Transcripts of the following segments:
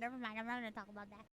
never mind. I'm not gonna talk about that.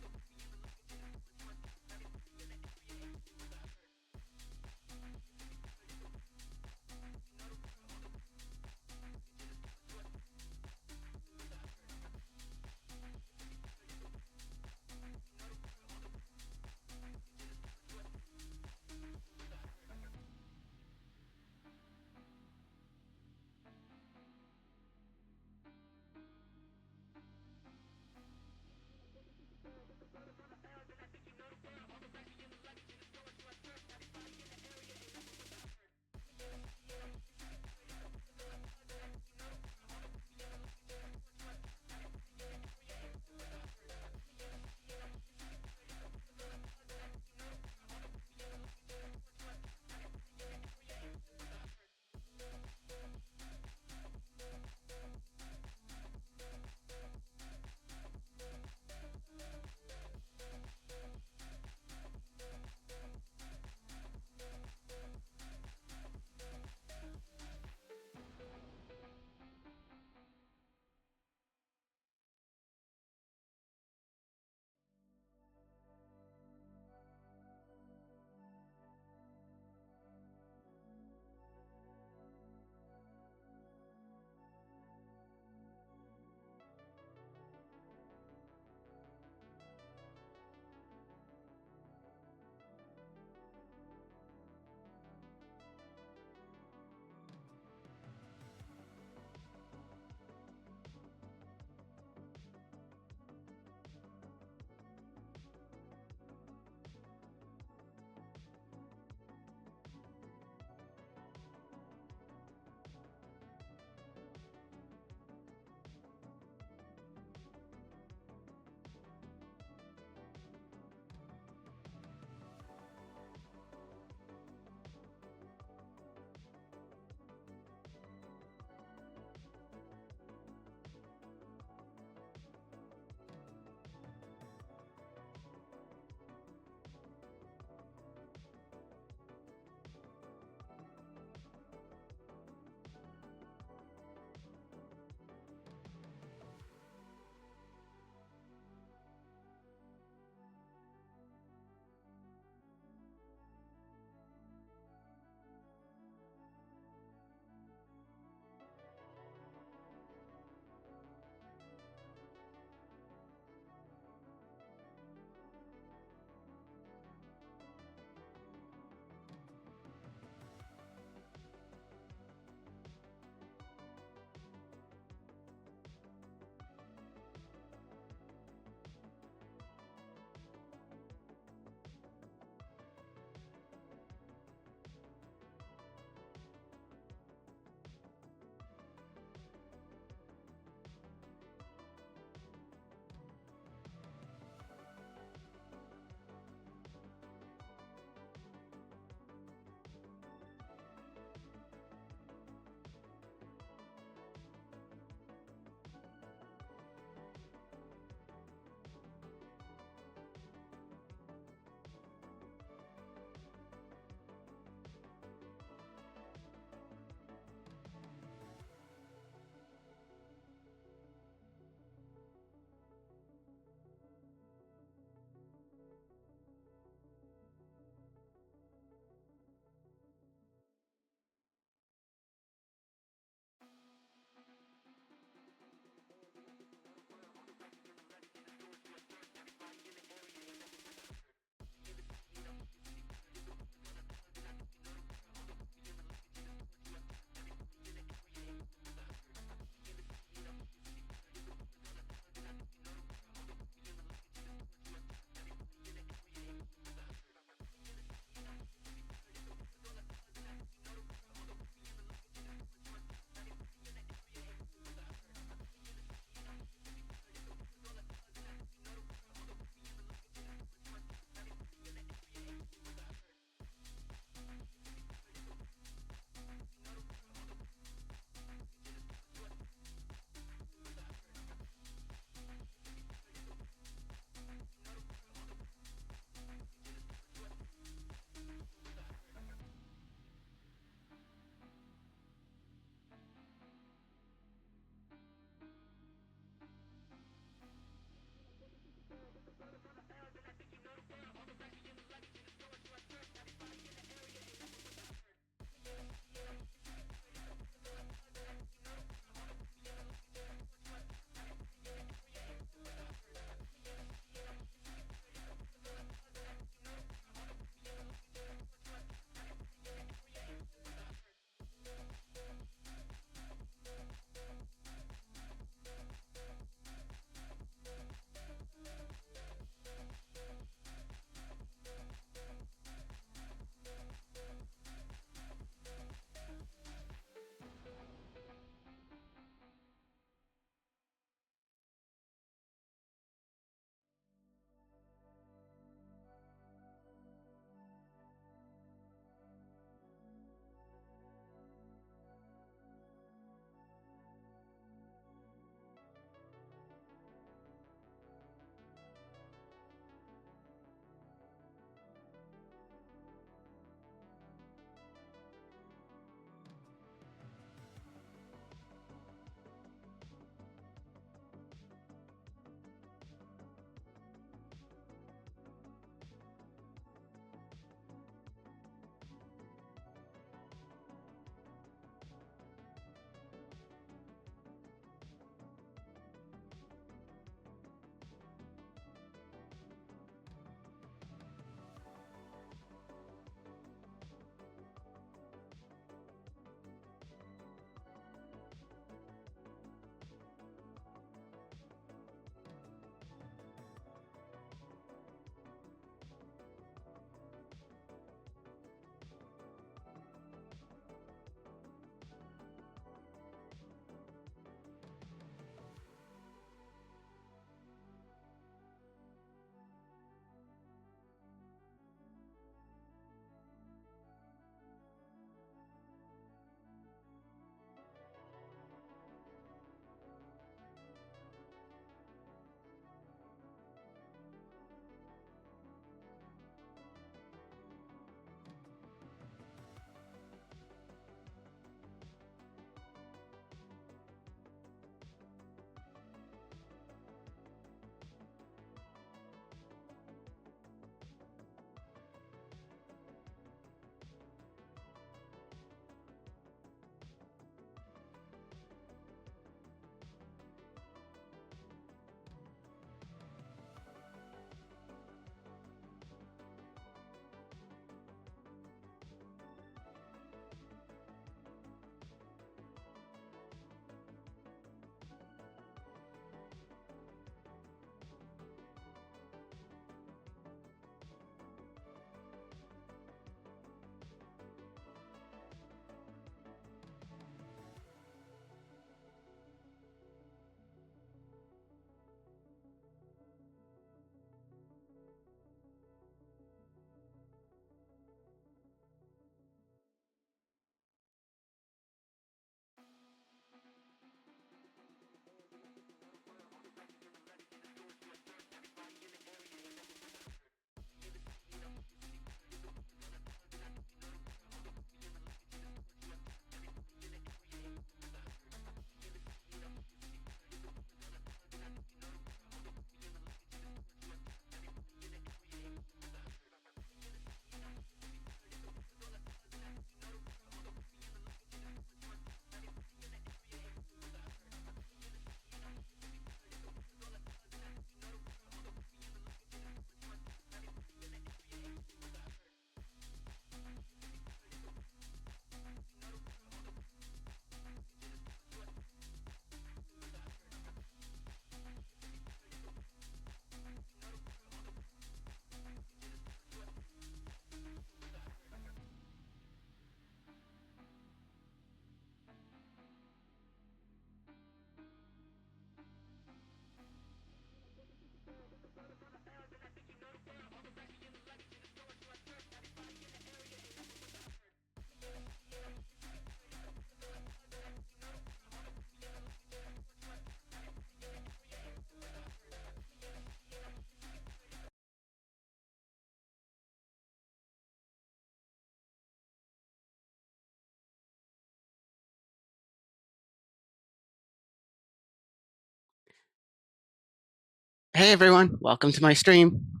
Hey everyone, welcome to my stream.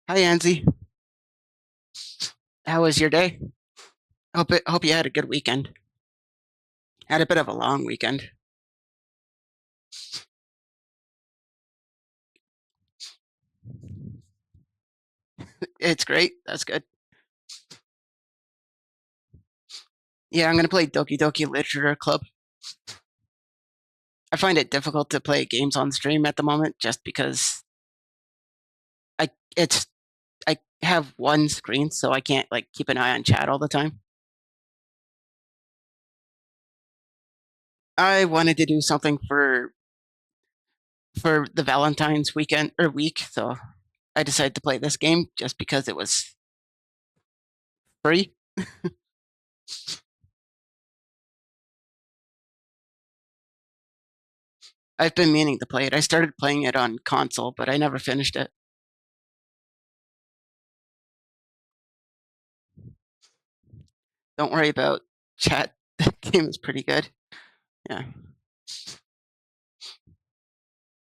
Hi Anzi, how was your day? Hope you had a good weekend. Had a bit of a long weekend. It's great. That's good. Yeah, I'm gonna play Doki Doki Literature Club. I find it difficult to play games on stream at the moment just because I it's I have one screen, so I can't like keep an eye on chat all the time. I wanted to do something for the Valentine's weekend or week, so I decided to play this game just because it was free. I've been meaning to play it. I started playing it on console, but I never finished it. Don't worry about chat. That game is pretty good. Yeah.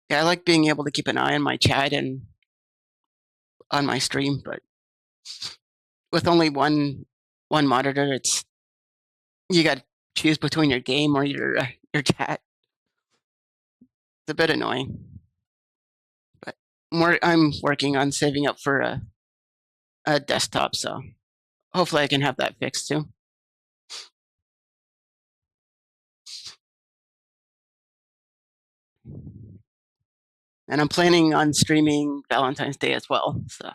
Yeah, I like being able to keep an eye on my chat and on my stream, but with only one monitor, it's you got to choose between your game or your chat. It's a bit annoying, but I'm working on saving up for a desktop, so hopefully I can have that fixed soon. And I'm planning on streaming Valentine's Day as well. So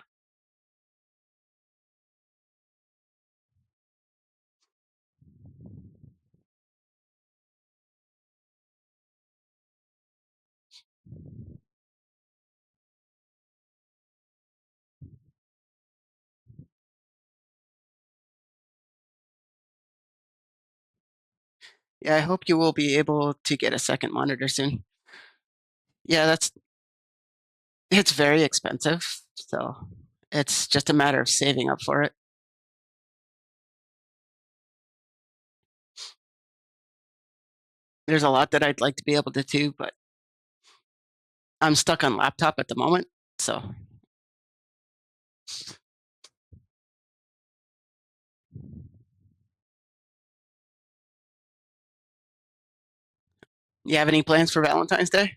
yeah, I hope you will be able to get a second monitor soon. Yeah, it's very expensive, so it's just a matter of saving up for it. There's a lot that I'd like to be able to do, but I'm stuck on laptop at the moment. So, you have any plans for Valentine's Day?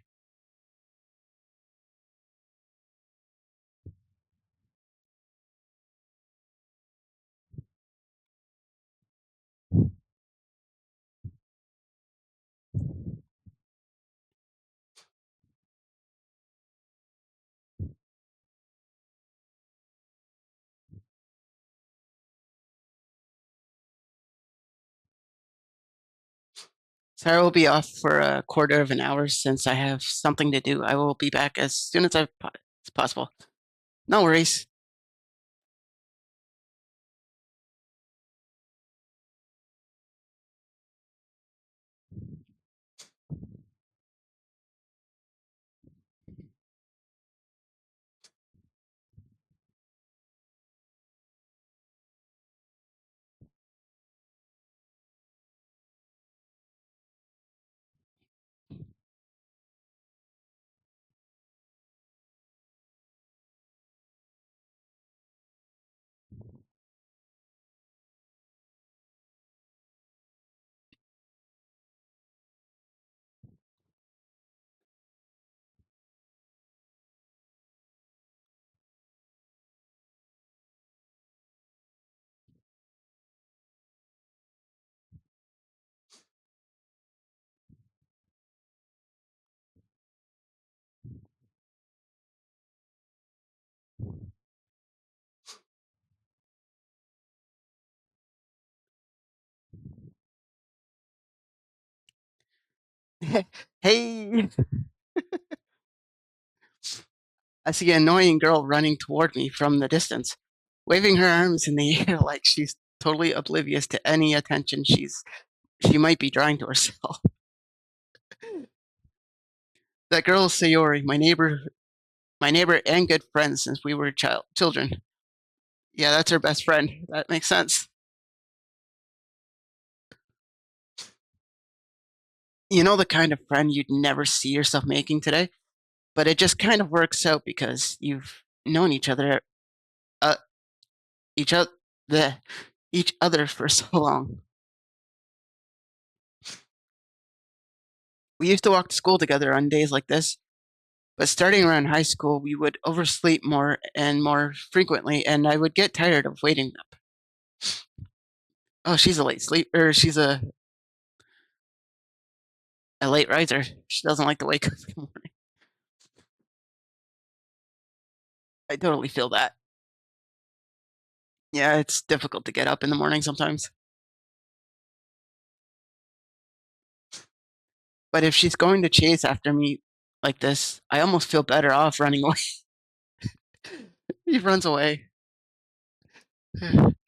Sarah will be off for a quarter of an hour since I have something to do. I will be back as soon as as possible. No worries. Hey, I see an annoying girl running toward me from the distance, waving her arms in the air like she's totally oblivious to any attention she might be drawing to herself. That girl is Sayori, my neighbor and good friend since we were children. Yeah, that's her best friend. That makes sense. You know the kind of friend you'd never see yourself making today, but it just kind of works out because you've known uh, each other, the each other for so long. We used to walk to school together on days like this, but starting around high school, we would oversleep more and more frequently, and I would get tired of waiting up. Oh, she's a late sleeper. She's a late riser. She doesn't like to wake up in the morning. I totally feel that. Yeah, it's difficult to get up in the morning sometimes. But if she's going to chase after me like this, I almost feel better off running away. He runs away.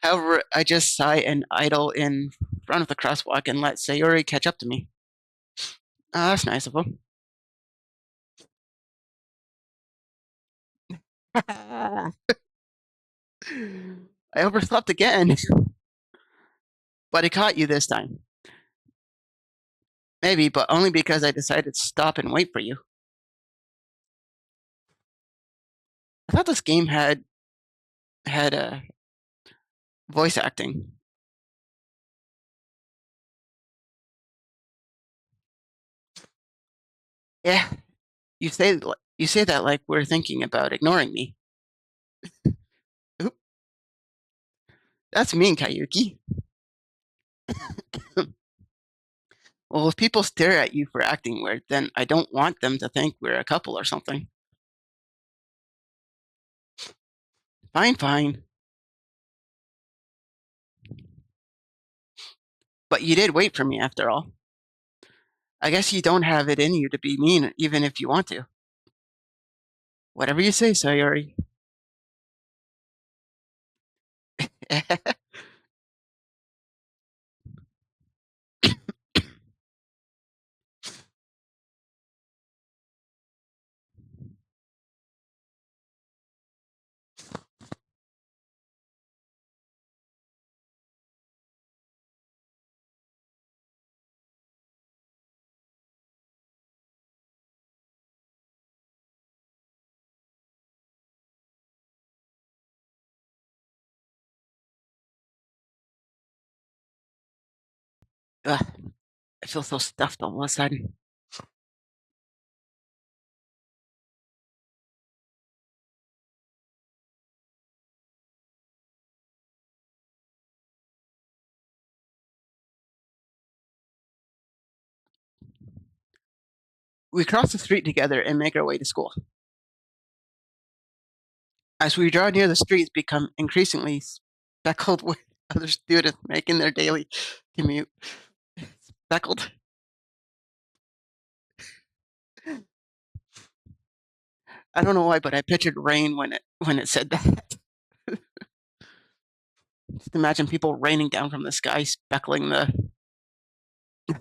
However, I just sigh and idle in front of the crosswalk and let Sayori catch up to me. Oh, that's nice of him. I overslept again, but I caught you this time. Maybe, but only because I decided to stop and wait for you. I thought this game had voice acting. Yeah, you say that like we're thinking about ignoring me. Oop, that's mean, Kayuki. Well, if people stare at you for acting weird, then I don't want them to think we're a couple or something. Fine, fine. But you did wait for me after all. I guess you don't have it in you to be mean, even if you want to. Whatever you say, Sayori. Ugh, I feel so stuffed all of a sudden. We cross the street together and make our way to school. As we draw near, the streets become increasingly speckled with other students making their daily commute. Speckled? I don't know why, but I pictured rain when it said that. Just imagine people raining down from the sky, speckling the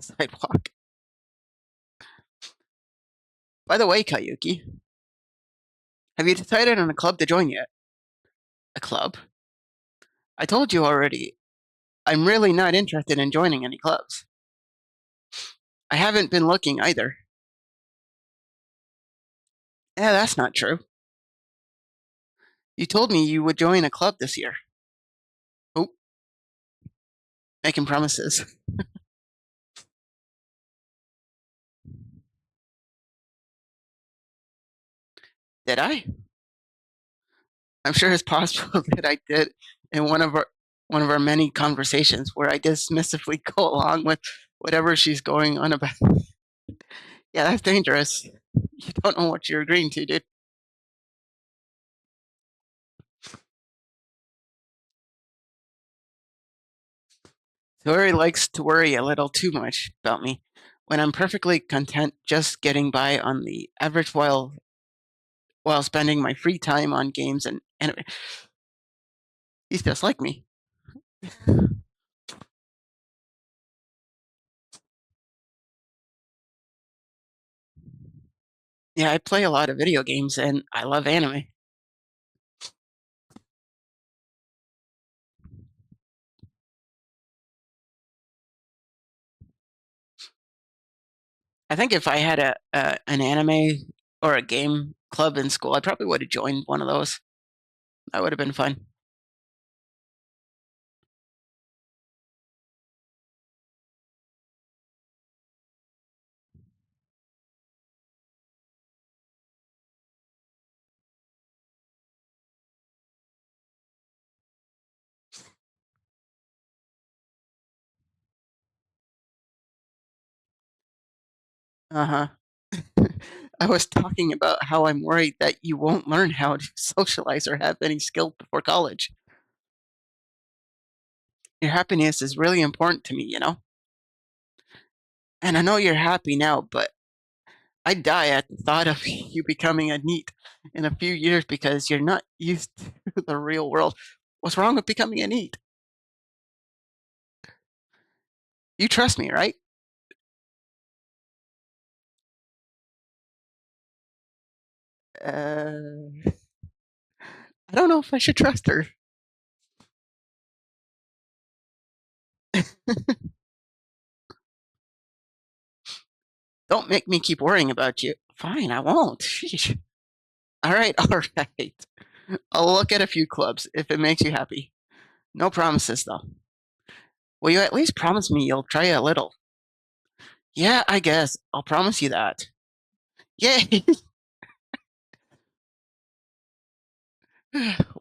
sidewalk. By the way, Kayuki, have you decided on a club to join yet? A club? I told you already. I'm really not interested in joining any clubs. I haven't been looking either. Yeah, that's not true. You told me you would join a club this year. Oh, making promises. Did I? I'm sure it's possible that I did in one of our many conversations where I dismissively go along with whatever she's going on about. Yeah, that's dangerous. You don't know what you're agreeing to, dude. Tori likes to worry a little too much about me when I'm perfectly content just getting by on the average while spending my free time on games and anime. He's just like me. Yeah, I play a lot of video games and I love anime. I think if I had an anime or a game club in school, I probably would have joined one of those. That would have been fun. Uh-huh. I was talking about how I'm worried that you won't learn how to socialize or have any skill before college. Your happiness is really important to me, you know? And I know you're happy now, but I'd die at the thought of you becoming a neat in a few years because you're not used to the real world. What's wrong with becoming a neat? You trust me, right? I don't know if I should trust her. Don't make me keep worrying about you. Fine, I won't. Sheesh. All right, all right. I'll look at a few clubs if it makes you happy. No promises, though. Will you at least promise me you'll try a little? Yeah, I guess. I'll promise you that. Yay!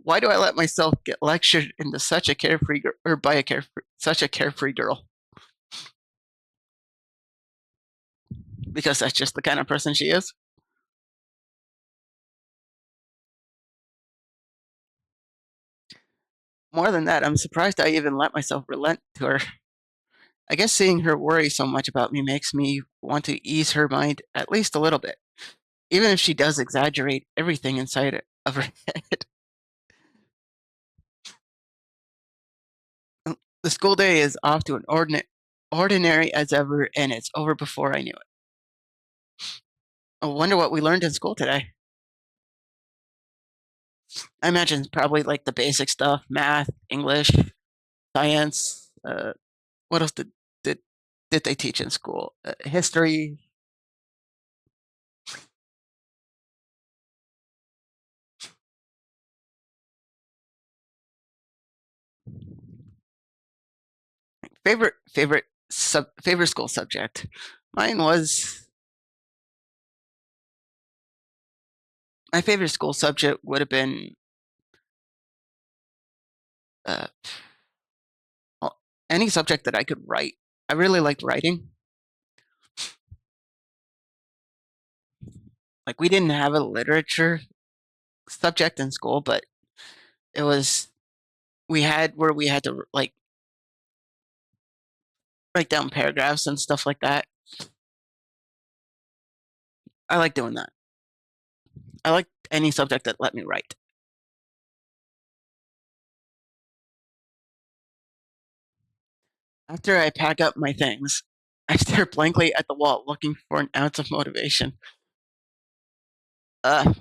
Why do I let myself get lectured into such a carefree or by a carefree such a carefree girl? Because that's just the kind of person she is. More than that, I'm surprised I even let myself relent to her. I guess seeing her worry so much about me makes me want to ease her mind at least a little bit, even if she does exaggerate everything inside of her head. The school day is off to an ordinary as ever, and it's over before I knew it. I wonder what we learned in school today. I imagine it's probably like the basic stuff: math, English, science. What else did did they teach in school? History. Favorite school subject. Mine was my favorite school subject would have been uh, well, any subject that I could write. I really liked writing. Like we didn't have a literature subject in school, but it was we had where we had to like write down paragraphs and stuff like that. I like doing that. I like any subject that let me write. After I pack up my things, I stare blankly at the wall looking for an ounce of motivation.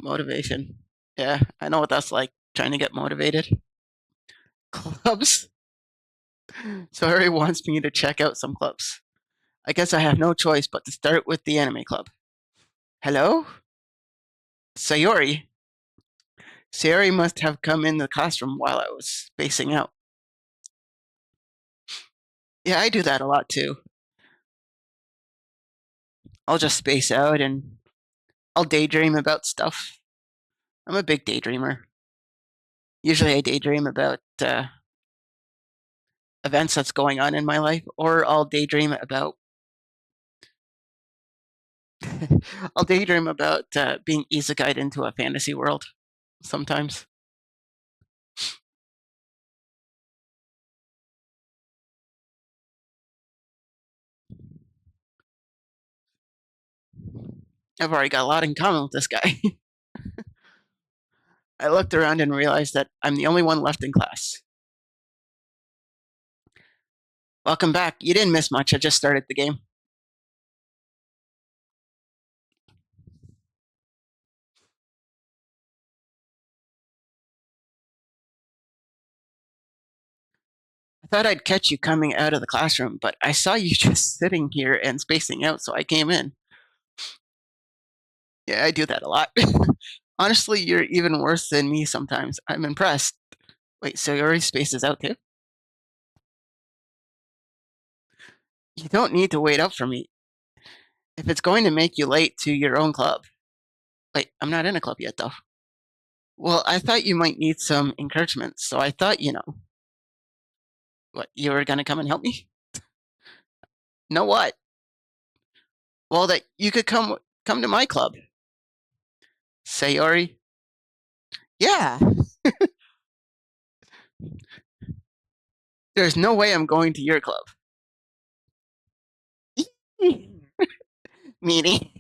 Motivation. Yeah, I know what that's like, trying to get motivated. Clubs. So Harry wants me to check out some clubs. I guess I have no choice but to start with the anime club. Hello? Sayori. Sayori must have come in the classroom while I was spacing out. Yeah, I do that a lot too. I'll just space out and I'll daydream about stuff. I'm a big daydreamer. Usually I daydream about events that's going on in my life, or I'll daydream about I'll daydream about being isekai'd into a fantasy world sometimes. I've already got a lot in common with this guy. I looked around and realized that I'm the only one left in class. Welcome back. You didn't miss much. I just started the game. I thought I'd catch you coming out of the classroom, but I saw you just sitting here and spacing out, so I came in. Yeah, I do that a lot. Honestly, you're even worse than me sometimes. I'm impressed. Wait, so your space is out too? You don't need to wait up for me. If it's going to make you late to your own club. Wait, I'm not in a club yet, though. Well, I thought you might need some encouragement, so I thought, what, you were going to come and help me? Know what? Well, that you could come to my club. Sayori? Yeah. There's no way I'm going to your club. Meanie.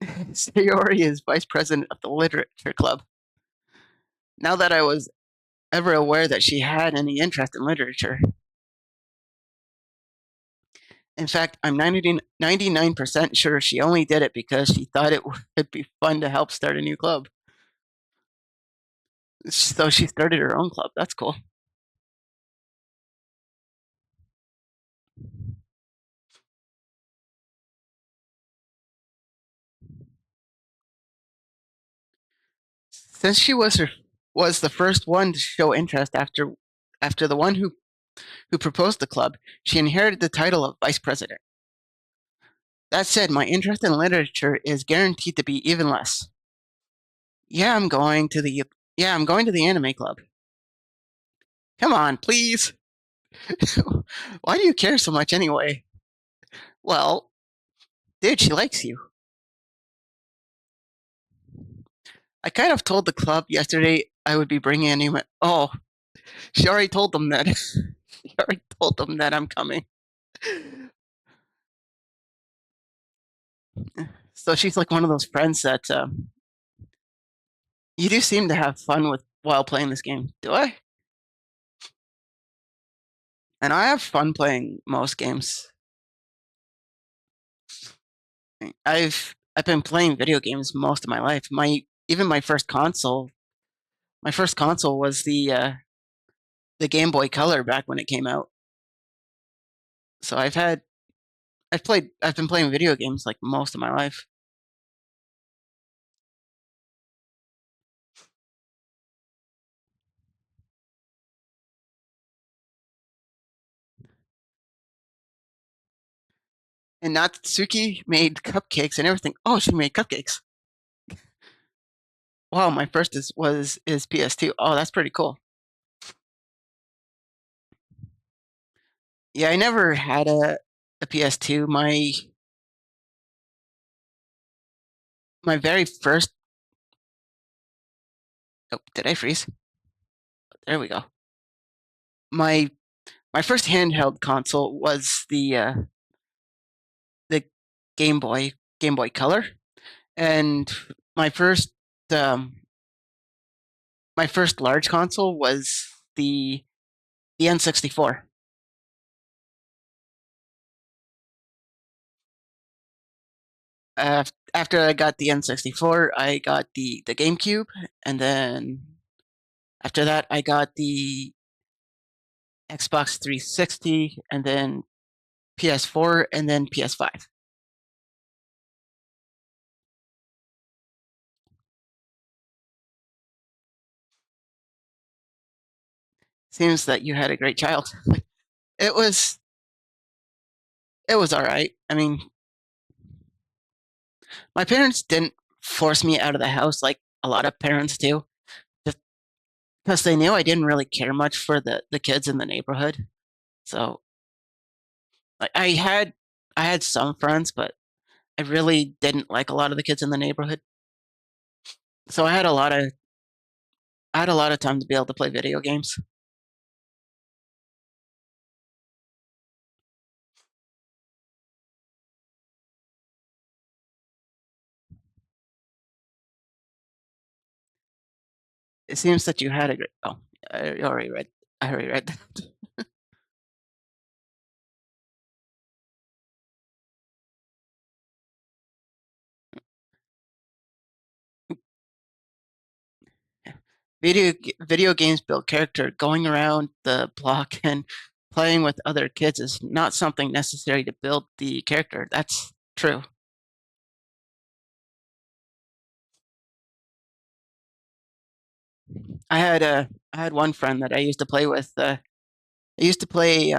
Sayori is vice president of the literature club. Now that I was ever aware that she had any interest in literature. In fact, I'm 99% sure she only did it because she thought it would be fun to help start a new club. So she started her own club. That's cool. Since she was the first one to show interest after the one who proposed the club, she inherited the title of vice president. That said, my interest in literature is guaranteed to be even less. Yeah, I'm going to the I'm going to the anime club. Come on, please. Why do you care so much anyway? Well, dude, she likes you. I kind of told the club yesterday I would be bringing anime. Oh, she already told them that. She already told them that I'm coming. So she's like one of those friends that you do seem to have fun with while playing this game. Do I? And I have fun playing most games. I've been playing video games most of my life. My first console was the Game Boy Color back when it came out. So I've been playing video games like most of my life. And Natsuki made cupcakes and everything. Oh, she made cupcakes. Wow, my first is PS2. Oh, that's pretty cool. Yeah, I never had a PS2. My very first. Oh, did I freeze? There we go. My my first handheld console was the Game Boy Game Boy Color, and my first um, my first large console was the N64. After I got the N64, I got the GameCube, and then after that, I got the Xbox 360, and then PS4, and then PS5. Seems that you had a great child. It was it was all right. I mean, my parents didn't force me out of the house like a lot of parents do, just because they knew I didn't really care much for the kids in the neighborhood. So like, I had some friends, but I really didn't like a lot of the kids in the neighborhood. So I had a lot of time to be able to play video games. It seems that you had a great. Oh, I already read. I already read that. Video games build character, going around the block and playing with other kids is not something necessary to build the character. That's true. I had one friend that I used to play with. I used to play.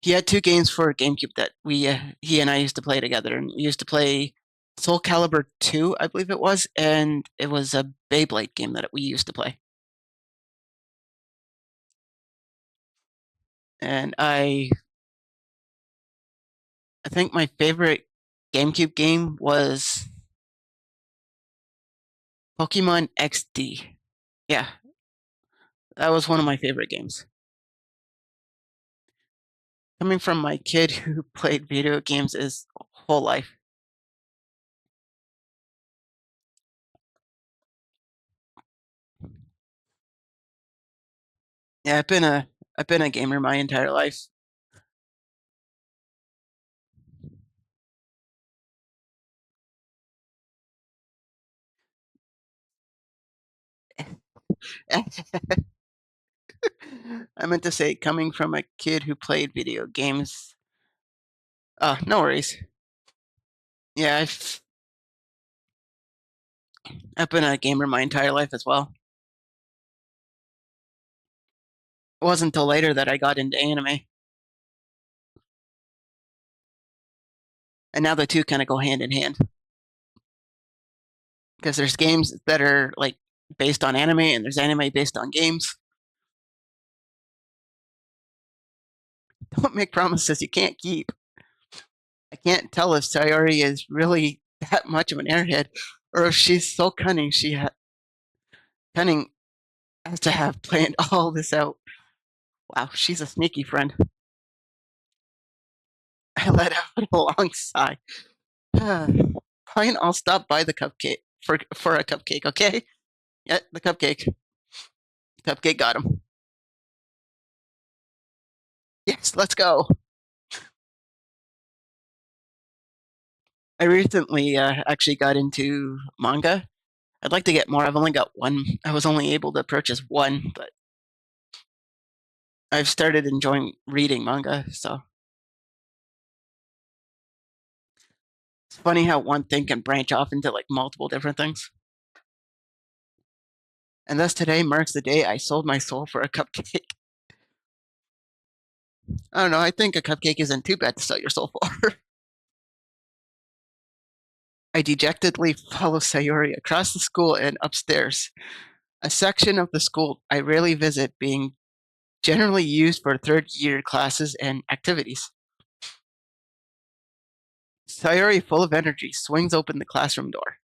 He had two games for GameCube that we he and I used to play together, and we used to play Soul Calibur 2, I believe it was, and it was a Beyblade game that we used to play. And I think my favorite GameCube game was Pokemon XD. Yeah, that was one of my favorite games. Coming from my kid who played video games his whole life. Yeah, I've been a gamer my entire life. I meant to say coming from a kid who played video games. Oh, no worries. Yeah, I've been a gamer my entire life as well. It wasn't until later that I got into anime, and now the two kind of go hand in hand because there's games that are like based on anime, and there's anime based on games. Don't make promises you can't keep. I can't tell if Sayori is really that much of an airhead, or if she's so cunning cunning as to have planned all this out. Wow, she's a sneaky friend. I let out a long sigh. Fine, I'll stop by the cupcake for a cupcake, okay? Yeah, the cupcake. Cupcake got him. Yes, let's go. I recently actually got into manga. I'd like to get more. I've only got one. I was only able to purchase one, but I've started enjoying reading manga. So it's funny how one thing can branch off into like multiple different things. And thus today marks the day I sold my soul for a cupcake. I don't know. I think a cupcake isn't too bad to sell your soul for. I dejectedly follow Sayori across the school and upstairs, a section of the school I rarely visit, being generally used for third year classes and activities. Sayori, full of energy, swings open the classroom door.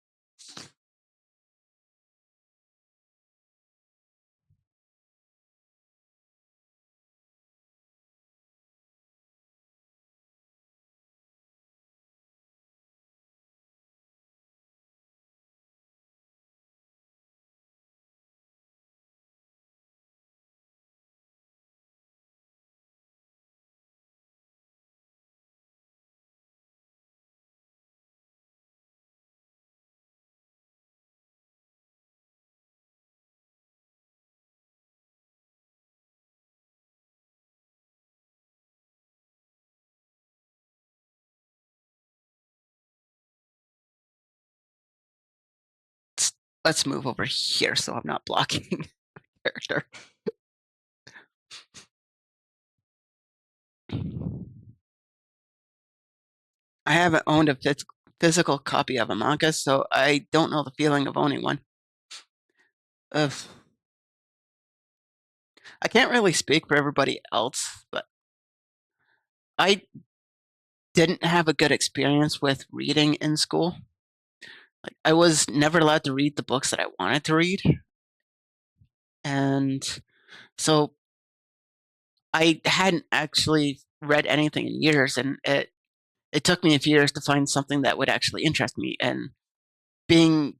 Let's move over here so I'm not blocking character. I haven't owned a physical copy of a manga, so I don't know the feeling of owning one. Ugh. I can't really speak for everybody else, but I didn't have a good experience with reading in school. Like I was never allowed to read the books that I wanted to read, and so I hadn't actually read anything in years, and it took me a few years to find something that would actually interest me. And being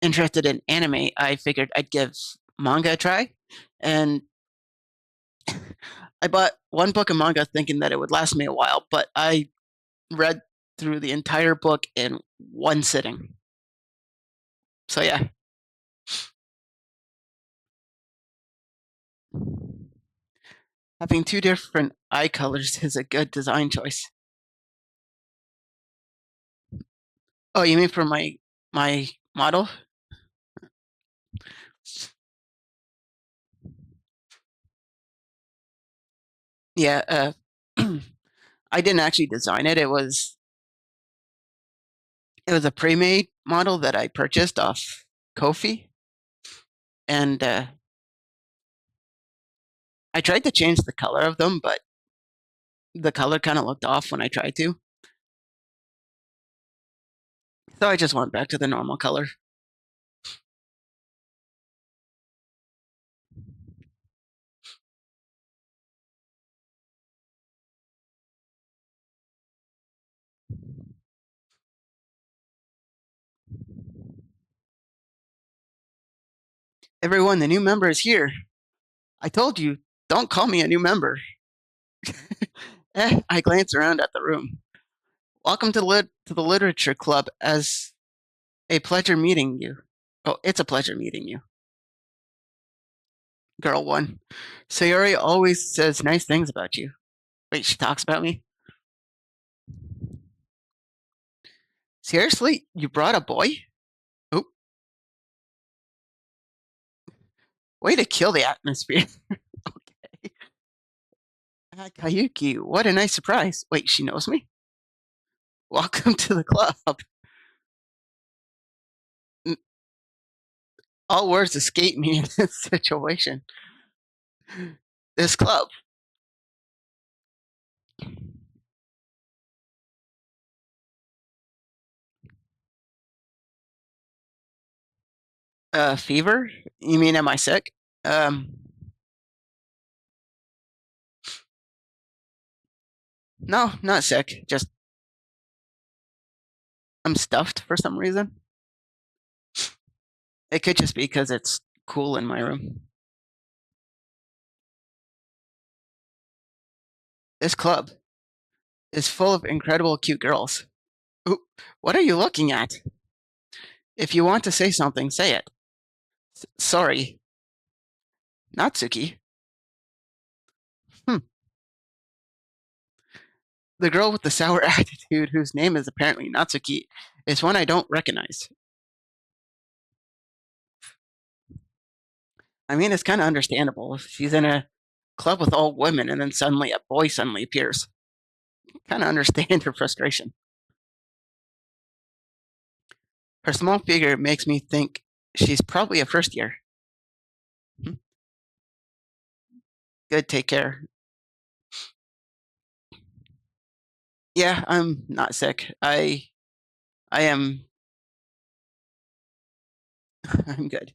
interested in anime, I figured I'd give manga a try, and I bought one book of manga thinking that it would last me a while, but I read through the entire book in one sitting. So yeah, Having two different eye colors is a good design choice. Oh, you mean for my model? Yeah, I didn't actually design it. It was a pre-made model that I purchased off Kofi, and I tried to change the color of them, but the color kind of looked off when I tried to. So I just went back to the normal color. Everyone, the new member is here. I told you, don't call me a new member. I glance around at the room. Welcome to the Literature Club. As a pleasure meeting you. Oh, it's a pleasure meeting you. Girl one. Sayori always says nice things about you. Wait, she talks about me? Seriously? You brought a boy? Oh, way to kill the atmosphere. Okay. Kayuki, what a nice surprise. Wait, she knows me? Welcome to the club. All words escape me in this situation. This club. Fever? You mean am I sick? Um, no, not sick. Just I'm stuffed for some reason. It could just be because it's cool in my room. This club is full of incredible cute girls. Ooh, what are you looking at? If you want to say something, say it. Sorry, Natsuki. Hmm. The girl with the sour attitude, whose name is apparently Natsuki, is one I don't recognize. I mean, it's kind of understandable. She's in a club with all women, and then suddenly a boy suddenly appears. Kind of understand her frustration. Her small figure makes me think she's probably a first year. Hmm. Good, take care. Yeah, I'm not sick. I am I'm good.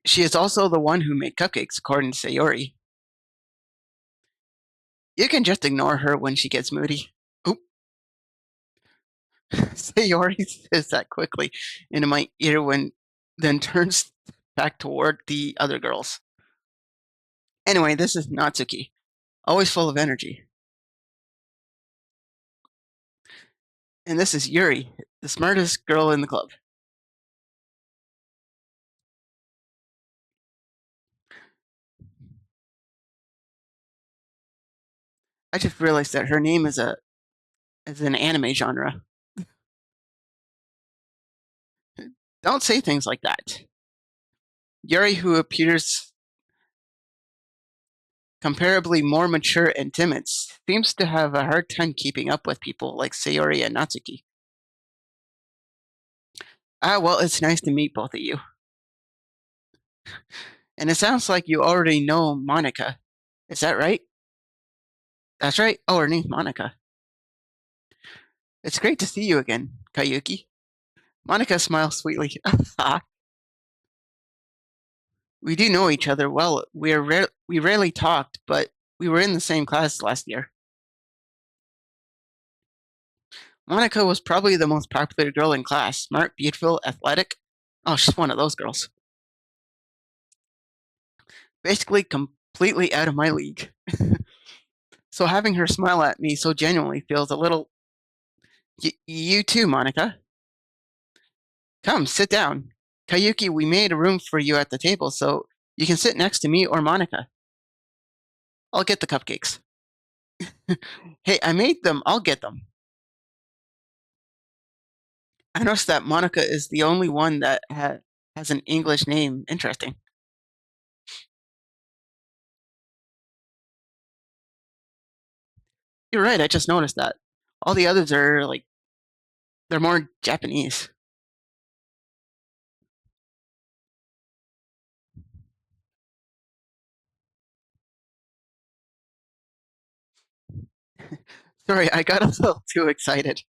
She is also the one who made cupcakes, according to Sayori. You can just ignore her when she gets moody. Oop. Sayori says that quickly into my ear when then turns back toward the other girls. Anyway, this is Natsuki, always full of energy. And this is Yuri, the smartest girl in the club. I just realized that her name is an anime genre. Don't say things like that. Yuri, who appears comparably more mature and timid, seems to have a hard time keeping up with people like Sayori and Natsuki. Ah, well, it's nice to meet both of you. And it sounds like you already know Monica. Is that right? That's right. Oh, her name's Monica. It's great to see you again, Kayuki. Monica smiles sweetly. We do know each other well. We rarely talked, but we were in the same class last year. Monica was probably the most popular girl in class. Smart, beautiful, athletic. Oh, she's one of those girls. Basically, completely out of my league. So having her smile at me so genuinely feels a little. You too, Monica. Come, sit down. Kayuki, we made a room for you at the table, so you can sit next to me or Monica. I'll get the cupcakes. Hey, I made them. I'll get them. I noticed that Monica is the only one that has an English name. Interesting. You're right. I just noticed that. All the others are like they're more Japanese. Sorry, I got a little too excited.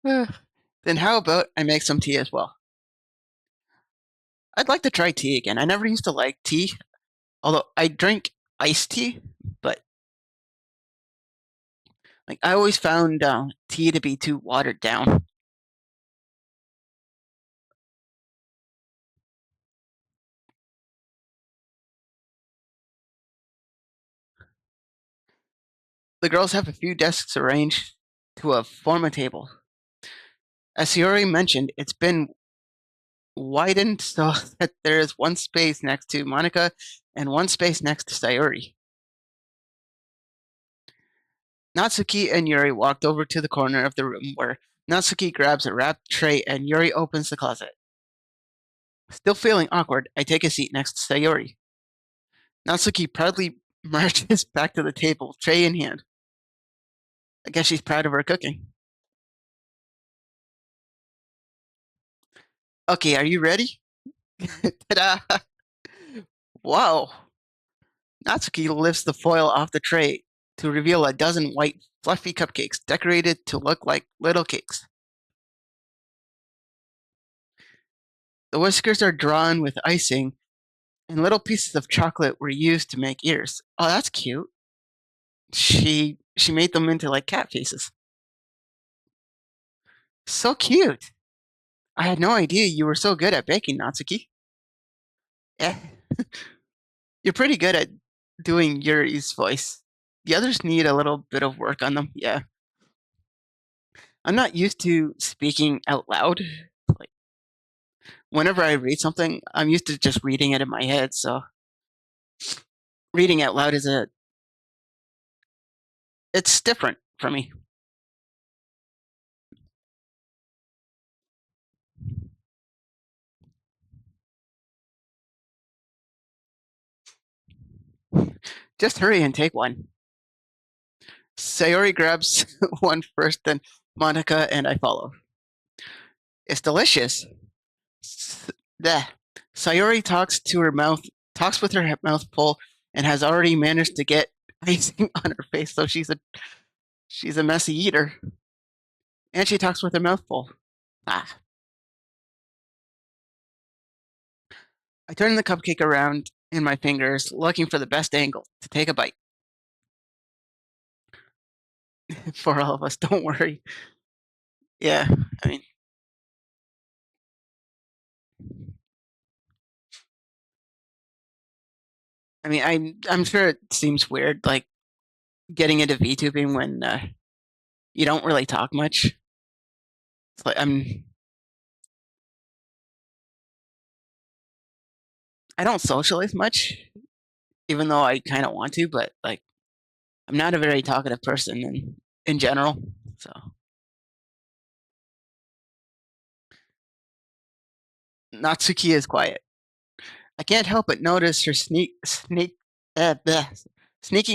Then how about I make some tea as well? I'd like to try tea again. I never used to like tea, although I drink iced tea, but like I always found tea to be too watered down. The girls have a few desks arranged to form a table. As Sayori mentioned, it's been widened so that there is one space next to Monica and one space next to Sayori. Natsuki and Yuri walked over to the corner of the room where Natsuki grabs a wrapped tray and Yuri opens the closet. Still feeling awkward, I take a seat next to Sayori. Natsuki proudly marches back to the table, tray in hand. I guess she's proud of her cooking. Okay, are you ready? Ta-da! Wow! Natsuki lifts the foil off the tray to reveal a dozen white, fluffy cupcakes decorated to look like little cakes. The whiskers are drawn with icing, and little pieces of chocolate were used to make ears. Oh, that's cute. She made them into like cat faces. So cute. I had no idea you were so good at baking, Natsuki. Eh, you're pretty good at doing Yuri's voice. The others need a little bit of work on them. Yeah. I'm not used to speaking out loud. Like whenever I read something, I'm used to just reading it in my head. So reading out loud is it's different for me. Just hurry and take one. Sayori grabs one first, then Monica and I follow. It's delicious. Bleh. Sayori talks with her mouth full, and has already managed to get icing on her face. So she's a messy eater, and she talks with her mouth full. Ah. I turn the cupcake around in my fingers, looking for the best angle to take a bite. For all of us, don't worry. Yeah, I mean, I'm sure it seems weird, like getting into VTubing when you don't really talk much. It's like I don't socialize much, even though I kind of want to, but like I'm not a very talkative person in general. So Natsuki is quiet. I can't help but notice her sneaking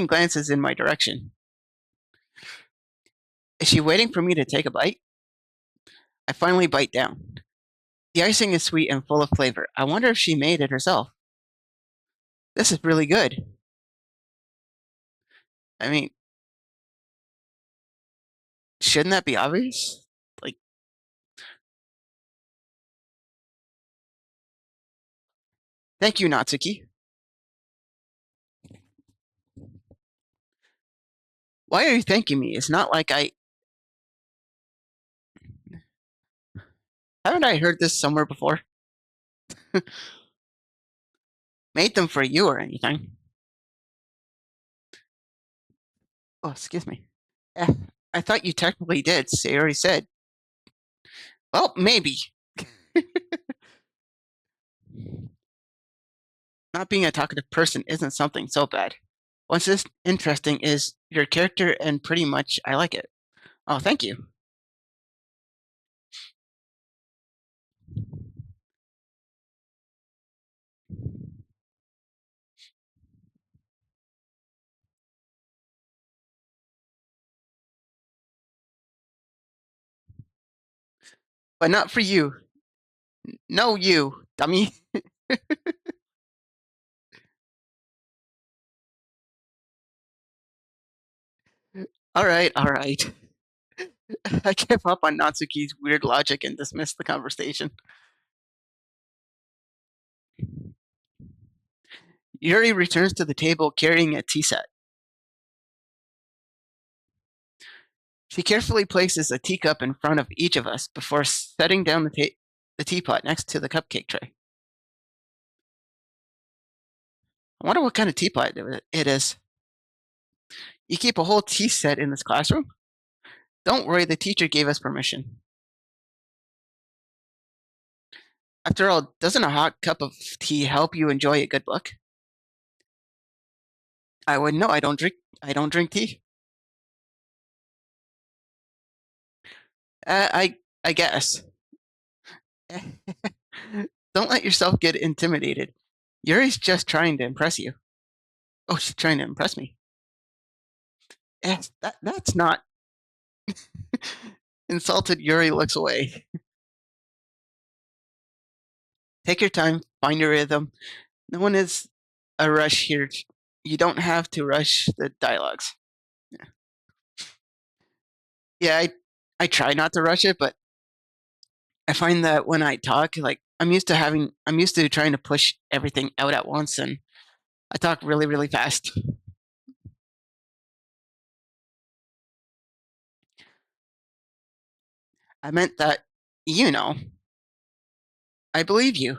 glances in my direction. Is she waiting for me to take a bite? I finally bite down. The icing is sweet and full of flavor. I wonder if she made it herself. This is really good. I mean, shouldn't that be obvious? Like, thank you, Natsuki. Why are you thanking me? It's not like I haven't I heard this somewhere before. Made them for you or anything. Oh, excuse me. Eh, I thought you technically did. Sayori said. Well, maybe. Not being a talkative person isn't something so bad. What's this interesting is your character, and pretty much I like it. Oh, thank you. But not for you. No, you, dummy. All right, all right. I gave up on Natsuki's weird logic and dismissed the conversation. Yuri returns to the table carrying a tea set. She carefully places a teacup in front of each of us before setting down the teapot next to the cupcake tray. I wonder what kind of teapot it is. You keep a whole tea set in this classroom? Don't worry, the teacher gave us permission. After all, doesn't a hot cup of tea help you enjoy a good book? I wouldn't know. I don't drink tea. I guess. Don't let yourself get intimidated. Yuri's just trying to impress you. Oh, she's trying to impress me. That's not. Insulted Yuri looks away. Take your time, find your rhythm. No one is a rush here. You don't have to rush the dialogues. Yeah, I try not to rush it, but I find that when I talk, like I'm used to trying to push everything out at once, and I talk really, really fast. I meant that, you know, I believe you.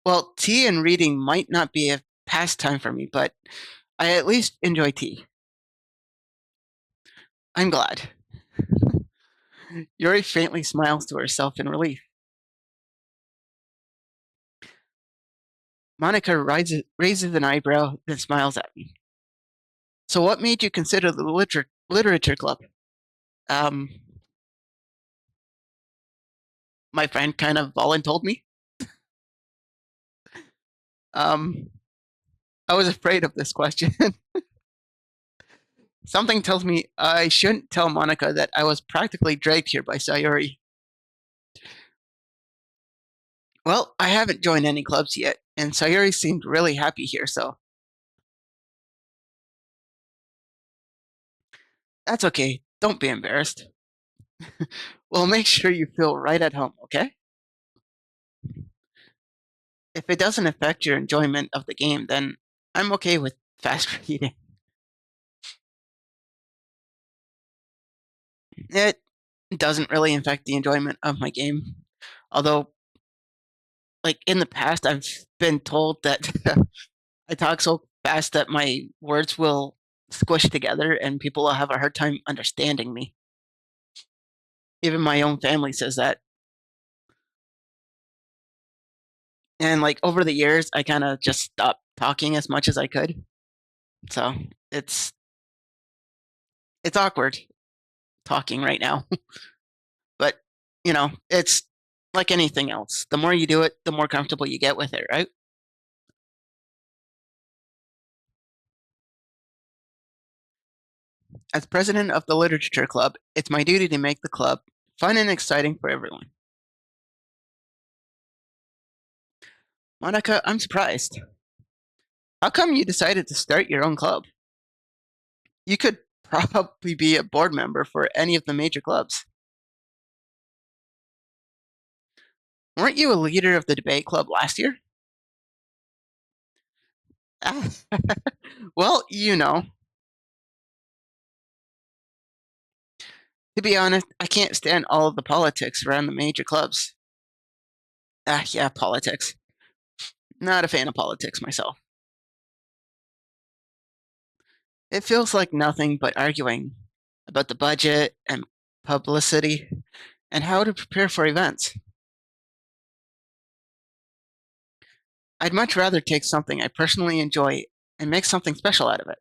Well, tea and reading might not be a pastime for me, but I at least enjoy tea. I'm glad. Yuri faintly smiles to herself in relief. Monica raises an eyebrow, then smiles at me. So, what made you consider the literature club? Um, my friend kind of voluntold me. Um, I was afraid of this question. Something tells me I shouldn't tell Monica that I was practically dragged here by Sayori. Well, I haven't joined any clubs yet, and Sayori seemed really happy here, so that's okay. Don't be embarrassed. Well, make sure you feel right at home, okay? If it doesn't affect your enjoyment of the game, then I'm okay with fast reading. It doesn't really affect the enjoyment of my game. Although, like in the past, I've been told that I talk so fast that my words will squish together and people will have a hard time understanding me. Even my own family says that. And like over the years, I kind of just stopped talking as much as I could. So it's it's awkward talking right now. But it's like anything else. The more you do it, the more comfortable you get with it, right? As president of the literature club, it's my duty to make the club fun and exciting for everyone. Monica, I'm surprised. How come you decided to start your own club? You could probably be a board member for any of the major clubs. Weren't you a leader of the debate club last year? Ah, well, to be honest, I can't stand all of the politics around the major clubs. Ah, yeah, politics. Not a fan of politics myself. It feels like nothing but arguing about the budget and publicity and how to prepare for events. I'd much rather take something I personally enjoy and make something special out of it.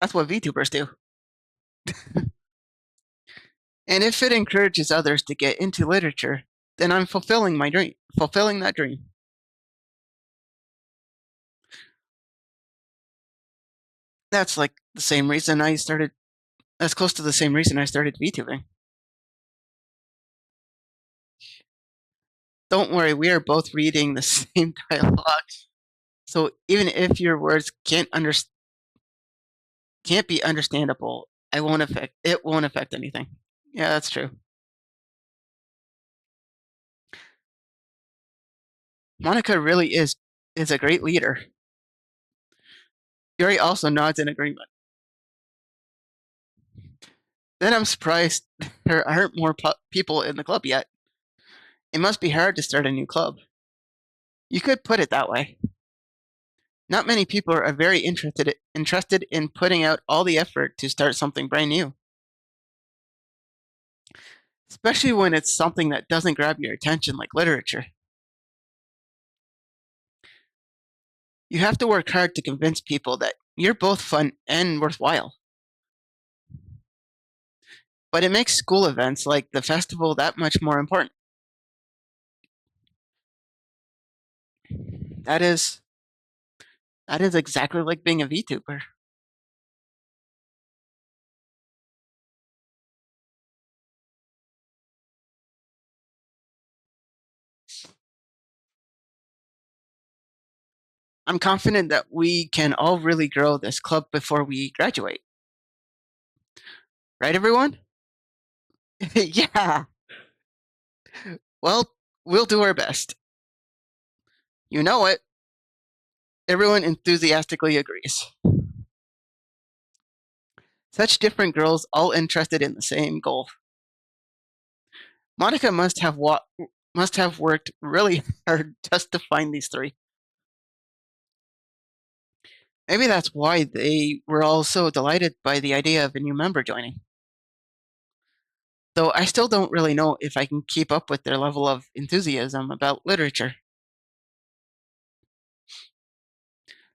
That's what VTubers do. And if it encourages others to get into literature, then I'm fulfilling my dream, fulfilling that dream. That's like the same reason I started, that's close to the same reason I started VTubing. Don't worry, we are both reading the same dialogue. So even if your words can't be understandable, it won't affect anything. Yeah, that's true. Monica really is a great leader. Yuri also nods in agreement. Then I'm surprised there aren't more people in the club yet. It must be hard to start a new club. You could put it that way. Not many people are very interested in putting out all the effort to start something brand new, especially when it's something that doesn't grab your attention like literature. You have to work hard to convince people that you're both fun and worthwhile. But it makes school events like the festival that much more important. That is that is exactly like being a VTuber. I'm confident that we can all really grow this club before we graduate. Right, everyone? Yeah. Well, we'll do our best. You know it. Everyone enthusiastically agrees. Such different girls, all interested in the same goal. Monica must have worked really hard just to find these three. Maybe that's why they were all so delighted by the idea of a new member joining. Though I still don't really know if I can keep up with their level of enthusiasm about literature.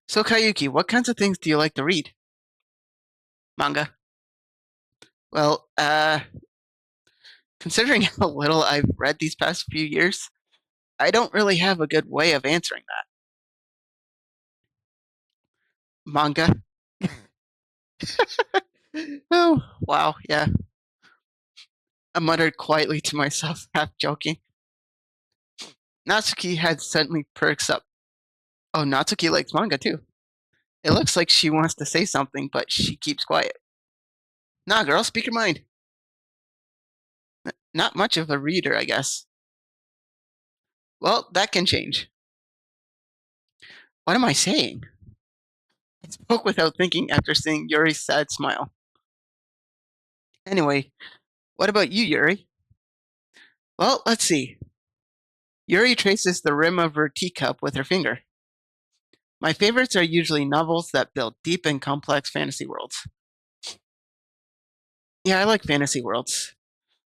So, Kayuki, what kinds of things do you like to read? Manga. Well, considering how little I've read these past few years, I don't really have a good way of answering that. Manga. Oh, wow, yeah. I muttered quietly to myself, half joking. Natsuki had suddenly perks up. Oh, Natsuki likes manga too. It looks like she wants to say something, but she keeps quiet. Nah, girl, speak your mind. Not much of a reader, I guess. Well, that can change. What am I saying? I spoke without thinking after seeing Yuri's sad smile. Anyway, what about you, Yuri? Well, let's see. Yuri traces the rim of her teacup with her finger. My favorites are usually novels that build deep and complex fantasy worlds. Yeah, I like fantasy worlds.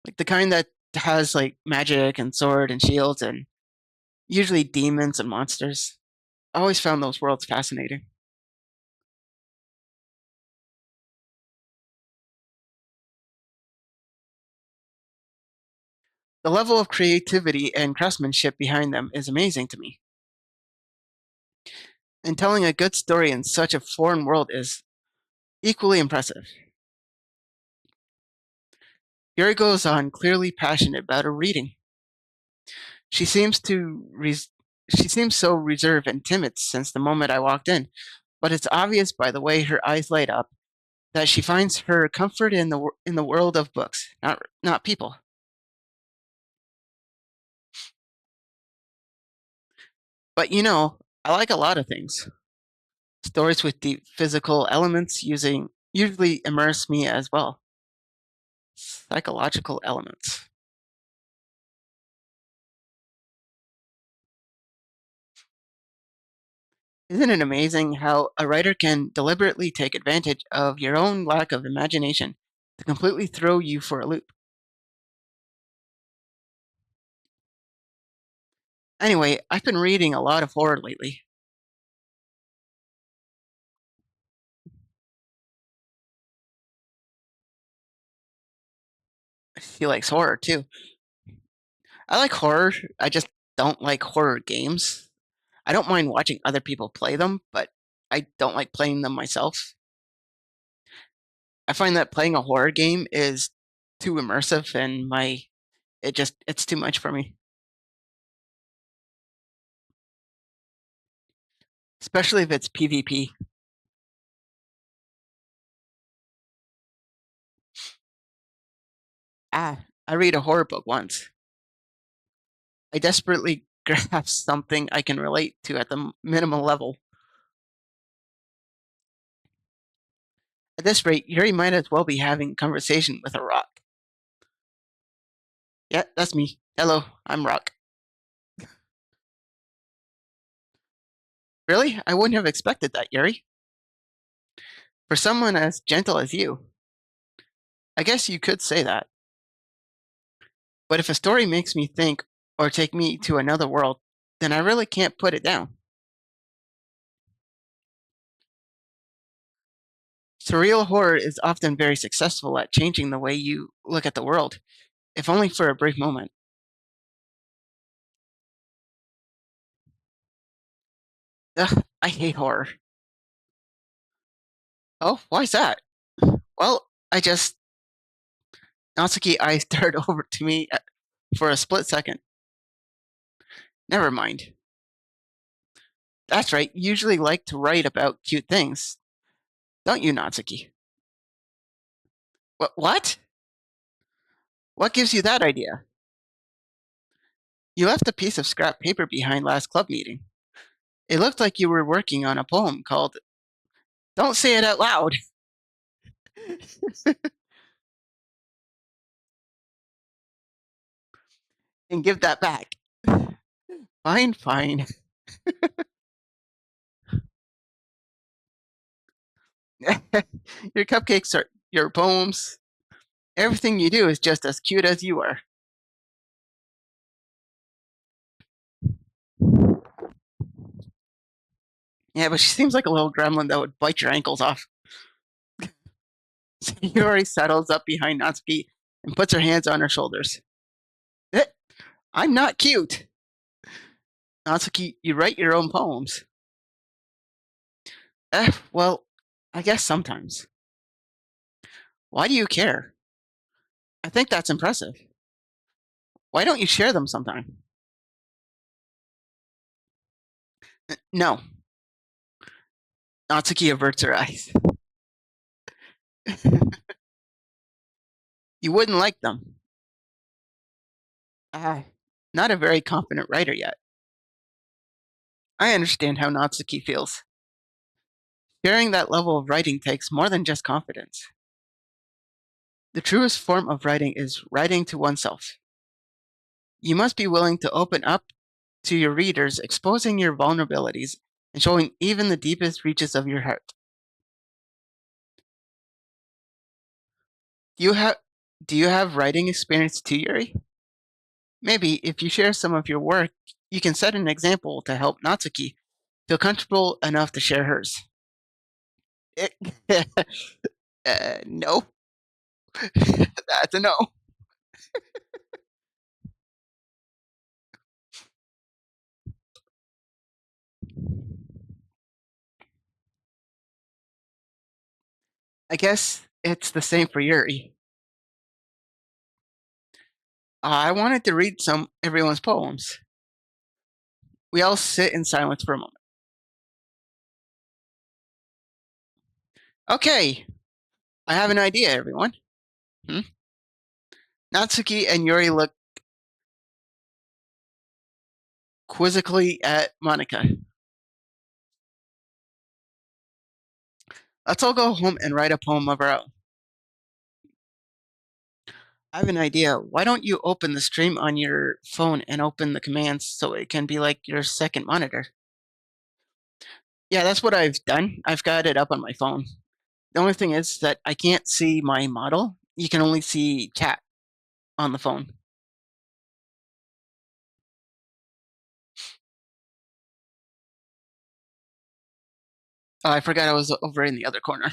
Like the kind that has like magic and sword and shields and usually demons and monsters. I always found those worlds fascinating. The level of creativity and craftsmanship behind them is amazing to me. And telling a good story in such a foreign world is equally impressive. Yuri goes on, clearly passionate about her reading. She seems to res- she seems so reserved and timid since the moment I walked in, but it's obvious by the way her eyes light up that she finds her comfort in in the world of books, not people. But you know, I like a lot of things. Stories with deep physical elements using usually immerse me as well. Psychological elements. Isn't it amazing how a writer can deliberately take advantage of your own lack of imagination to completely throw you for a loop? Anyway, I've been reading a lot of horror lately. She likes horror too. I like horror. I just don't like horror games. I don't mind watching other people play them, but I don't like playing them myself. I find that playing a horror game is too immersive and it's too much for me, especially if it's PvP. I read a horror book once. I desperately grasp something I can relate to at the minimal level. At this rate, Yuri might as well be having a conversation with a rock. Yeah, that's me. Hello, I'm Rock. Really? I wouldn't have expected that, Yuri. For someone as gentle as you, I guess you could say that. But if a story makes me think or take me to another world, then I really can't put it down. Surreal horror is often very successful at changing the way you look at the world, if only for a brief moment. Ugh, I hate horror. Oh, why's that? Well, I just Natsuki eyes stared over to me for a split second. Never mind. That's right, you usually like to write about cute things, don't you, Natsuki? What? What gives you that idea? You left a piece of scrap paper behind last club meeting. It looked like you were working on a poem called Don't Say It Out Loud and Give That Back. Fine, fine. Your cupcakes are your poems. Everything you do is just as cute as you are. Yeah, but she seems like a little gremlin that would bite your ankles off. Yuri settles up behind Natsuki and puts her hands on her shoulders. Eh, I'm not cute. Natsuki, you write your own poems. Well, I guess sometimes. Why do you care? I think that's impressive. Why don't you share them sometime? No. Natsuki averts her eyes. You wouldn't like them. Uh, Not a very confident writer yet. I understand how Natsuki feels. Sharing that level of writing takes more than just confidence. The truest form of writing is writing to oneself. You must be willing to open up to your readers, exposing your vulnerabilities and showing even the deepest reaches of your heart. Do you have do you have writing experience too, Yuri? Maybe if you share some of your work, you can set an example to help Natsuki feel comfortable enough to share hers. No, that's a no. I guess it's the same for Yuri. I wanted to read some everyone's poems. We all sit in silence for a moment. Okay, I have an idea, everyone. Hmm? Natsuki and Yuri look quizzically at Monica. Let's all go home and write a poem of our own. I have an idea. Why don't you open the stream on your phone and open the commands so it can be like your second monitor? Yeah, that's what I've done. I've got it up on my phone. The only thing is that I can't see my model. You can only see chat on the phone. Oh, I forgot I was over in the other corner.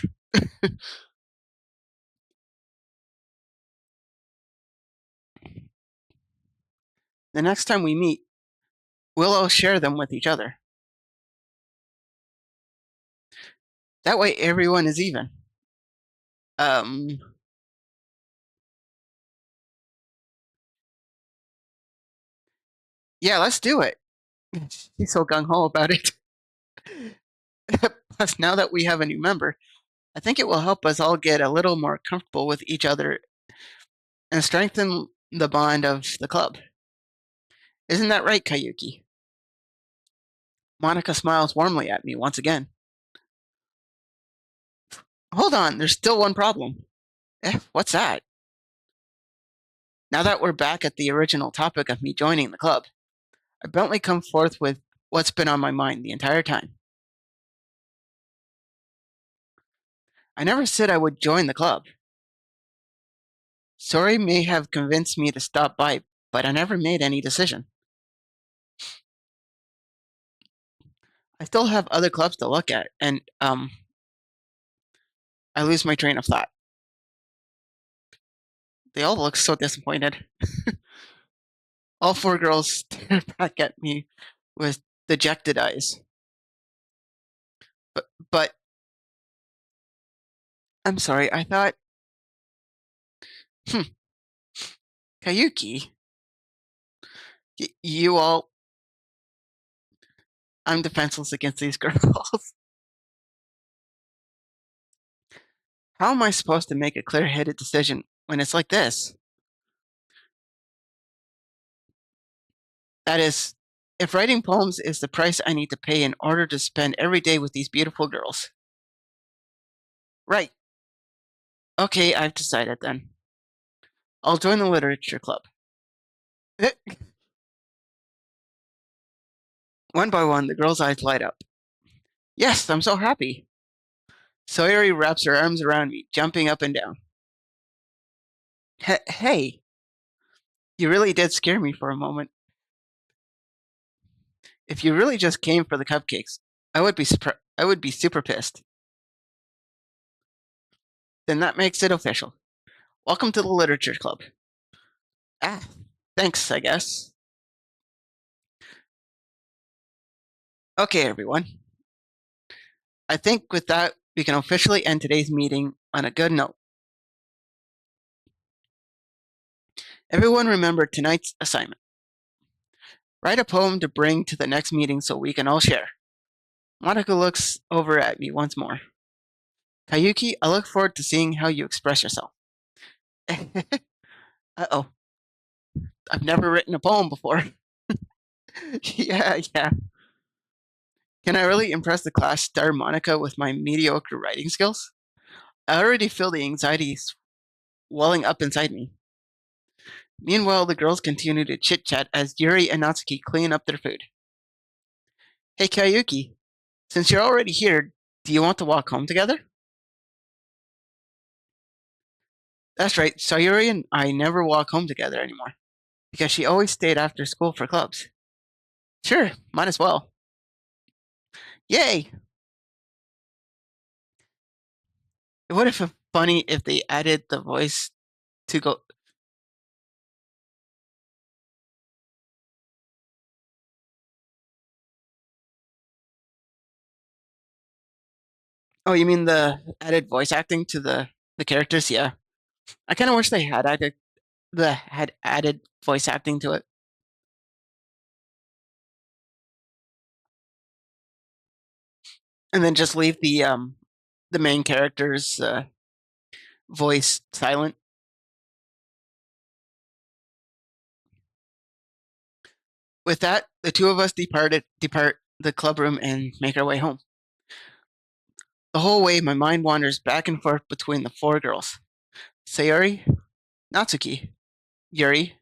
The next time we meet, we'll all share them with each other. That way everyone is even. Um, yeah, let's do it. She's so gung ho about it. Plus, now that we have a new member, I think it will help us all get a little more comfortable with each other and strengthen the bond of the club. Isn't that right, Kayuki? Monica smiles warmly at me once again. Hold on, there's still one problem. What's that? Now that we're back at the original topic of me joining the club, I bluntly come forth with what's been on my mind the entire time. I never said I would join the club. Sorry may have convinced me to stop by, but I never made any decision. I still have other clubs to look at, and I lose my train of thought. They all look so disappointed. All four girls stare back at me with dejected eyes. But I'm sorry, I thought, hmm, Kayuki, you all, I'm defenseless against these girls. How am I supposed to make a clear headed decision when it's like this? That is, if writing poems is the price I need to pay in order to spend every day with these beautiful girls. Right. Okay, I've decided then. I'll join the literature club. One by one, the girl's eyes light up. Yes, I'm so happy. Sayori wraps her arms around me, jumping up and down. Hey, you really did scare me for a moment. If you really just came for the cupcakes, I would be super pissed. Then that makes it official. Welcome to the literature club. Ah, thanks, I guess. Okay, everyone. I think with that, we can officially end today's meeting on a good note. Everyone remember tonight's assignment. Write a poem to bring to the next meeting so we can all share. Monica looks over at me once more. Kayuki, I look forward to seeing how you express yourself. Uh-oh. I've never written a poem before. Yeah. Can I really impress the class star Monica with my mediocre writing skills? I already feel the anxiety welling up inside me. Meanwhile, the girls continue to chit chat as Yuri and Natsuki clean up their food. Hey, Kayuki, since you're already here, do you want to walk home together? That's right, Sayuri and I never walk home together anymore because she always stayed after school for clubs. Sure, might as well. Yay! It would have been funny if they added the voice to go. Oh, you mean the added voice acting to the characters? Yeah, I kind of wish they had added voice acting to it, and then just leave the main character's voice silent. With that, the two of us depart the club room and make our way home. The whole way, my mind wanders back and forth between the four girls: Sayori, Natsuki, Yuri,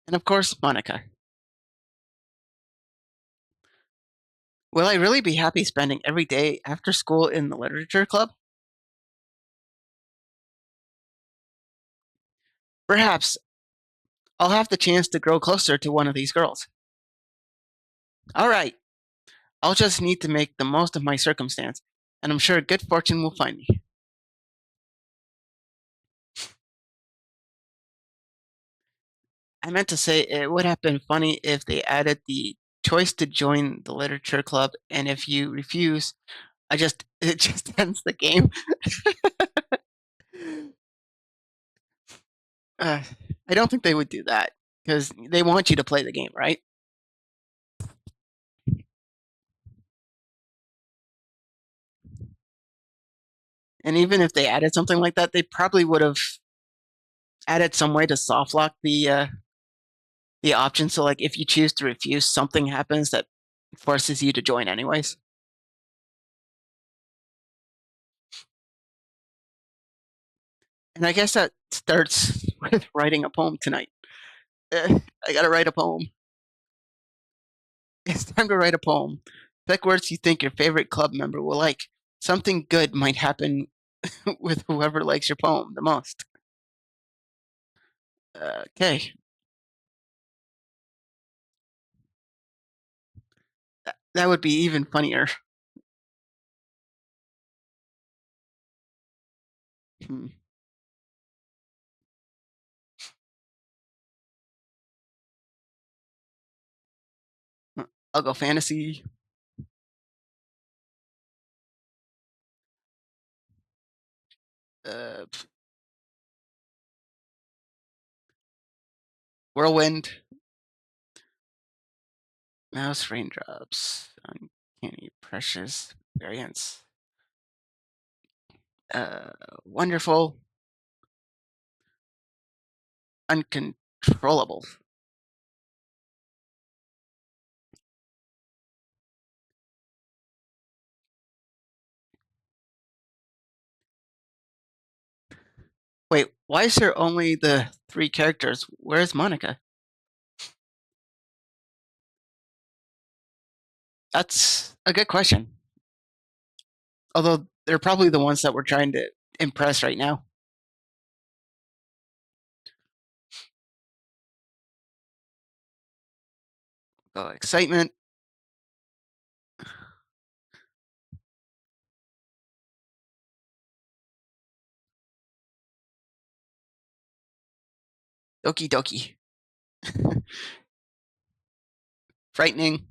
and of course, Monica. Will I really be happy spending every day after school in the literature club? Perhaps I'll have the chance to grow closer to one of these girls. All right, I'll just need to make the most of my circumstance, and I'm sure good fortune will find me. I meant to say it would have been funny if they added the choice to join the literature club, and if you refuse, I just it just ends the game. Uh, I don't think they would do that because they want you to play the game, right? And even if they added something like that, they probably would have added some way to soft lock the option. So, like, if you choose to refuse, something happens that forces you to join anyways. And I guess that starts with writing a poem tonight. I gotta write a poem. It's time to write a poem. Pick words you think your favorite club member will like. Something good might happen with whoever likes your poem the most. Okay, that would be even funnier. Hmm. I'll go fantasy. Uh, whirlwind. Mouse raindrops. Uncanny precious variants. Uh, wonderful. Uncontrollable. Wait, why is there only the three characters? Where's Monica? That's a good question. Although they're probably the ones that we're trying to impress right now. Excitement. Doki Doki. Frightening.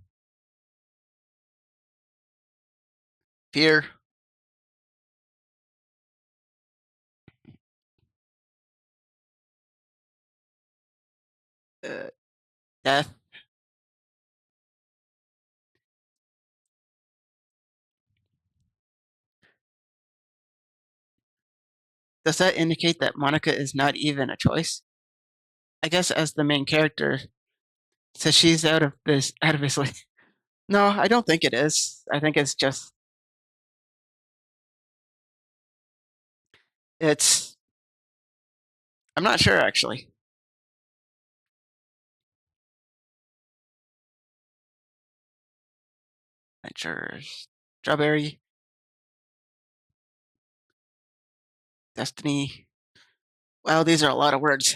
Fear. Uh, death. Does that indicate that Monica is not even a choice? I guess as the main character, so she's out of his league. No, I don't think it is. I think it's just it's. I'm not sure actually. Adventures, strawberry, destiny. Wow, these are a lot of words.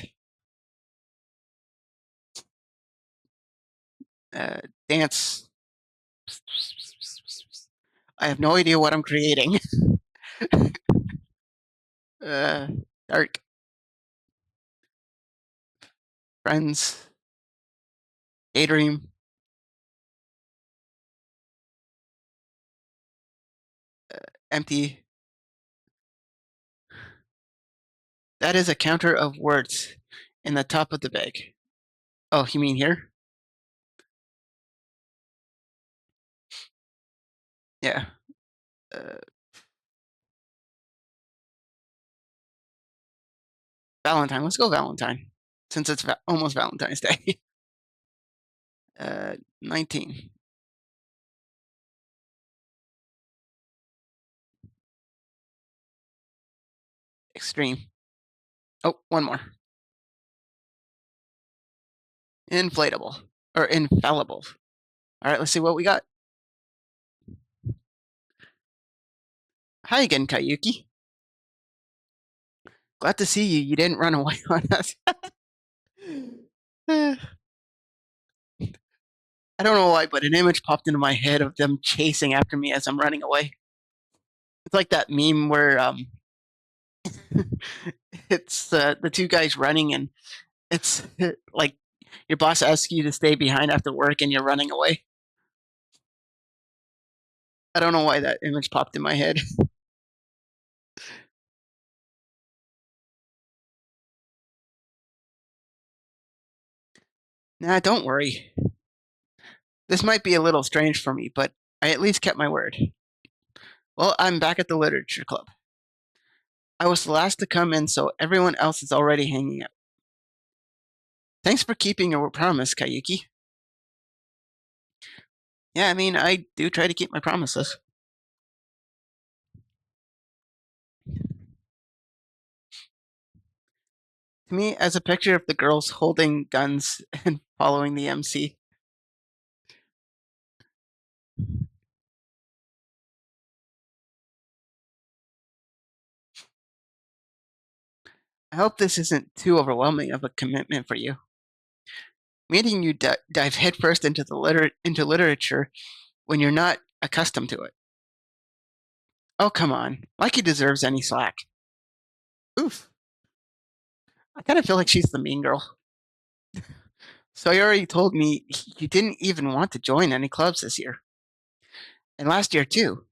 Uh, dance. I have no idea what I'm creating. Uh, dark friends, daydream, empty. That is a counter of words in the top of the bag. Oh, you mean here? Yeah. Uh, Valentine. Let's go Valentine, since it's almost Valentine's Day. 19. Extreme. Oh, one more. Inflatable or infallible. All right, let's see what we got. Hi again, Kayuki. Glad to see you. You didn't run away on us. I don't know why, but an image popped into my head of them chasing after me as I'm running away. It's like that meme where it's the two guys running, and it's like your boss asks you to stay behind after work, and you're running away. I don't know why that image popped in my head. Nah, don't worry. This might be a little strange for me, but I at least kept my word. Well, I'm back at the literature club. I was the last to come in, so everyone else is already hanging out. Thanks for keeping your promise, Kayuki. Yeah, I mean, I do try to keep my promises. To me, as a picture of the girls holding guns and following the MC. I hope this isn't too overwhelming of a commitment for you. Meaning you dive headfirst into into literature when you're not accustomed to it. Oh, come on. Like he deserves any slack. Oof. I kind of feel like she's the mean girl. So you already told me you didn't even want to join any clubs this year. And last year, too.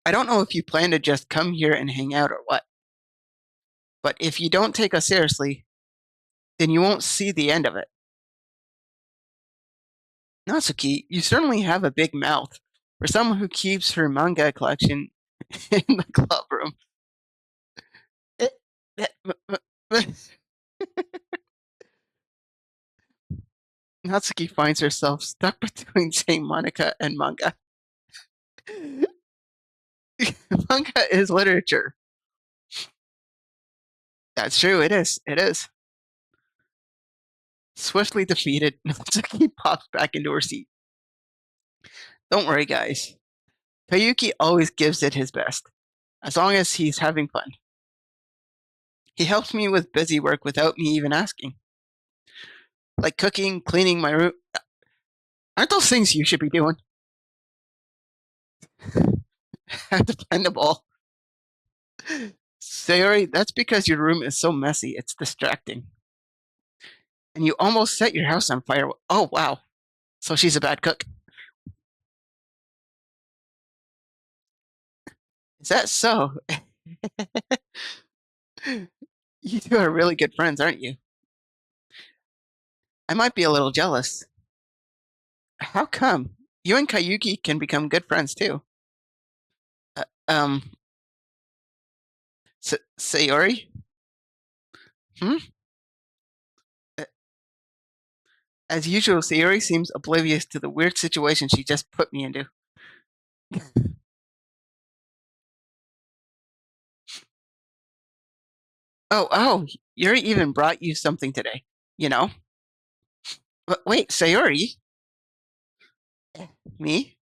I don't know if you plan to just come here and hang out or what. But if you don't take us seriously, then you won't see the end of it. Natsuki, you certainly have a big mouth for someone who keeps her manga collection in the club room. Eh, eh, Natsuki finds herself stuck between saying Monica and manga. Manga is literature. That's true, it is. It is. Swiftly defeated, Natsuki pops back into her seat. Don't worry, guys. Kayuki always gives it his best, as long as he's having fun. He helps me with busy work without me even asking, like cooking, cleaning my room. Aren't those things you should be doing? Dependable. Sayori, that's because your room is so messy, it's distracting. And you almost set your house on fire. Oh, wow. So she's a bad cook. Is that so? You two are really good friends, aren't you? I might be a little jealous. How come? You and Kayuki can become good friends too. Uh, um, Sayori? Hmm? Uh, As usual, Sayori seems oblivious to the weird situation she just put me into. Oh, Yuri even brought you something today. You know? But wait, Sayori? Me?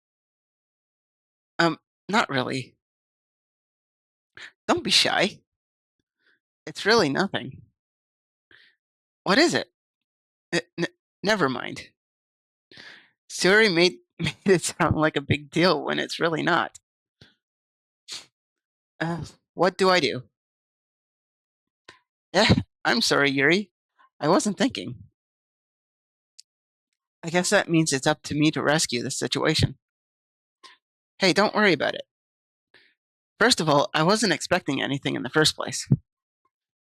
Um, not really. Don't be shy. It's really nothing. What is it? Never mind. Sayori made it sound like a big deal when it's really not. What do I do? Eh, I'm sorry, Yuri. I wasn't thinking. I guess that means it's up to me to rescue this situation. Hey, don't worry about it. First of all, I wasn't expecting anything in the first place.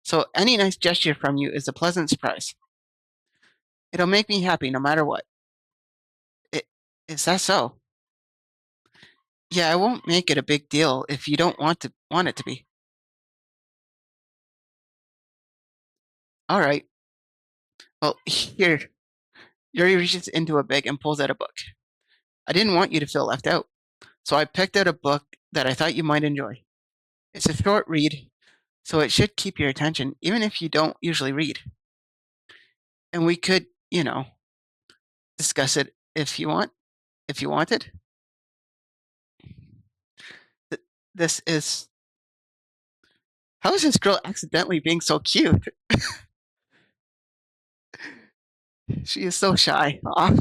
So any nice gesture from you is a pleasant surprise. It'll make me happy no matter what. It, is that so? Yeah, I won't make it a big deal if you don't want it to be. All right. Well, here. Yuri reaches into a bag and pulls out a book. I didn't want you to feel left out, so I picked out a book that I thought you might enjoy. It's a short read, so it should keep your attention, even if you don't usually read. And we could, discuss it if you wanted. This is how is this girl accidentally being so cute? She is so shy. Aw.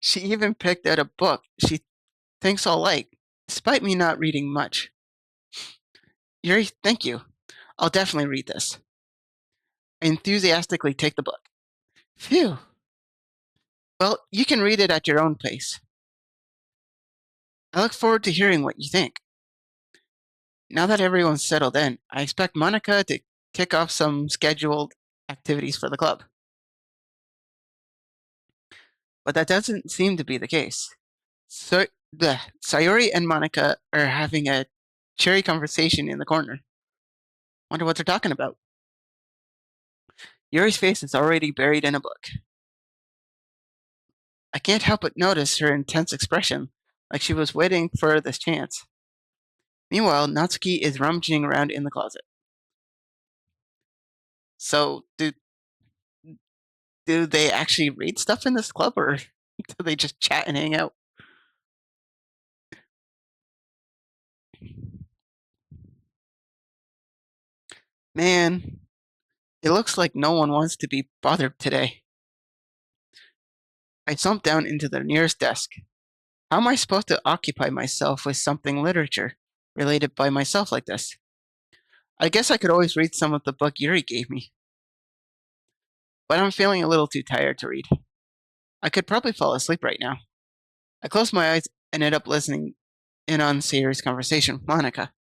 She even picked out a book she thinks I'll like, despite me not reading much. Yuri, thank you. I'll definitely read this. I enthusiastically take the book. Phew. Well, you can read it at your own pace. I look forward to hearing what you think. Now that everyone's settled in, I expect Monica to kick off some scheduled activities for the club. But that doesn't seem to be the case. So, Sayori and Monica are having a cheery conversation in the corner. Wonder what they're talking about. Yuri's face is already buried in a book. I can't help but notice her intense expression, like she was waiting for this chance. Meanwhile, Natsuki is rummaging around in the closet. So, do they actually read stuff in this club, or do they just chat and hang out? Man, it looks like no one wants to be bothered today. I slumped down into the nearest desk. How am I supposed to occupy myself with something literature related by myself like this? I guess I could always read some of the book Yuri gave me, but I'm feeling a little too tired to read. I could probably fall asleep right now. I closed my eyes and ended up listening in on Sayori's conversation with Monica.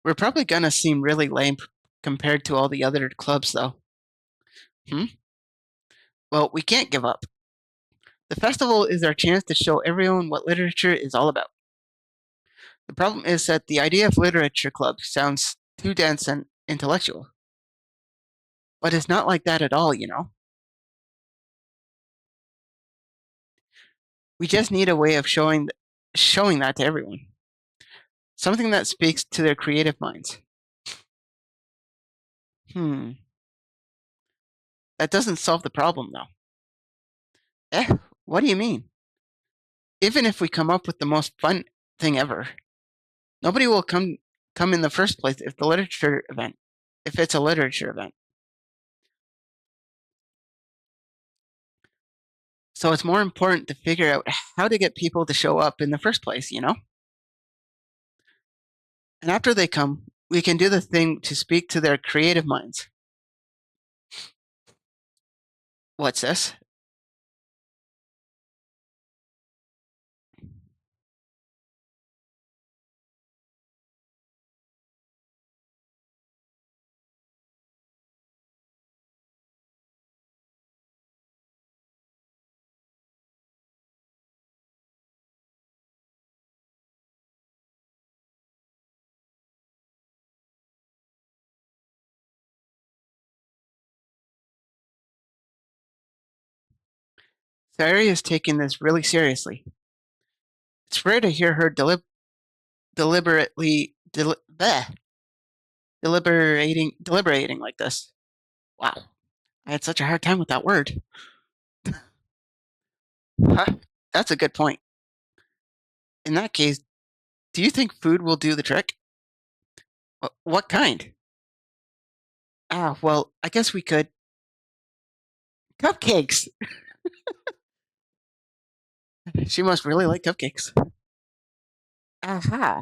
We're probably gonna seem really lame compared to all the other clubs, though. Hmm? Well, we can't give up. The festival is our chance to show everyone what literature is all about. The problem is that the idea of literature club sounds too dense and intellectual. But it's not like that at all, you know? We just need a way of showing that to everyone. Something that speaks to their creative minds. Hmm. That doesn't solve the problem, though. Eh, what do you mean? Even if we come up with the most fun thing ever, nobody will come in the first place if it's a literature event. So it's more important to figure out how to get people to show up in the first place, you know? And after they come, we can do the thing to speak to their creative minds. What's this? Sayuri is taking this really seriously. It's rare to hear her deliberately deliberating like this. Wow, I had such a hard time with that word. Huh, that's a good point. In that case, do you think food will do the trick? What kind? Ah, well, I guess we could. Cupcakes! She must really like cupcakes. Aha.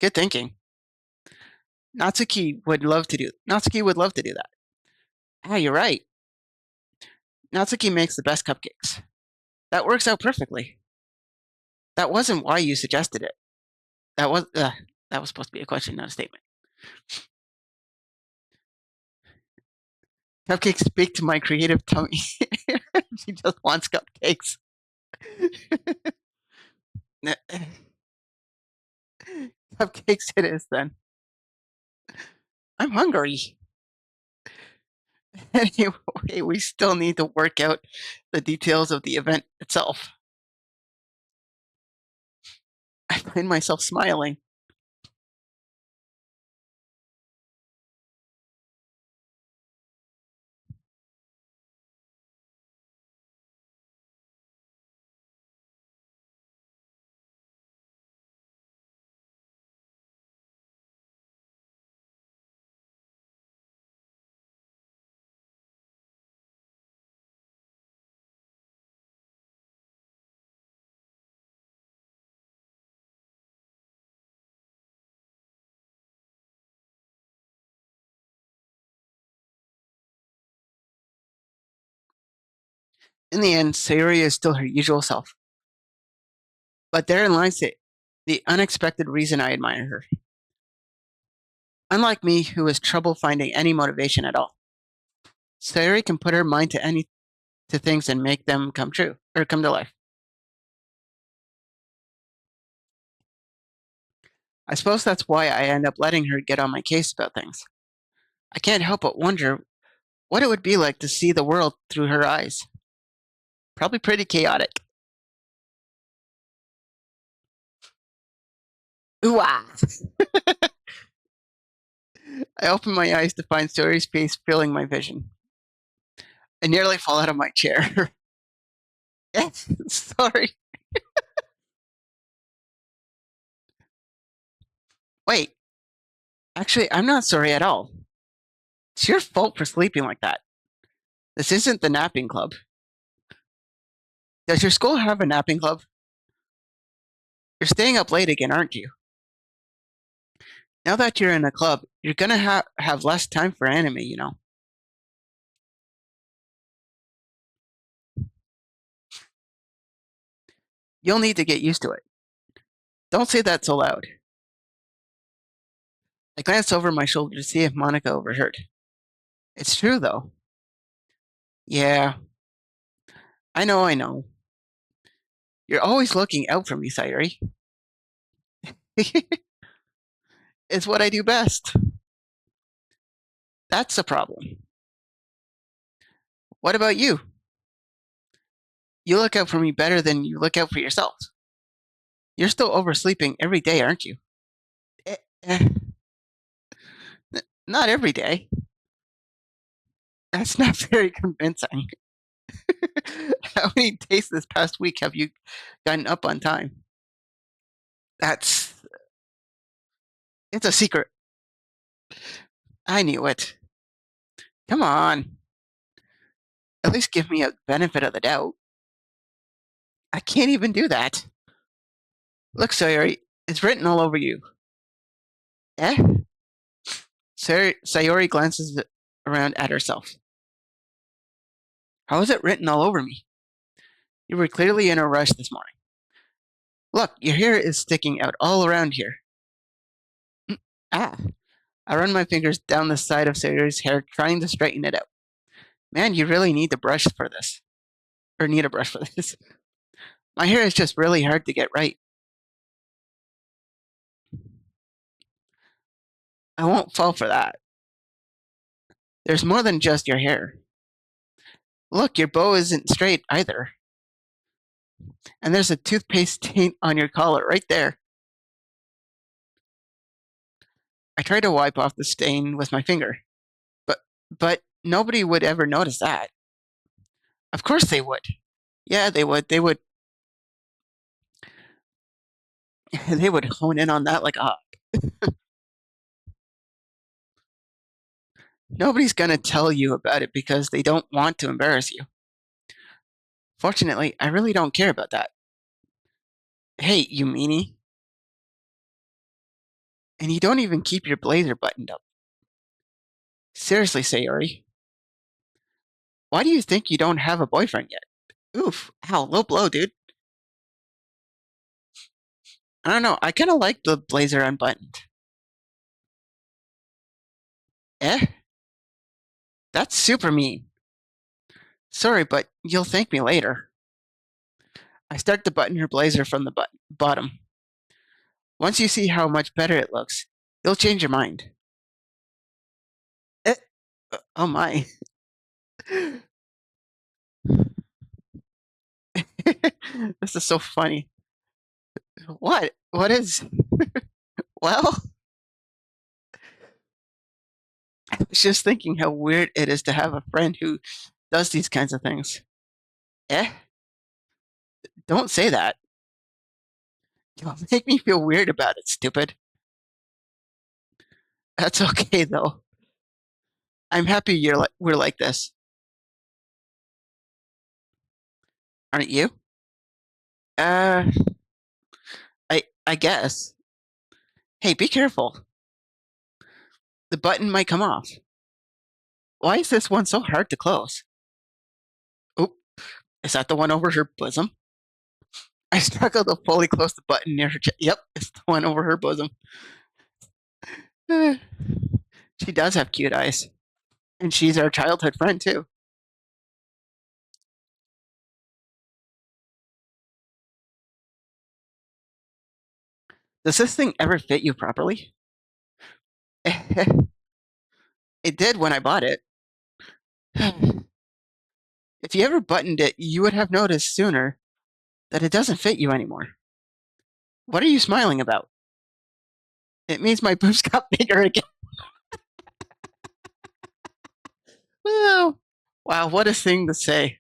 Good thinking. Natsuki would love to do that. Ah, you're right. Natsuki makes the best cupcakes. That works out perfectly. That wasn't why you suggested it. That was that was supposed to be a question, not a statement. Cupcakes speak to my creative tummy. She just wants cupcakes. Cupcakes it is then. I'm hungry. Anyway, we still need to work out the details of the event itself. I find myself smiling. In the end, Sayori is still her usual self. But therein lies the unexpected reason I admire her. Unlike me, who has trouble finding any motivation at all, Sayori can put her mind to things and make them come true or come to life. I suppose that's why I end up letting her get on my case about things. I can't help but wonder what it would be like to see the world through her eyes. Probably pretty chaotic. Ooh, ah. I open my eyes to find Sayori's face filling my vision. I nearly fall out of my chair. Sorry. Wait, actually, I'm not sorry at all. It's your fault for sleeping like that. This isn't the napping club. Does your school have a napping club? You're staying up late again, aren't you? Now that you're in a club, you're gonna have less time for anime, you know. You'll need to get used to it. Don't say that so loud. I glance over my shoulder to see if Monica overheard. It's true, though. Yeah, I know. You're always looking out for me, Sayuri. It's what I do best. That's the problem. What about you? You look out for me better than you look out for yourself. You're still oversleeping every day, aren't you? Eh, eh, not every day. That's not very convincing. How many days this past week have you gotten up on time? That's it's a secret. I knew it. Come on. At least give me a benefit of the doubt. I can't even do that. Look, Sayori, it's written all over you. Eh? Sayori glances around at herself. How is it written all over me? You were clearly in a rush this morning. Look, your hair is sticking out all around here. Mm, ah. I run my fingers down the side of Sayori's hair, trying to straighten it out. Man, you really need to brush for this. Or need a brush for this. My hair is just really hard to get right. I won't fall for that. There's more than just your hair. Look, your bow isn't straight either. And there's a toothpaste stain on your collar right there. I try to wipe off the stain with my finger. But but nobody would ever notice that. Of course they would. Yeah, they would. They would hone in on that like a hawk. Nobody's gonna tell you about it because they don't want to embarrass you. Fortunately, I really don't care about that. Hey, you meanie. And you don't even keep your blazer buttoned up. Seriously, Sayori. Why do you think you don't have a boyfriend yet? Oof. Ow, low blow, dude. I don't know. I kind of like the blazer unbuttoned. Eh? That's super mean. Sorry, but you'll thank me later. I start to button her blazer from the bottom. Once you see how much better it looks, you'll change your mind. Eh, oh my. This is so funny. What? What is? Well, I was just thinking how weird it is to have a friend who does these kinds of things. Eh? Don't say that. You'll make me feel weird about it, stupid. That's okay though. I'm happy we're like this, aren't you? Uh, I guess. Hey, be careful. The button might come off. Why is this one so hard to close? Oh, Is that the one over her bosom? I struggled to fully close the button near her chest. Yep, it's the one over her bosom. She does have cute eyes. And she's our childhood friend, too. Does this thing ever fit you properly? It did when I bought it. If you ever buttoned it, you would have noticed sooner that it doesn't fit you anymore. What are you smiling about? It means my boobs got bigger again. Wow. Wow, what a thing to say.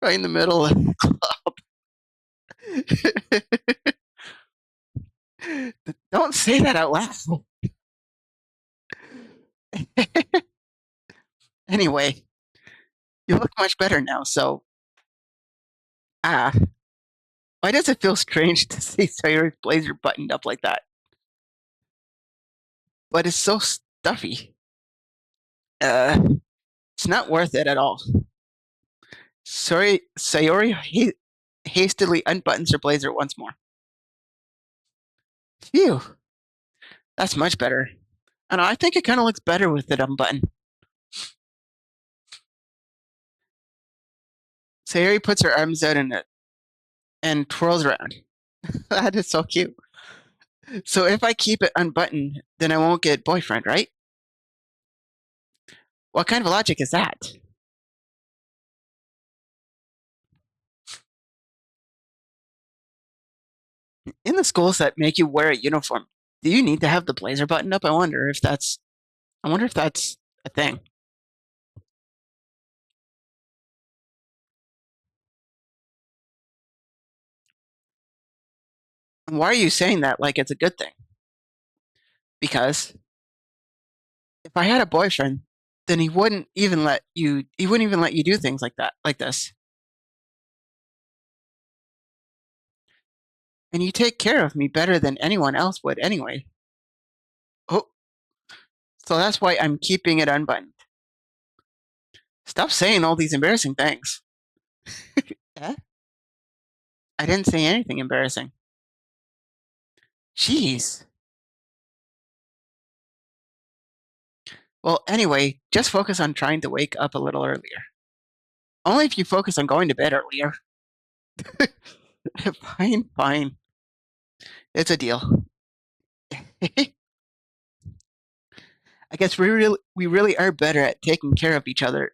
Right in the middle of the club. Don't say that out loud. Anyway, you look much better now, so ah, why does it feel strange to see Sayori's blazer buttoned up like that? But it's so stuffy. Uh, it's not worth it at all. Sayori hastily unbuttons her blazer once more. Phew, that's much better. I know, I think it kind of looks better with it unbuttoned. Sayori puts her arms out in it and twirls around. That is so cute. So if I keep it unbuttoned, then I won't get boyfriend, right? What kind of logic is that? In the schools that make you wear a uniform, do you need to have the blazer buttoned up? I wonder if that's a thing. And why are you saying that like it's a good thing? Because if I had a boyfriend, then he wouldn't even let you do things like that, like this. And you take care of me better than anyone else would anyway. Oh, so that's why I'm keeping it unbuttoned. Stop saying all these embarrassing things. Yeah? I didn't say anything embarrassing. Jeez. Well, anyway, just focus on trying to wake up a little earlier. Only if you focus on going to bed earlier. Fine, fine. It's a deal. I guess we really are better at taking care of each other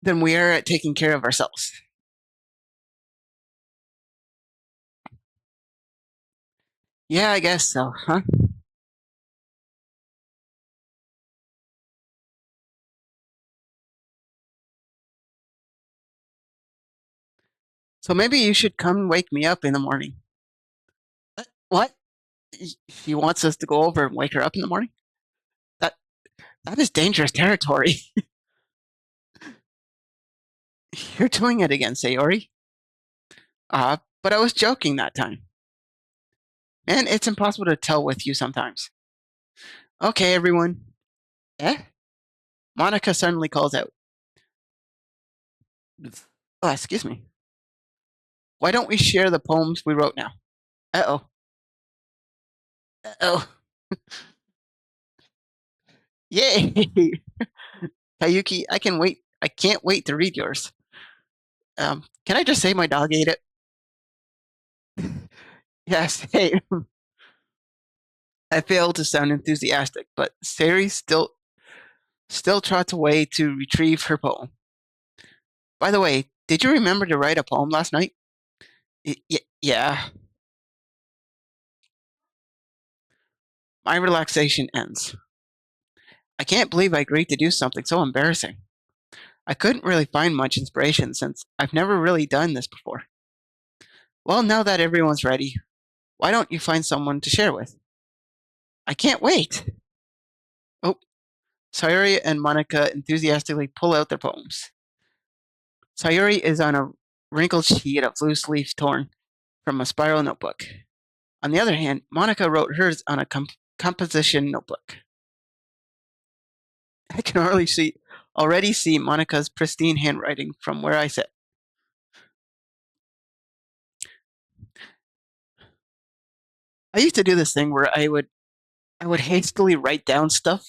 than we are at taking care of ourselves. Yeah, I guess so, huh? So maybe you should come wake me up in the morning. What? He wants us to go over and wake her up in the morning? That that is dangerous territory. You're doing it again, Sayori. But I was joking that time. Man, it's impossible to tell with you sometimes. Okay, everyone. Eh? Monica suddenly calls out. Oh, excuse me. Why don't we share the poems we wrote now? Uh oh. Uh oh. Yay! Kayuki, I can't wait to read yours. Can I just say my dog ate it? Yes, hey. I failed to sound enthusiastic, but Sari still trots away to retrieve her poem. By the way, did you remember to write a poem last night? Yeah. My relaxation ends. I can't believe I agreed to do something so embarrassing. I couldn't really find much inspiration since I've never really done this before. Well, now that everyone's ready, why don't you find someone to share with? I can't wait. Oh, Sayuri and Monica enthusiastically pull out their poems. Sayuri is on a wrinkled sheet of loose leaf torn from a spiral notebook. On the other hand, Monica wrote hers on a composition notebook. I can hardly see. Already see Monica's pristine handwriting from where I sit. I used to do this thing where I would hastily write down stuff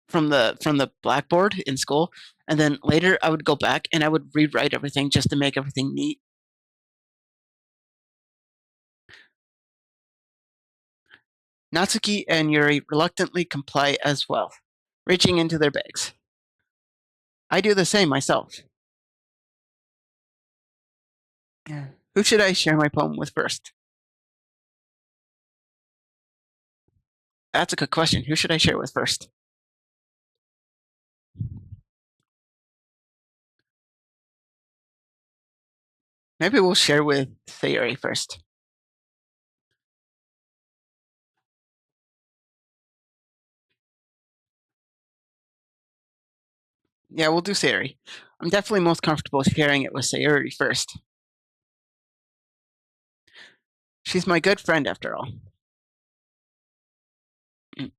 from the blackboard in school, and then later I would go back and I would rewrite everything just to make everything neat. Natsuki and Yuri reluctantly comply as well, reaching into their bags. I do the same myself. Who should I share my poem with first? That's a good question. Who should I share with first? Maybe we'll share with Sayuri first. Yeah, we'll do Sayuri. I'm definitely most comfortable sharing it with Sayuri first. She's my good friend after all. Mm.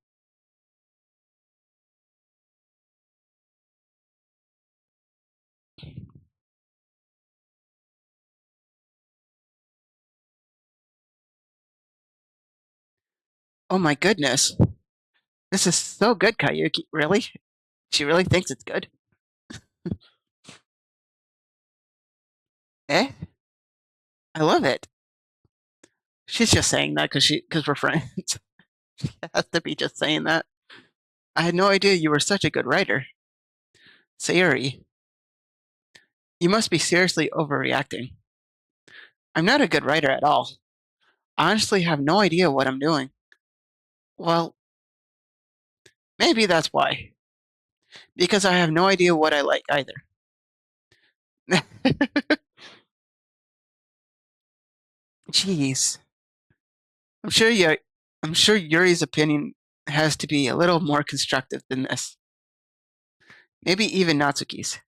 Oh my goodness. This is so good, Kayuki. Really? She really thinks it's good? Eh? I love it. She's just saying that because we're friends. She has to be just saying that. I had no idea you were such a good writer. Sayuri, you must be seriously overreacting. I'm not a good writer at all. I honestly have no idea what I'm doing. Well, maybe that's why. Because I have no idea what I like either. Jeez. I'm sure you I'm sure Yuri's opinion has to be a little more constructive than this. Maybe even Natsuki's.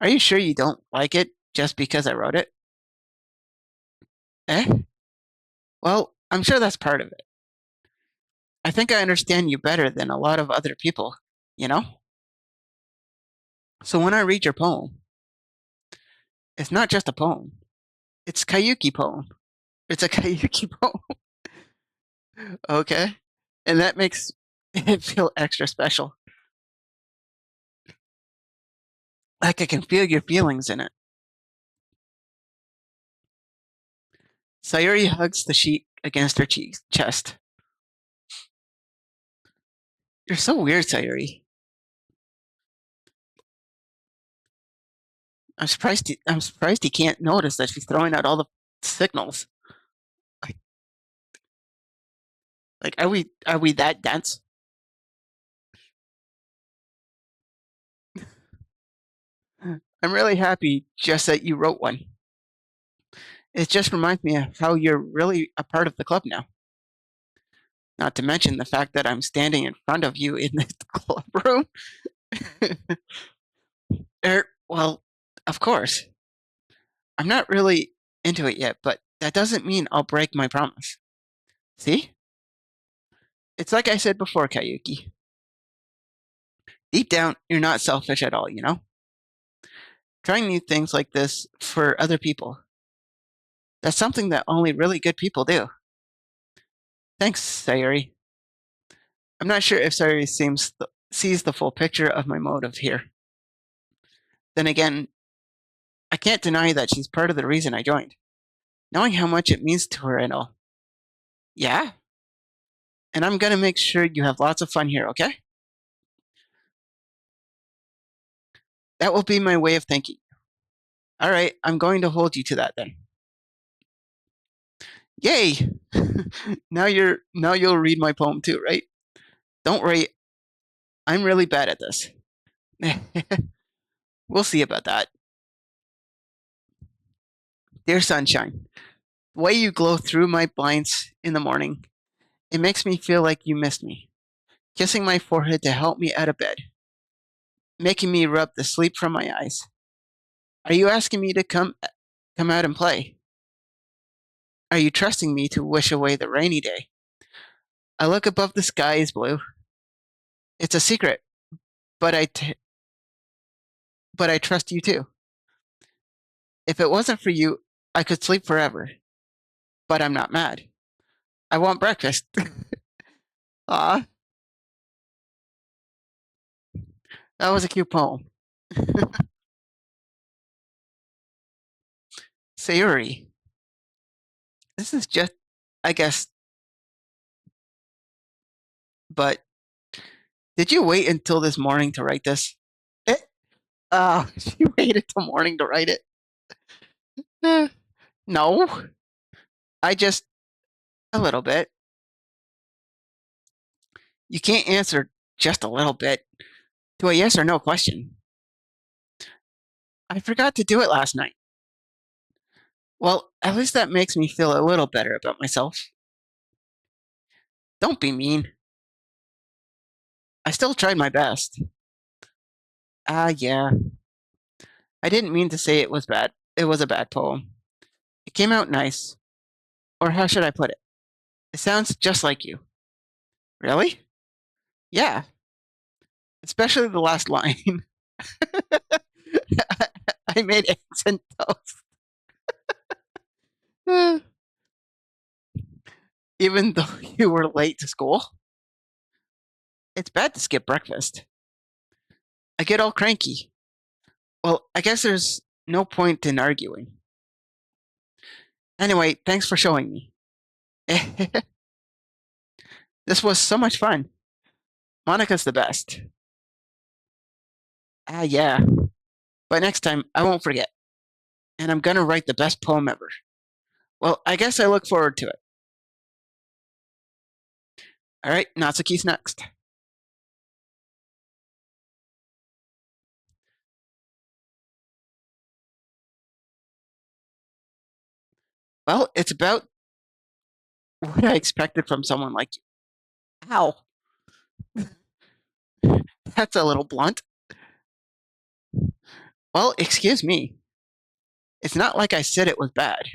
Are you sure you don't like it just because I wrote it? Eh? Well, I'm sure that's part of it. I think I understand you better than a lot of other people, you know? So when I read your poem, it's not just a poem. It's Kayuki poem. It's a Kayuki poem. Okay? And that makes it feel extra special. Like I can feel your feelings in it. Sayuri hugs the sheet against her chest. You're so weird, Sayuri. I'm surprised he can't notice that she's throwing out all the signals. Like, like, are we that dense? I'm really happy just that you wrote one. It just reminds me of how you're really a part of the club now. Not to mention the fact that I'm standing in front of you in this club room. Well, of course. I'm not really into it yet, but that doesn't mean I'll break my promise. See? It's like I said before, Kayuki. Deep down, you're not selfish at all, you know? Trying new things like this for other people. That's something that only really good people do. Thanks, Sayuri. I'm not sure if Sayuri sees the full picture of my motive here. Then again, I can't deny that she's part of the reason I joined. Knowing how much it means to her and all. Yeah? And I'm gonna make sure you have lots of fun here, okay? That will be my way of thinking. Alright, I'm going to hold you to that then. Yay! Now you'll read my poem too, right? Don't worry, I'm really bad at this. We'll see about that. Dear sunshine, the way you glow through my blinds in the morning, it makes me feel like you missed me. Kissing my forehead to help me out of bed, making me rub the sleep from my eyes. Are you asking me to come out and play? Are you trusting me to wish away the rainy day? I look above, the sky is blue. It's a secret, but but I trust you too. If it wasn't for you, I could sleep forever, but I'm not mad. I want breakfast. Ah, that was a cute poem. Sayuri, this is just, I guess, but did you wait until this morning to write this? Eh, she waited till morning to write it. Eh, no, I just, a little bit. You can't answer just a little bit to a yes or no question. I forgot to do it last night. Well, at least that makes me feel a little better about myself. Don't be mean. I still tried my best. Yeah. I didn't mean to say it was bad. It was a bad poem. It came out nice. Or how should I put it? It sounds just like you. Really? Yeah. Especially the last line. I made eggs and toast. Even though you were late to school. It's bad to skip breakfast. I get all cranky. Well, I guess there's no point in arguing. Anyway, thanks for showing me. This was so much fun. Monica's the best. Yeah. But next time, I won't forget. And I'm gonna write the best poem ever. Well, I guess I look forward to it. All right, Natsuki's next. Well, it's about what I expected from someone like you. Ow, that's a little blunt. Well, excuse me. It's not like I said it was bad.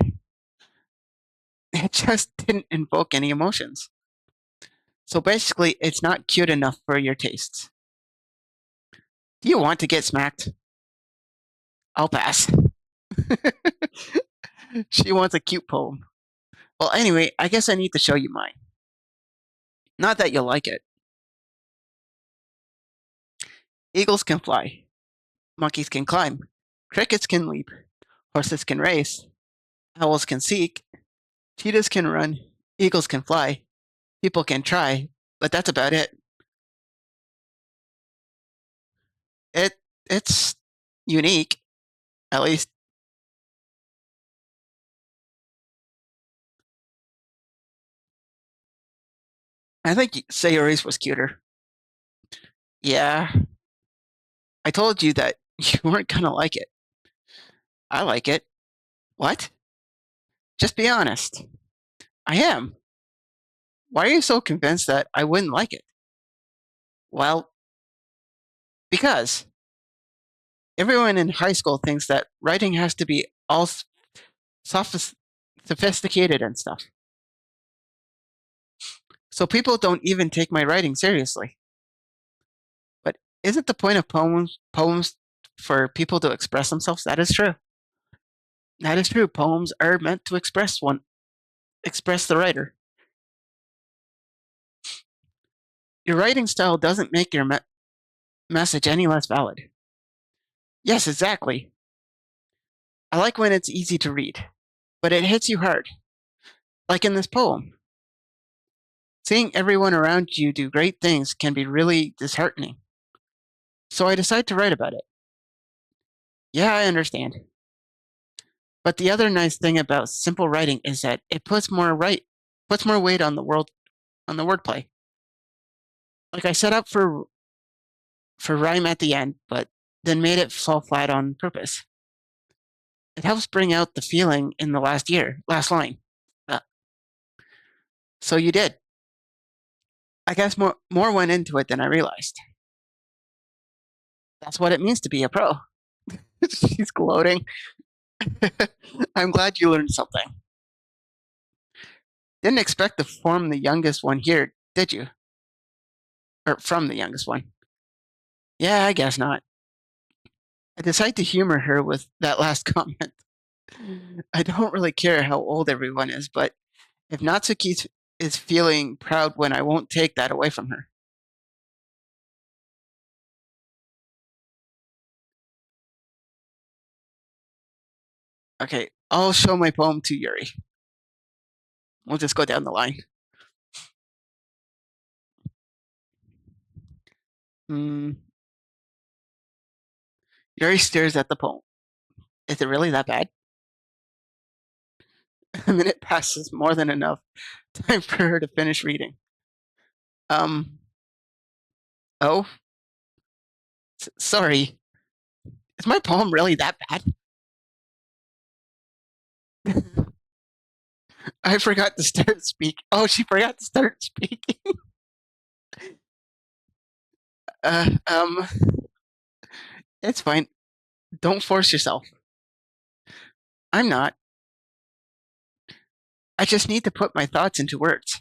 It just didn't invoke any emotions. So basically, it's not cute enough for your tastes. Do you want to get smacked? I'll pass. She wants a cute poem. Well, anyway, I guess I need to show you mine. Not that you'll like it. Eagles can fly. Monkeys can climb. Crickets can leap. Horses can race. Owls can seek. Cheetahs can run. Eagles can fly. People can try. But that's about it. It it's unique, at least. I think Sayori's was cuter. Yeah, I told you that you weren't gonna like it. I like it. What? Just be honest. I am. Why are you so convinced that I wouldn't like it? Well, because everyone in high school thinks that writing has to be all sophis- sophisticated and stuff. So people don't even take my writing seriously. But isn't the point of poems for people to express themselves? That is true. That is true. Poems are meant to express the writer. Your writing style doesn't make your message any less valid. Yes, exactly. I like when it's easy to read, but it hits you hard. Like in this poem. Seeing everyone around you do great things can be really disheartening. So I decide to write about it. Yeah, I understand. But the other nice thing about simple writing is that it puts more weight on the wordplay. Like I set up for rhyme at the end, but then made it fall flat on purpose. It helps bring out the feeling in the last line. Uh, so you did. I guess more went into it than I realized. That's what it means to be a pro. She's gloating. I'm glad you learned something. Didn't expect to form the youngest one here, did you? Or from the youngest one. Yeah, I guess not. I decide to humor her with that last comment. I don't really care how old everyone is, but if Natsuki is feeling proud when I won't take that away from her. Okay, I'll show my poem to Yuri. We'll just go down the line. Mm, Yuri stares at the poem. Is it really that bad? A minute passes more than enough time for her to finish reading. Um, oh, sorry. Is my poem really that bad? I forgot to start speak. Oh, she forgot to start speaking. Uh, um, it's fine. Don't force yourself. I'm not. I just need to put my thoughts into words.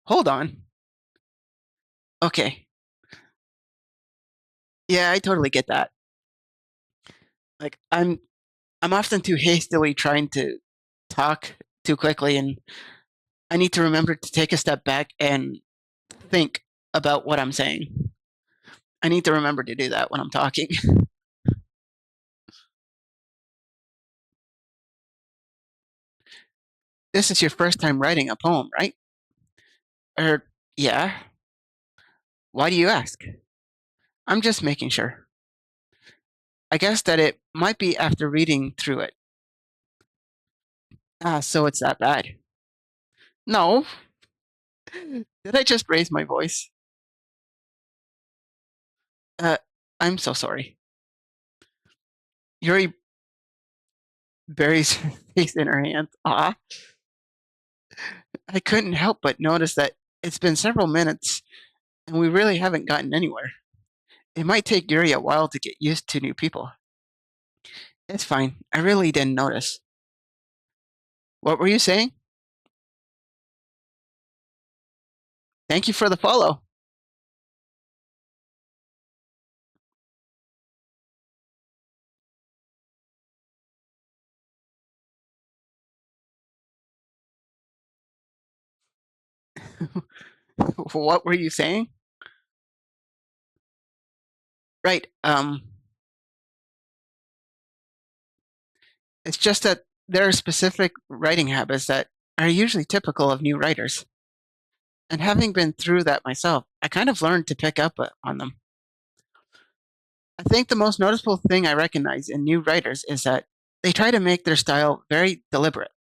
Hold on. Okay. Yeah, I totally get that. Like I'm often too hastily trying to talk too quickly, and I need to remember to take a step back and think about what I'm saying. I need to remember to do that when I'm talking. This is your first time writing a poem, right? Or yeah. Why do you ask? I'm just making sure. I guess that it might be after reading through it. Ah, so it's that bad. No. Did I just raise my voice? Uh, I'm so sorry. Yuri buries her face in her hands. Ah, I couldn't help but notice that it's been several minutes and we really haven't gotten anywhere. It might take Yuri a while to get used to new people. It's fine. I really didn't notice. What were you saying? Thank you for the follow. What were you saying? Right. It's just that there are specific writing habits that are usually typical of new writers. And having been through that myself, I kind of learned to pick up on them. I think the most noticeable thing I recognize in new writers is that they try to make their style very deliberate.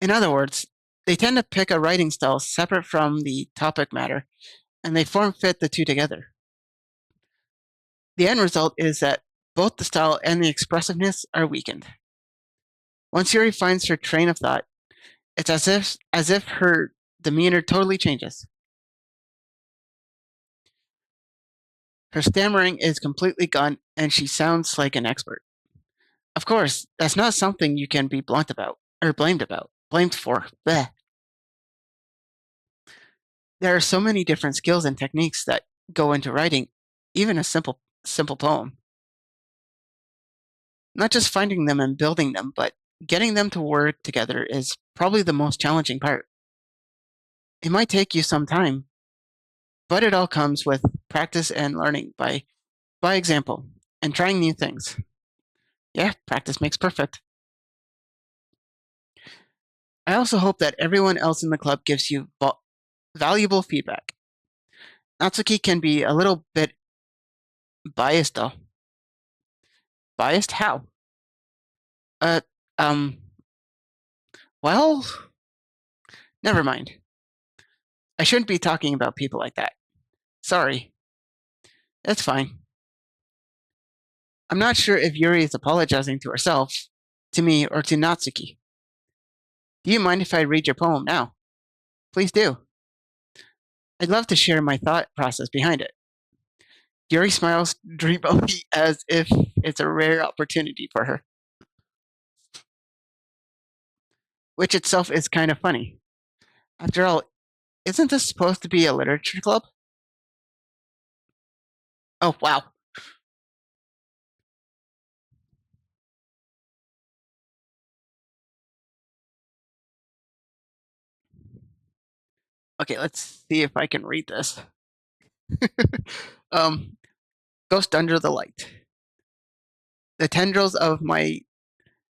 In other words, they tend to pick a writing style separate from the topic matter and they form fit the two together. The end result is that both the style and the expressiveness are weakened. Once Yuri finds her train of thought, it's as if her demeanor totally changes. Her stammering is completely gone and she sounds like an expert. Of course, that's not something you can be blunt about or blamed about. Blamed for. Bleh. There are so many different skills and techniques that go into writing even a simple poem. Not just finding them and building them, but getting them to work together is probably the most challenging part. It might take you some time, but it all comes with practice and learning by example and trying new things. Yeah, practice makes perfect. I also hope that everyone else in the club gives you valuable feedback. Natsuki can be a little bit biased though. Biased how? Uh um well, never mind. I shouldn't be talking about people like that. Sorry. It's fine. I'm not sure if Yuri is apologizing to herself, to me, or to Natsuki. Do you mind if I read your poem now? Please do. I'd love to share my thought process behind it. Yuri smiles dreamily as if it's a rare opportunity for her, which itself is kind of funny. After all, isn't this supposed to be a literature club? Oh, wow. Okay, let's see if I can read this. um, Ghost under the light. The tendrils of my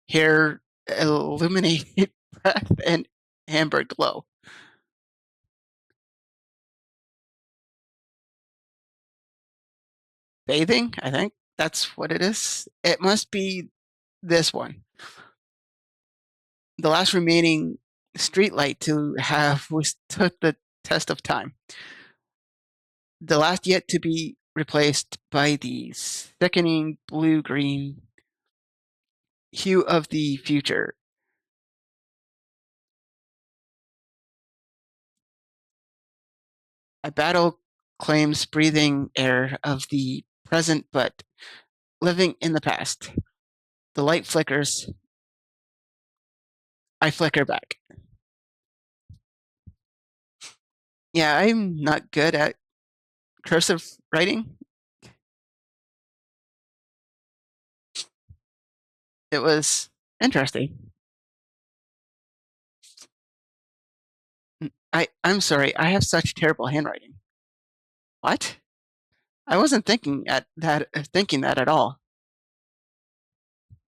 hair illuminate breath and amber glow. Bathing, I think that's what it is. It must be this one. The last remaining streetlight to have withstood the test of time. The last yet to be replaced by the sickening blue-green hue of the future. I battle claims breathing air of the present but living in the past. The light flickers. I flicker back. Yeah, I'm not good at cursive writing. It was interesting. I'm sorry, I have such terrible handwriting. What? I wasn't thinking that at all.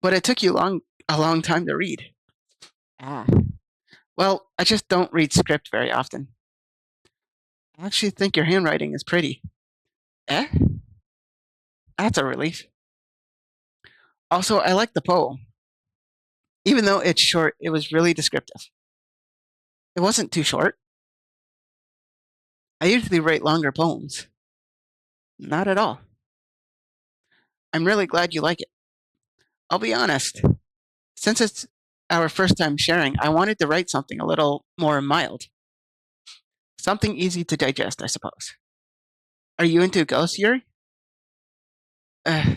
But it took you a long time to read. Ah. Well, I just don't read script very often. I actually think your handwriting is pretty. Eh? That's a relief. Also, I like the poem. Even though it's short, it was really descriptive. It wasn't too short. I usually write longer poems. Not at all. I'm really glad you like it. I'll be honest. Since it's our first time sharing, I wanted to write something a little more mild. Something easy to digest, I suppose. Are you into ghosts, Yuri? Uh,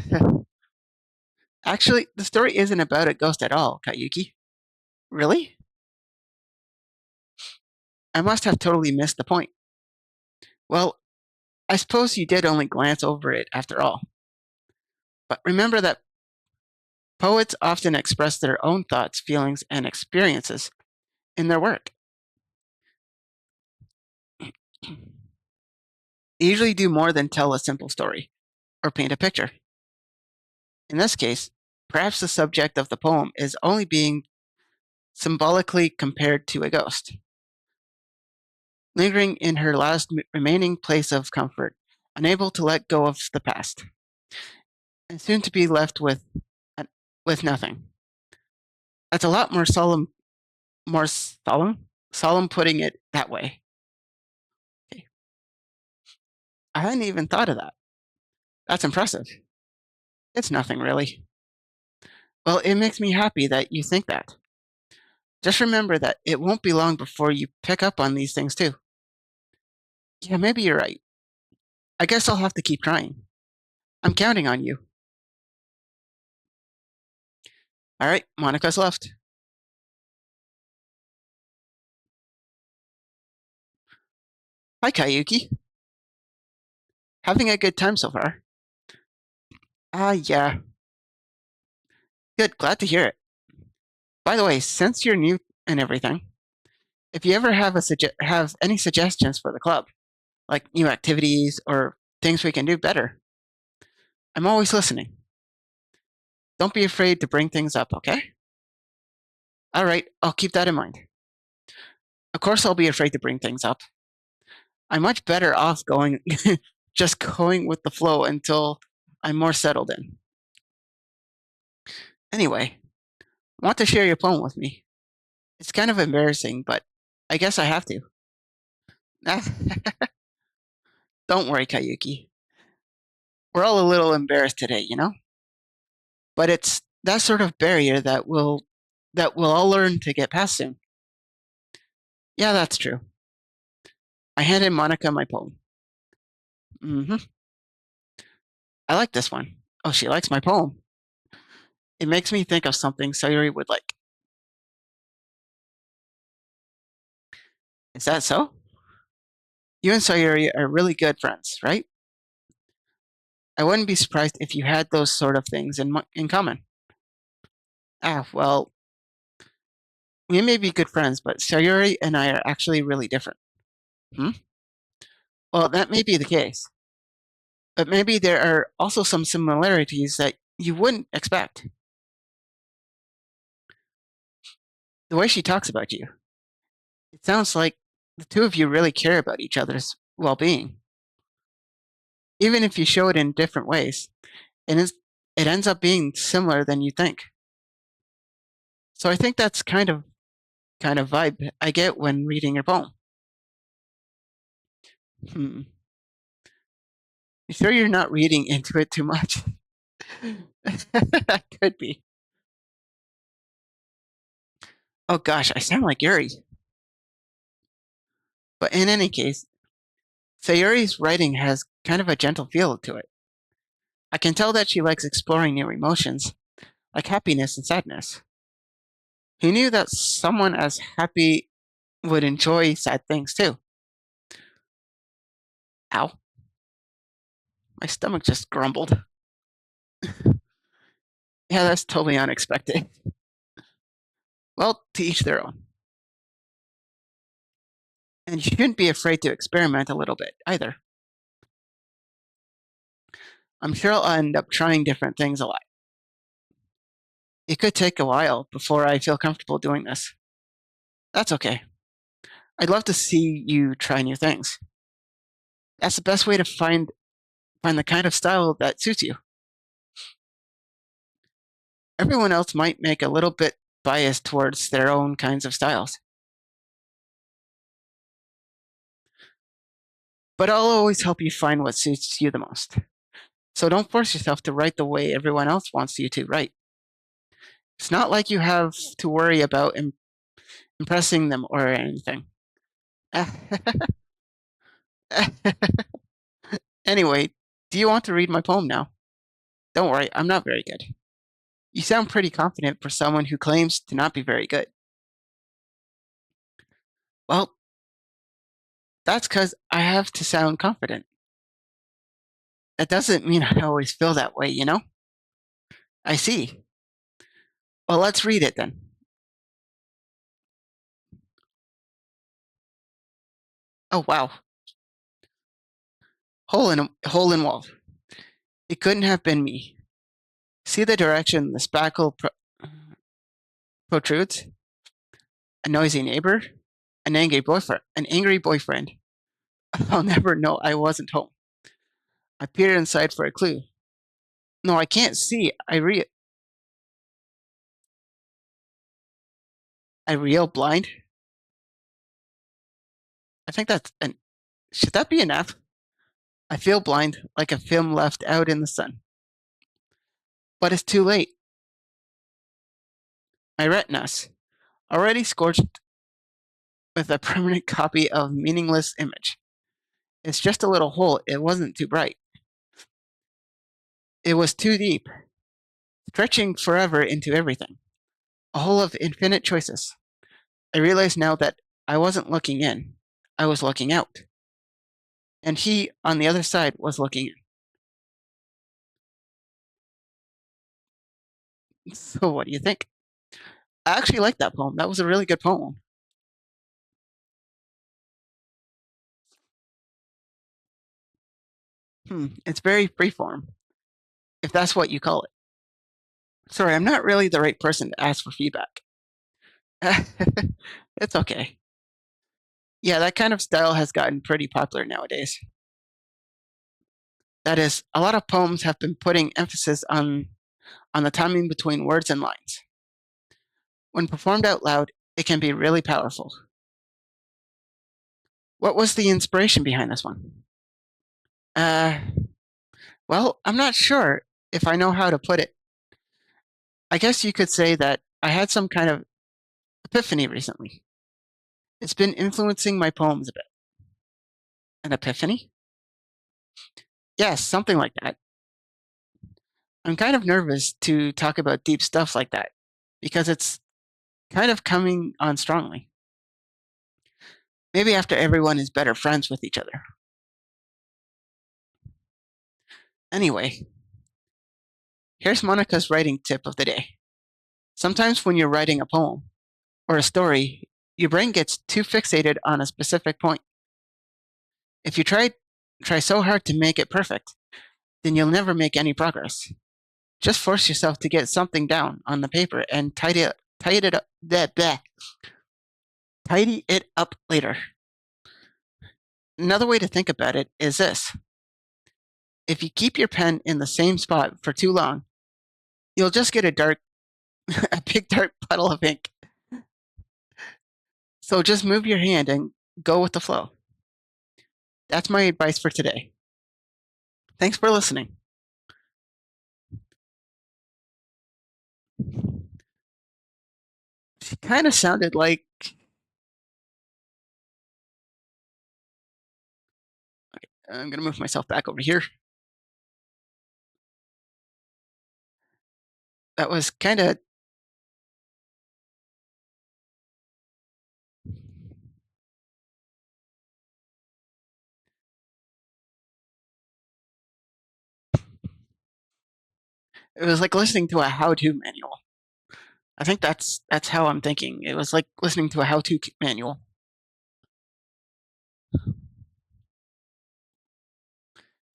Actually, the story isn't about a ghost at all, Kayuki. Really? I must have totally missed the point. Well, I suppose you did only glance over it after all. But remember that poets often express their own thoughts, feelings, and experiences in their work. They usually do more than tell a simple story or paint a picture. In this case, perhaps the subject of the poem is only being symbolically compared to a ghost, lingering in her last remaining place of comfort, unable to let go of the past, and soon to be left uh, with nothing. That's a lot more solemn putting it that way. Okay. I hadn't even thought of that. That's impressive. It's nothing really. Well, it makes me happy that you think that. Just remember that it won't be long before you pick up on these things too. Yeah, maybe you're right. I guess I'll have to keep trying. I'm counting on you. All right, Monica's left. Hi, Kayuki. Having a good time so far? Ah, yeah. Good, glad to hear it. By the way, since you're new and everything, if you ever have any suggestions for the club, like new activities or things we can do better, I'm always listening. Don't be afraid to bring things up, okay? All right, I'll keep that in mind. Of course, I'll be afraid to bring things up. I'm much better off going, just going with the flow until I'm more settled in. Anyway, want to share your poem with me? It's kind of embarrassing, but I guess I have to. Don't worry, Kayuki. We're all a little embarrassed today, you know? But it's that sort of barrier that we'll all learn to get past soon. Yeah, that's true. I handed Monica my poem. Hmm. I like this one. Oh, she likes my poem. It makes me think of something Sayuri would like. Is that so? You and Sayuri are really good friends, right? I wouldn't be surprised if you had those sort of things in common. Ah, well, we may be good friends, but Sayuri and I are actually really different. Hmm? Well, that may be the case, but maybe there are also some similarities that you wouldn't expect. The way she talks about you, it sounds like the two of you really care about each other's well being. Even if you show it in different ways, it, is, it ends up being similar than you think. So I think that's kind of vibe I get when reading your poem. Hmm. You sure you're not reading into it too much? That could be. Oh gosh, I sound like Yuri. But in any case, Sayuri's writing has kind of a gentle feel to it. I can tell that she likes exploring new emotions, like happiness and sadness. He knew that someone as happy would enjoy sad things too. Ow, my stomach just grumbled. Yeah, that's totally unexpected. Well, to each their own. And you shouldn't be afraid to experiment a little bit either. I'm sure I'll end up trying different things a lot. It could take a while before I feel comfortable doing this. That's okay. I'd love to see you try new things. That's the best way to find the kind of style that suits you. Everyone else might make a little bit biased towards their own kinds of styles, but I'll always help you find what suits you the most. So don't force yourself to write the way everyone else wants you to write. It's not like you have to worry about impressing them or anything. Anyway, do you want to read my poem now? Don't worry, I'm not very good. You sound pretty confident for someone who claims to not be very good. Well, that's because I have to sound confident. That doesn't mean I always feel that way, you know? I see. Well, let's read it then. Oh, wow. Hole in wall. It couldn't have been me. See the direction the spackle protrudes? A noisy neighbor? An angry boyfriend. I'll never know I wasn't home. I peered inside for a clue. No, I can't see. I real blind. I think that's an. Should that be an F? I feel blind, like a film left out in the sun. But it's too late. My retinas, already scorched with a permanent copy of meaningless image. It's just a little hole. It wasn't too bright. It was too deep, stretching forever into everything. A hole of infinite choices. I realize now that I wasn't looking in. I was looking out. And he, on the other side, was looking in. So what do you think? I actually like that poem. That was a really good poem. It's very freeform, if that's what you call it. Sorry, I'm not really the right person to ask for feedback. It's okay. Yeah, that kind of style has gotten pretty popular nowadays. That is, a lot of poems have been putting emphasis on the timing between words and lines. When performed out loud, it can be really powerful. What was the inspiration behind this one? Uh, well, I'm not sure if I know how to put it. I guess you could say that I had some kind of epiphany recently. It's been influencing my poems a bit. An epiphany? Yes, something like that. I'm kind of nervous to talk about deep stuff like that because it's kind of coming on strongly. Maybe after everyone is better friends with each other. Anyway, here's Monica's writing tip of the day. Sometimes when you're writing a poem or a story, your brain gets too fixated on a specific point. If you try so hard to make it perfect, then you'll never make any progress. Just force yourself to get something down on the paper and tidy it up later. Another way to think about it is this: if you keep your pen in the same spot for too long, you'll just get a big dark puddle of ink. So just move your hand and go with the flow. That's my advice for today. Thanks for listening. She kind of sounded like I'm going to move myself back over here. That was kind of it was like listening to a how-to manual. I think that's how I'm thinking. It was like listening to a how-to manual.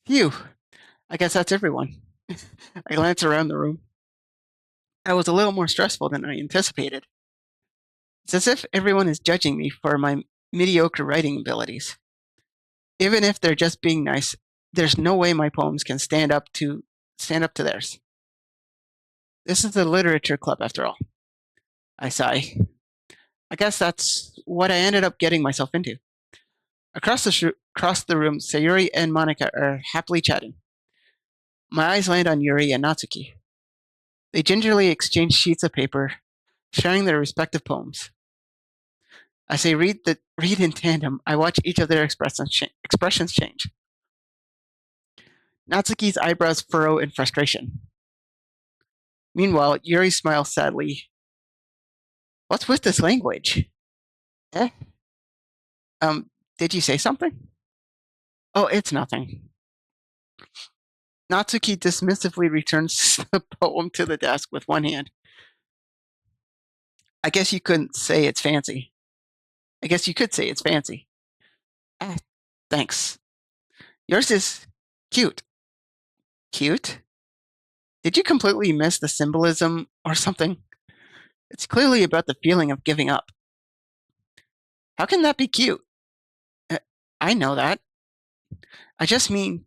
Phew. I guess that's everyone. I glanced around the room. I was a little more stressful than I anticipated. It's as if everyone is judging me for my mediocre writing abilities. Even if they're just being nice, there's no way my poems can stand up to theirs. This is the literature club after all. I sigh. I guess that's what I ended up getting myself into. Across the room, Sayuri and Monica are happily chatting. My eyes land on Yuri and Natsuki. They gingerly exchange sheets of paper, sharing their respective poems. As they read in tandem, I watch each of their expressions change. Natsuki's eyebrows furrow in frustration. Meanwhile, Yuri smiles sadly. What's with this language? Eh? Did you say something? Oh, it's nothing. Natsuki dismissively returns the poem to the desk with one hand. I guess you couldn't say it's fancy. I guess you could say it's fancy. Ah, thanks. Yours is cute. Cute? Did you completely miss the symbolism or something? It's clearly about the feeling of giving up. How can that be cute? Uh, I know that. I just mean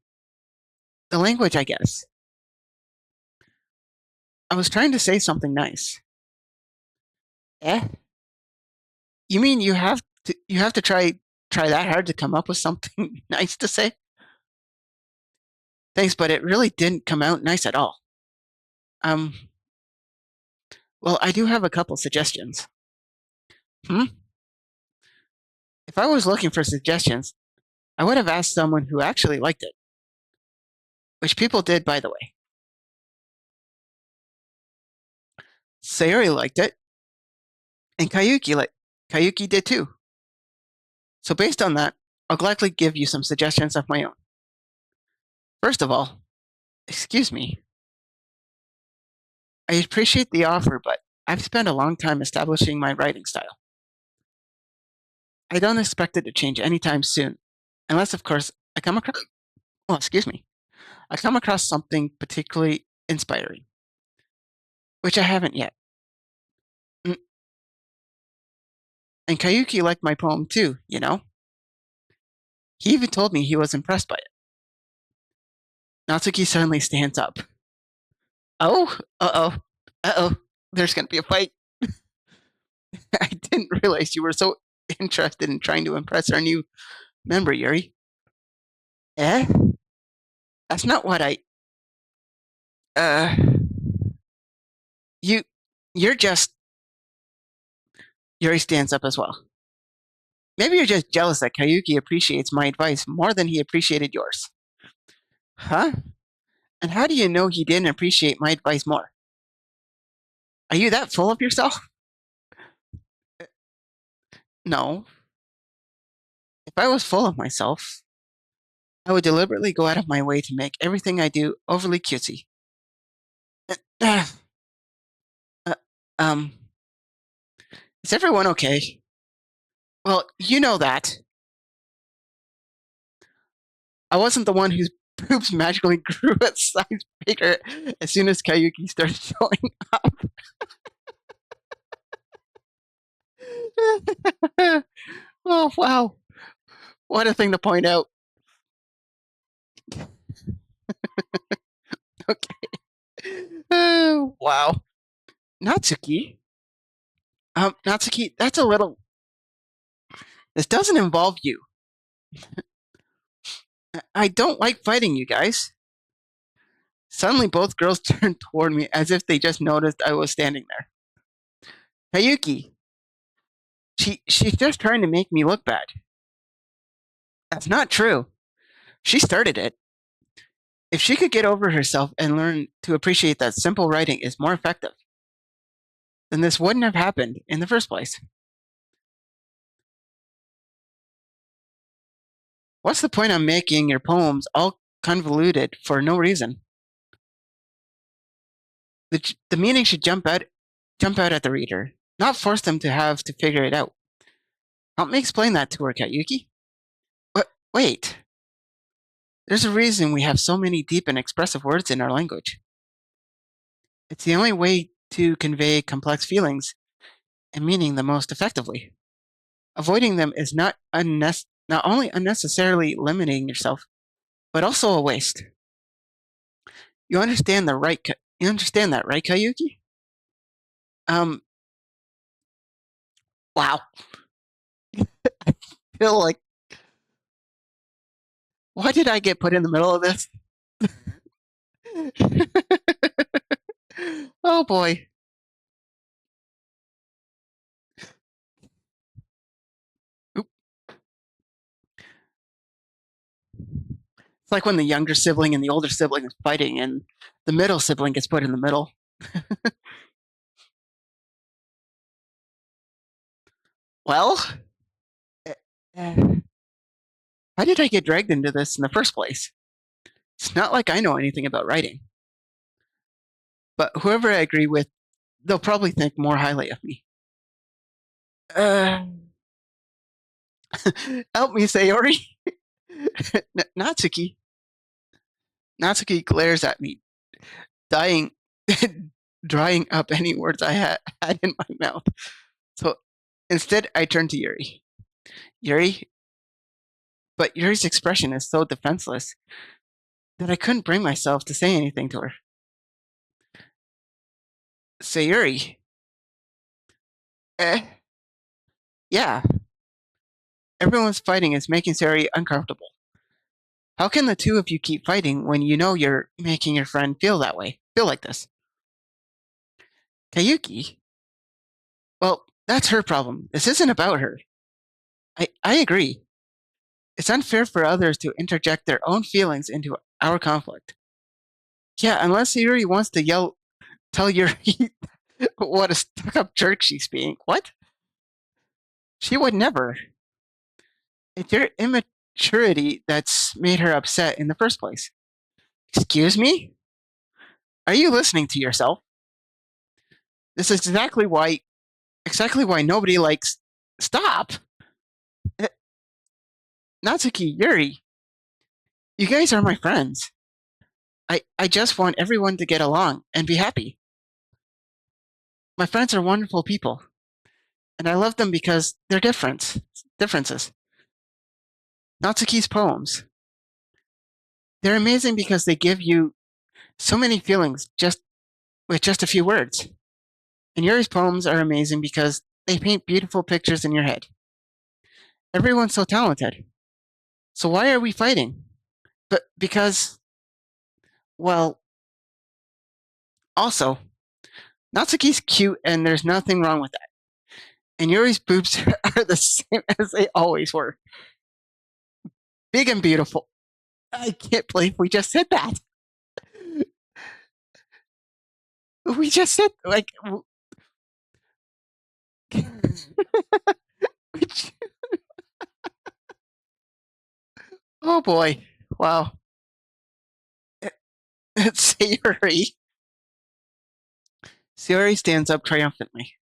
the language, I guess. I was trying to say something nice. Eh? You mean you have to try that hard to come up with something nice to say? Thanks, but it really didn't come out nice at all. Um, well, I do have a couple suggestions. Hmm? If I was looking for suggestions, I would have asked someone who actually liked it, which people did, by the way. Sayori liked it, and Kayuki did too. So based on that, I'll gladly give you some suggestions of my own. First of all, excuse me, I appreciate the offer, but I've spent a long time establishing my writing style. I don't expect it to change anytime soon, unless, of course, excuse me, I come across something particularly inspiring, which I haven't yet. Mm, And Kayuki liked my poem too, you know? He even told me he was impressed by it. Natsuki suddenly stands up. Oh, uh-oh, uh-oh, there's gonna be a fight. I didn't realize you were so interested in trying to impress our new member, Yuri. Eh? That's not what uh, you, you're just, Yuri stands up as well. Maybe you're just jealous that Kayuki appreciates my advice more than he appreciated yours. Huh? And how do you know he didn't appreciate my advice more? Are you that full of yourself? No. If I was full of myself, I would deliberately go out of my way to make everything I do overly cutesy. Uh, uh, um, is everyone okay? Well, you know that. I wasn't the one whose boobs magically grew a size bigger as soon as Kayuki started showing up. Oh, wow. What a thing to point out. Okay. Oh, wow. Natsuki? Natsuki, that's a little. This doesn't involve you. I don't like fighting you guys. Suddenly, both girls turned toward me as if they just noticed I was standing there. Kayuki, she's just trying to make me look bad. That's not true. She started it. If she could get over herself and learn to appreciate that simple writing is more effective, then this wouldn't have happened in the first place. What's the point of making your poems all convoluted for no reason? The meaning should jump out at the reader, not force them to have to figure it out. Help me explain that to her, Kayuki. But wait, there's a reason we have so many deep and expressive words in our language. It's the only way to convey complex feelings and meaning the most effectively. Avoiding them is not only unnecessarily limiting yourself, but also a waste. You understand that, right, Kayuki? Um, wow. I feel like, why did I get put in the middle of this? Oh boy. Oop. It's like when the younger sibling and the older sibling is fighting, and the middle sibling gets put in the middle. Well, uh, how did I get dragged into this in the first place? It's not like I know anything about writing. But whoever I agree with, they'll probably think more highly of me. Uh, help me, Sayori. Natsuki. Natsuki glares at me, dying, drying up any words I had in my mouth. So instead, I turn to Yuri. Yuri, but Yuri's expression is so defenseless that I couldn't bring myself to say anything to her. Sayuri, eh, yeah, everyone's fighting is making Sayuri uncomfortable. How can the two of you keep fighting when you know you're making your friend feel that way, feel like this? Kayuki, well, that's her problem. This isn't about her. I agree. It's unfair for others to interject their own feelings into our conflict. Yeah, unless Sayuri wants to tell Yuri what a stuck up jerk she's being. What? She would never. It's your immaturity that's made her upset in the first place. Excuse me? Are you listening to yourself? This is exactly why nobody likes. Stop! Eh, Natsuki, Yuri, you guys are my friends. I just want everyone to get along and be happy. My friends are wonderful people, and I love them because they're differences. Natsuki's poems. They're amazing because they give you so many feelings just with just a few words. And Yuri's poems are amazing because they paint beautiful pictures in your head. Everyone's so talented. So why are we fighting? But because, well, also, Natsuki's cute and there's nothing wrong with that. And Yuri's boobs are the same as they always were. Big and beautiful. I can't believe we just said that. We just said, like, oh boy. Wow. Sayuri. Sayuri stands up triumphantly.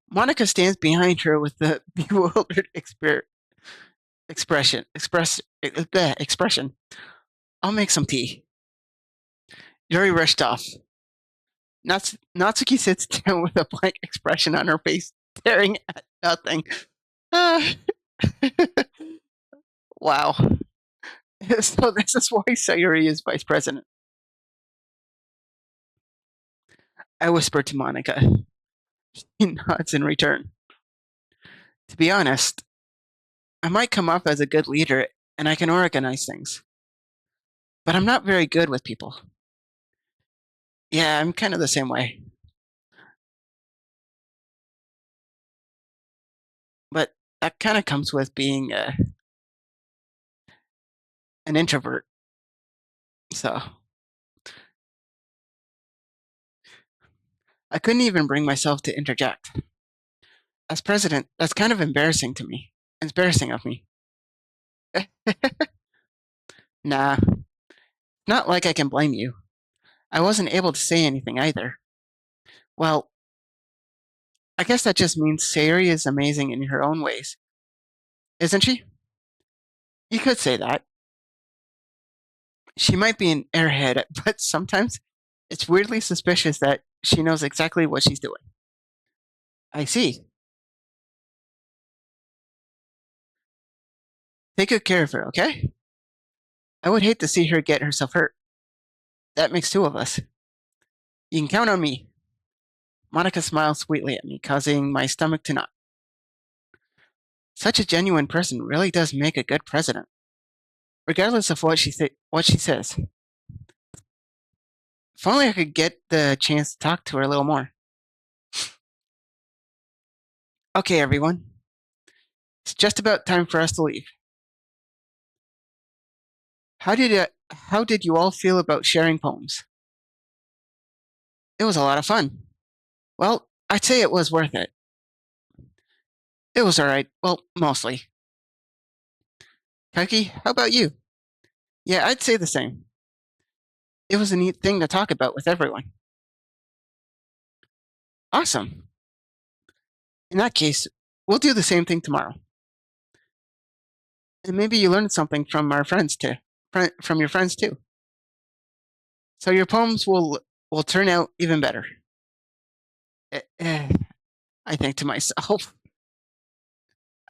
Monica stands behind her with the bewildered Expression. I'll make some tea. Yuri rushed off. Natsuki sits down with a blank expression on her face, staring at nothing. Ah, wow. So this is why Sayuri is vice president. I whisper to Monica. She nods in return. To be honest, I might come off as a good leader and I can organize things, but I'm not very good with people. Yeah, I'm kind of the same way. But that kind of comes with being an introvert. So I couldn't even bring myself to interject. As president, that's kind of embarrassing to me. It's embarrassing of me. Nah, not like I can blame you. I wasn't able to say anything either. Well, I guess that just means Sayuri is amazing in her own ways, isn't she? You could say that. She might be an airhead, but sometimes it's weirdly suspicious that she knows exactly what she's doing. I see. Take good care of her, okay? I would hate to see her get herself hurt. That makes two of us. You can count on me. Monica smiled sweetly at me, causing my stomach to knot. Such a genuine person really does make a good president, regardless of what she says. If only I could get the chance to talk to her a little more. Okay, everyone. It's just about time for us to leave. How did you all feel about sharing poems? It was a lot of fun. Well, I'd say it was worth it. It was alright. Well, mostly. Kaki, how about you? Yeah, I'd say the same. It was a neat thing to talk about with everyone. Awesome. In that case, we'll do the same thing tomorrow. And maybe you learned something from our friends too. From your friends too. So your poems will turn out even better. I think to myself.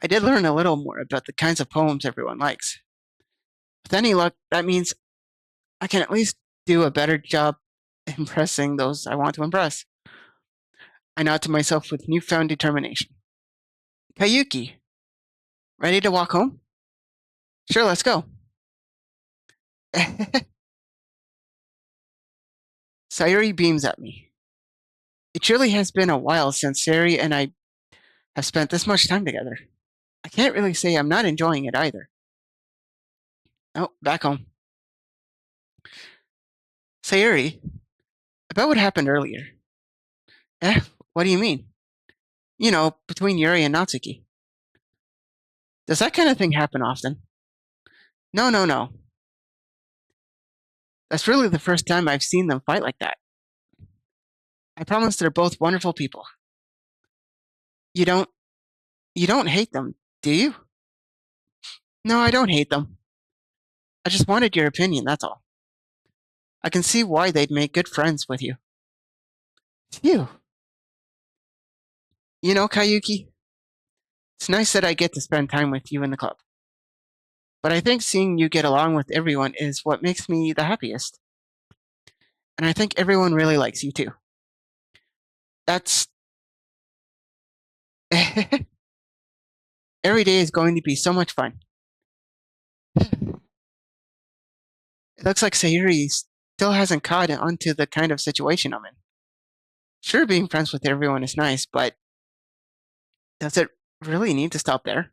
I did learn a little more about the kinds of poems everyone likes. With any luck, that means I can at least do a better job impressing those I want to impress. I nod to myself with newfound determination. Kayuki, ready to walk home? Sure, let's go. Sayuri beams at me. It truly has been a while since Sayuri and I have spent this much time together. I can't really say I'm not enjoying it either. Oh, back home. Sayuri, about what happened earlier. Eh, what do you mean? You know, between Yuri and Natsuki. Does that kind of thing happen often? No, no, no. That's really the first time I've seen them fight like that. I promise they're both wonderful people. You don't you don't hate them, do you? No, I don't hate them. I just wanted your opinion, that's all. I can see why they'd make good friends with you. Phew. You know, Kayuki, it's nice that I get to spend time with you in the club. But I think seeing you get along with everyone is what makes me the happiest. And I think everyone really likes you too. That's every day is going to be so much fun. It looks like Sayuri still hasn't caught onto the kind of situation I'm in. Sure, being friends with everyone is nice, but does it really need to stop there?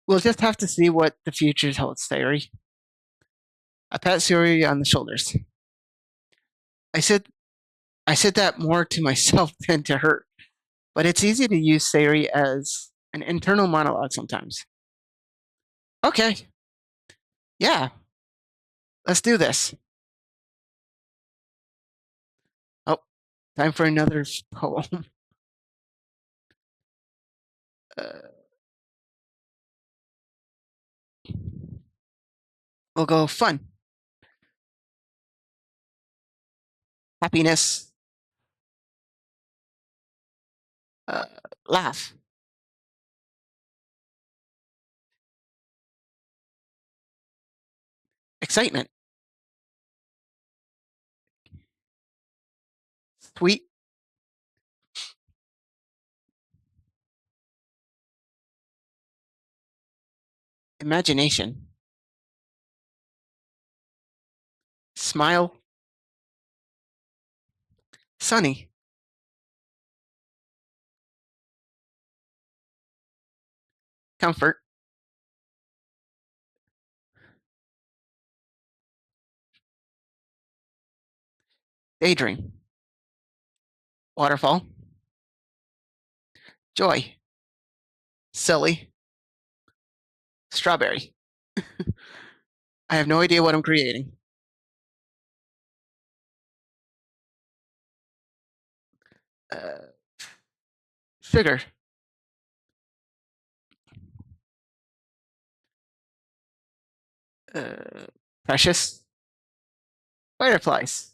We'll just have to see what the future holds, Sayuri. I pat Sayuri on the shoulders. I said I said that more to myself than to her, but it's easy to use Sayuri as an internal monologue sometimes. Okay, yeah, let's do this. Oh, time for another poem. Uh, We'll go fun, happiness, uh, laugh, excitement, sweet, imagination, smile, sunny, comfort, daydream, waterfall, joy, silly, strawberry. I have no idea what I'm creating. Uh, sugar, uh, precious, fireflies,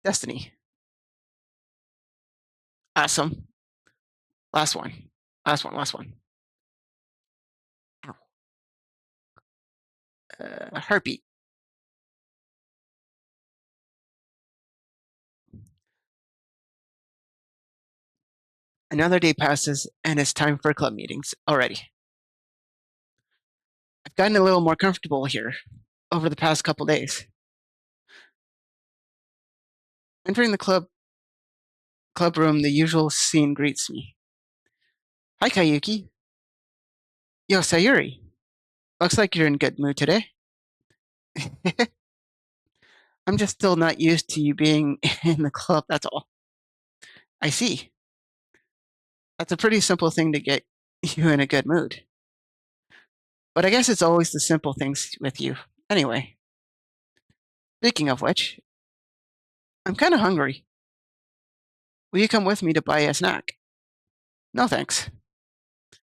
destiny, awesome. Last one, last one. Heartbeat. Another day passes, and it's time for club meetings already. I've gotten a little more comfortable here over the past couple days. Entering the club room, the usual scene greets me. Hi, Kayuki. Yo, Sayuri. Looks like you're in good mood today. I'm just still not used to you being in the club, that's all. I see. That's a pretty simple thing to get you in a good mood. But I guess it's always the simple things with you. Anyway, speaking of which, I'm kind of hungry. Will you come with me to buy a snack? No, thanks.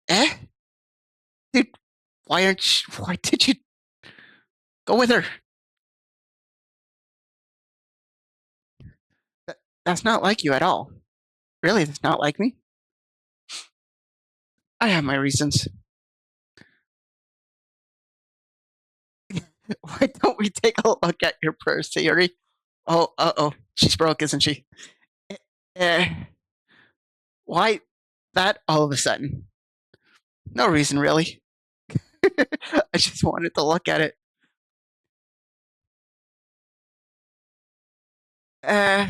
Eh? Dude, why did you go with her? That, that's not like you at all. Really, that's not like me. I have my reasons. Why don't we take a look at your purse, Sayuri? Oh, uh-oh. She's broke, isn't she? Eh, eh, why that all of a sudden? No reason, really. I just wanted to look at it. Uh,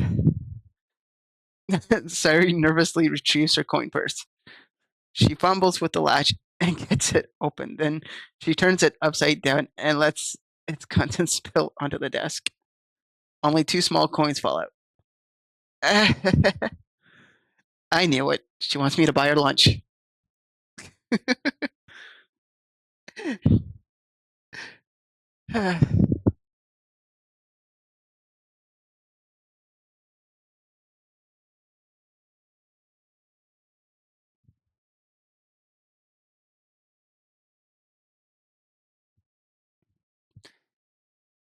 Sayuri nervously retrieves her coin purse. She fumbles with the latch and gets it open. Then she turns it upside down and lets its contents spill onto the desk. Only two small coins fall out. I knew it. She wants me to buy her lunch.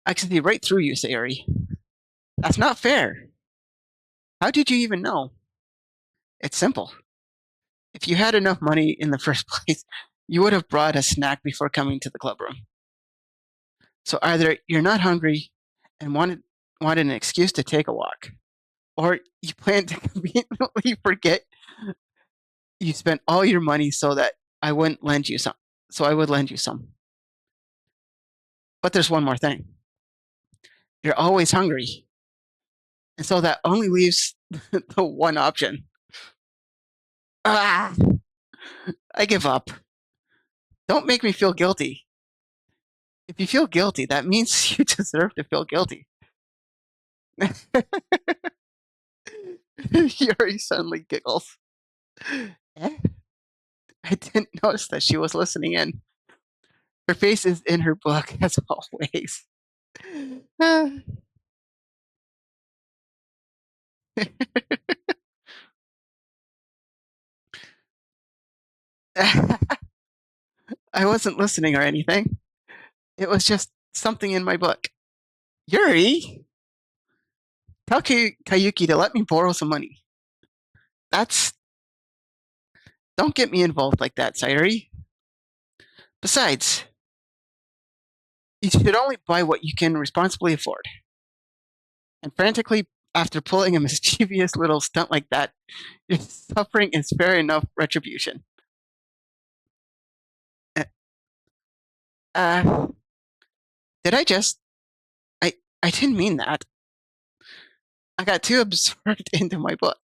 I can see right through you, Sayori. That's not fair. How did you even know? It's simple. If you had enough money in the first place, you would have brought a snack before coming to the club room. So either you're not hungry and wanted an excuse to take a walk, or you plan to conveniently forget you spent all your money so that I wouldn't lend you some. So I would lend you some. But there's one more thing. You're always hungry. And so that only leaves the one option. Ah, I give up. Don't make me feel guilty. If you feel guilty, that means you deserve to feel guilty. Yuri suddenly giggles. Eh? I didn't notice that she was listening in. Her face is in her book, as always. I wasn't listening or anything. It was just something in my book. Yuri, tell Kayuki to let me borrow some money. That's. Don't get me involved like that, Sayuri. Besides, you should only buy what you can responsibly afford. And frantically, after pulling a mischievous little stunt like that, your suffering is fair enough retribution. Uh, uh, did I just. I, I didn't mean that. I got too absorbed into my book.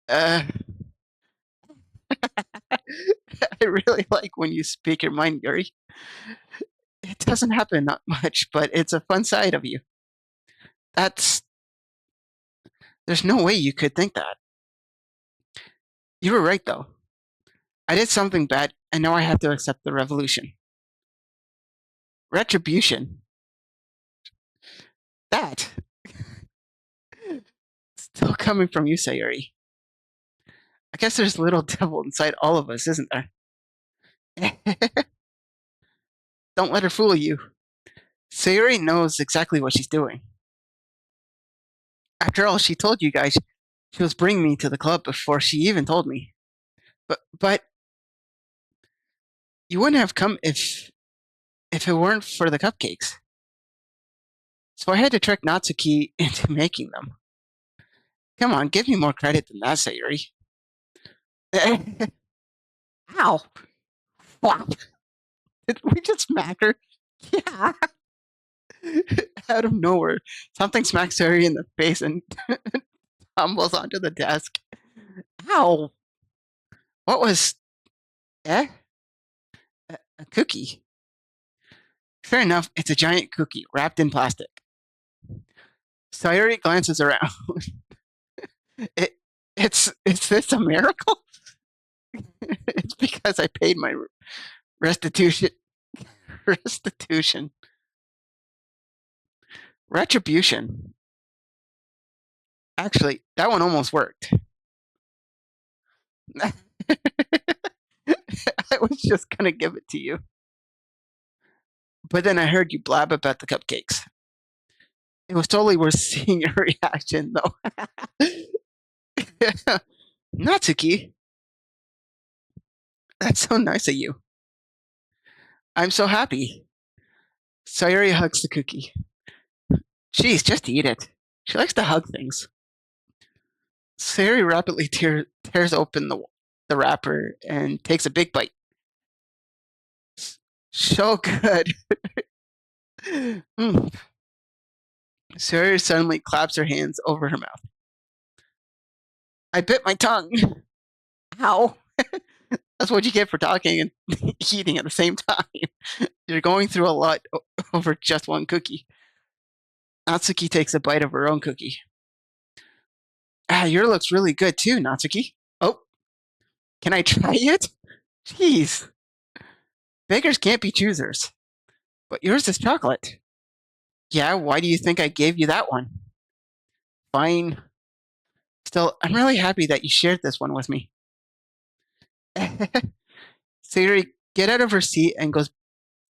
Uh, I really like when you speak your mind, Yuri. It doesn't happen not much, but it's a fun side of you. That's. There's no way you could think that. You were right, though. I did something bad, and now I have to accept the revolution. Retribution. That. Still coming from you, Sayuri. I guess there's a little devil inside all of us, isn't there? Don't let her fool you. Sayuri knows exactly what she's doing. After all, she told you guys she was bringing me to the club before she even told me. But you wouldn't have come if it weren't for the cupcakes. So I had to trick Natsuki into making them. Come on, give me more credit than that, Sayuri. Ow! Flop! Did we just smack her? Yeah. Out of nowhere, something smacks Sayuri in the face and tumbles onto the desk. Ow! What was. Eh? A cookie. Fair enough, it's a giant cookie wrapped in plastic. Sayuri glances around. It, is this a miracle? It's because I paid my restitution. Restitution. Retribution. Actually, that one almost worked. I was just gonna give it to you. But then I heard you blab about the cupcakes. It was totally worth seeing your reaction, though. Natsuki, that's so nice of you. I'm so happy. Sayuri hugs the cookie. Jeez, just eat it. She likes to hug things. Sayuri rapidly tears open the wrapper and takes a big bite. So good. Mm. Sayuri suddenly claps her hands over her mouth. I bit my tongue. Ow. That's what you get for talking and eating at the same time. You're going through a lot over just one cookie. Natsuki takes a bite of her own cookie. Ah, yours looks really good too, Natsuki. Oh, can I try it? Jeez. Beggars can't be choosers. But yours is chocolate. Yeah, why do you think I gave you that one? Fine. Still, I'm really happy that you shared this one with me. Sayuri get out of her seat and goes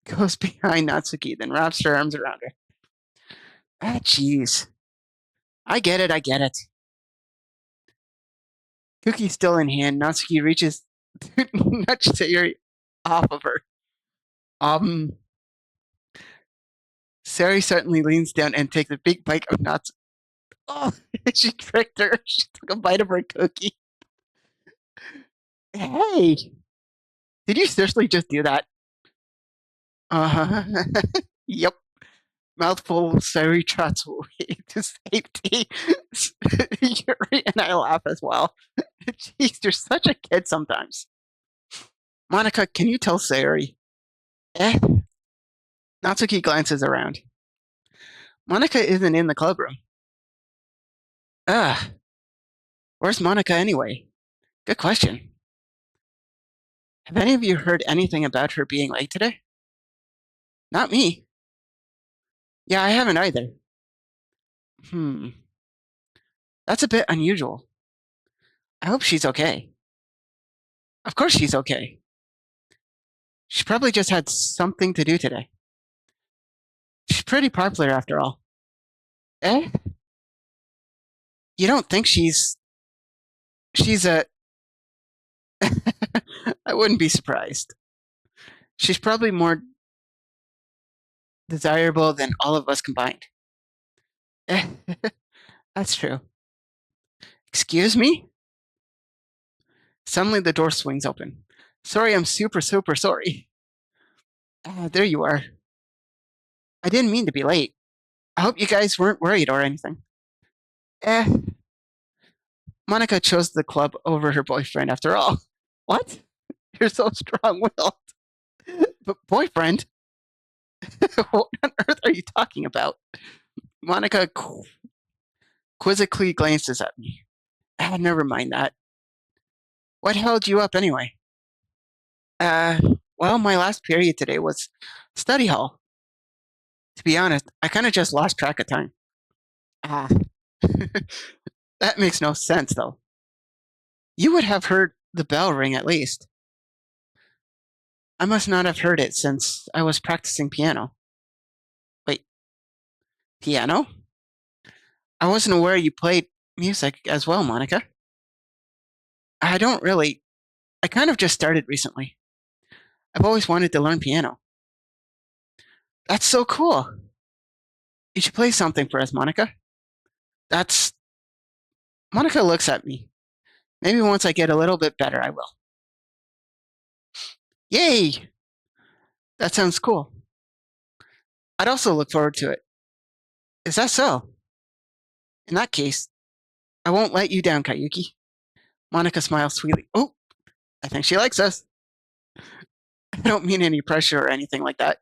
behind Natsuki, then wraps her arms around her. Ah, jeez. I get it, I get it. Cookie still in hand, Natsuki reaches to nudge Sayuri off of her. Um, Sayuri suddenly leans down and takes a big bite of Natsuki. Oh, she tricked her. She took a bite of her cookie. Hey, did you seriously just do that? Uh huh. Yep. Mouthful of Sayuri trots away to safety. Yuri and I laugh as well. Jeez, you're such a kid sometimes. Monica, can you tell Sayuri? Eh? Natsuki glances around. Monica isn't in the club room. Ugh. Where's Monica anyway? Good question. Have any of you heard anything about her being late today? Not me. Yeah, I haven't either. Hmm. That's a bit unusual. I hope she's okay. Of course she's okay. She probably just had something to do today. She's pretty popular after all. Eh? You don't think she's a I wouldn't be surprised. She's probably more desirable than all of us combined. Eh, that's true. Excuse me? Suddenly the door swings open. Sorry, I'm super, super sorry. Ah, there you are. I didn't mean to be late. I hope you guys weren't worried or anything. Eh, Monica chose the club over her boyfriend after all. What? You're so strong willed. But boyfriend? What on earth are you talking about? Monica quizzically glances at me. Ah, never mind that. What held you up anyway? Uh, well, my last period today was study hall. To be honest, I kind of just lost track of time. Ah, that makes no sense, though. You would have heard the bell ring at least. I must not have heard it since I was practicing piano. Wait, piano? I wasn't aware you played music as well, Monica. I don't really. I kind of just started recently. I've always wanted to learn piano. That's so cool. You should play something for us, Monica. That's. Monica looks at me. Maybe once I get a little bit better, I will. Yay! That sounds cool. I'd also look forward to it. Is that so? In that case, I won't let you down, Kayuki. Monica smiles sweetly. Oh, I think she likes us. I don't mean any pressure or anything like that.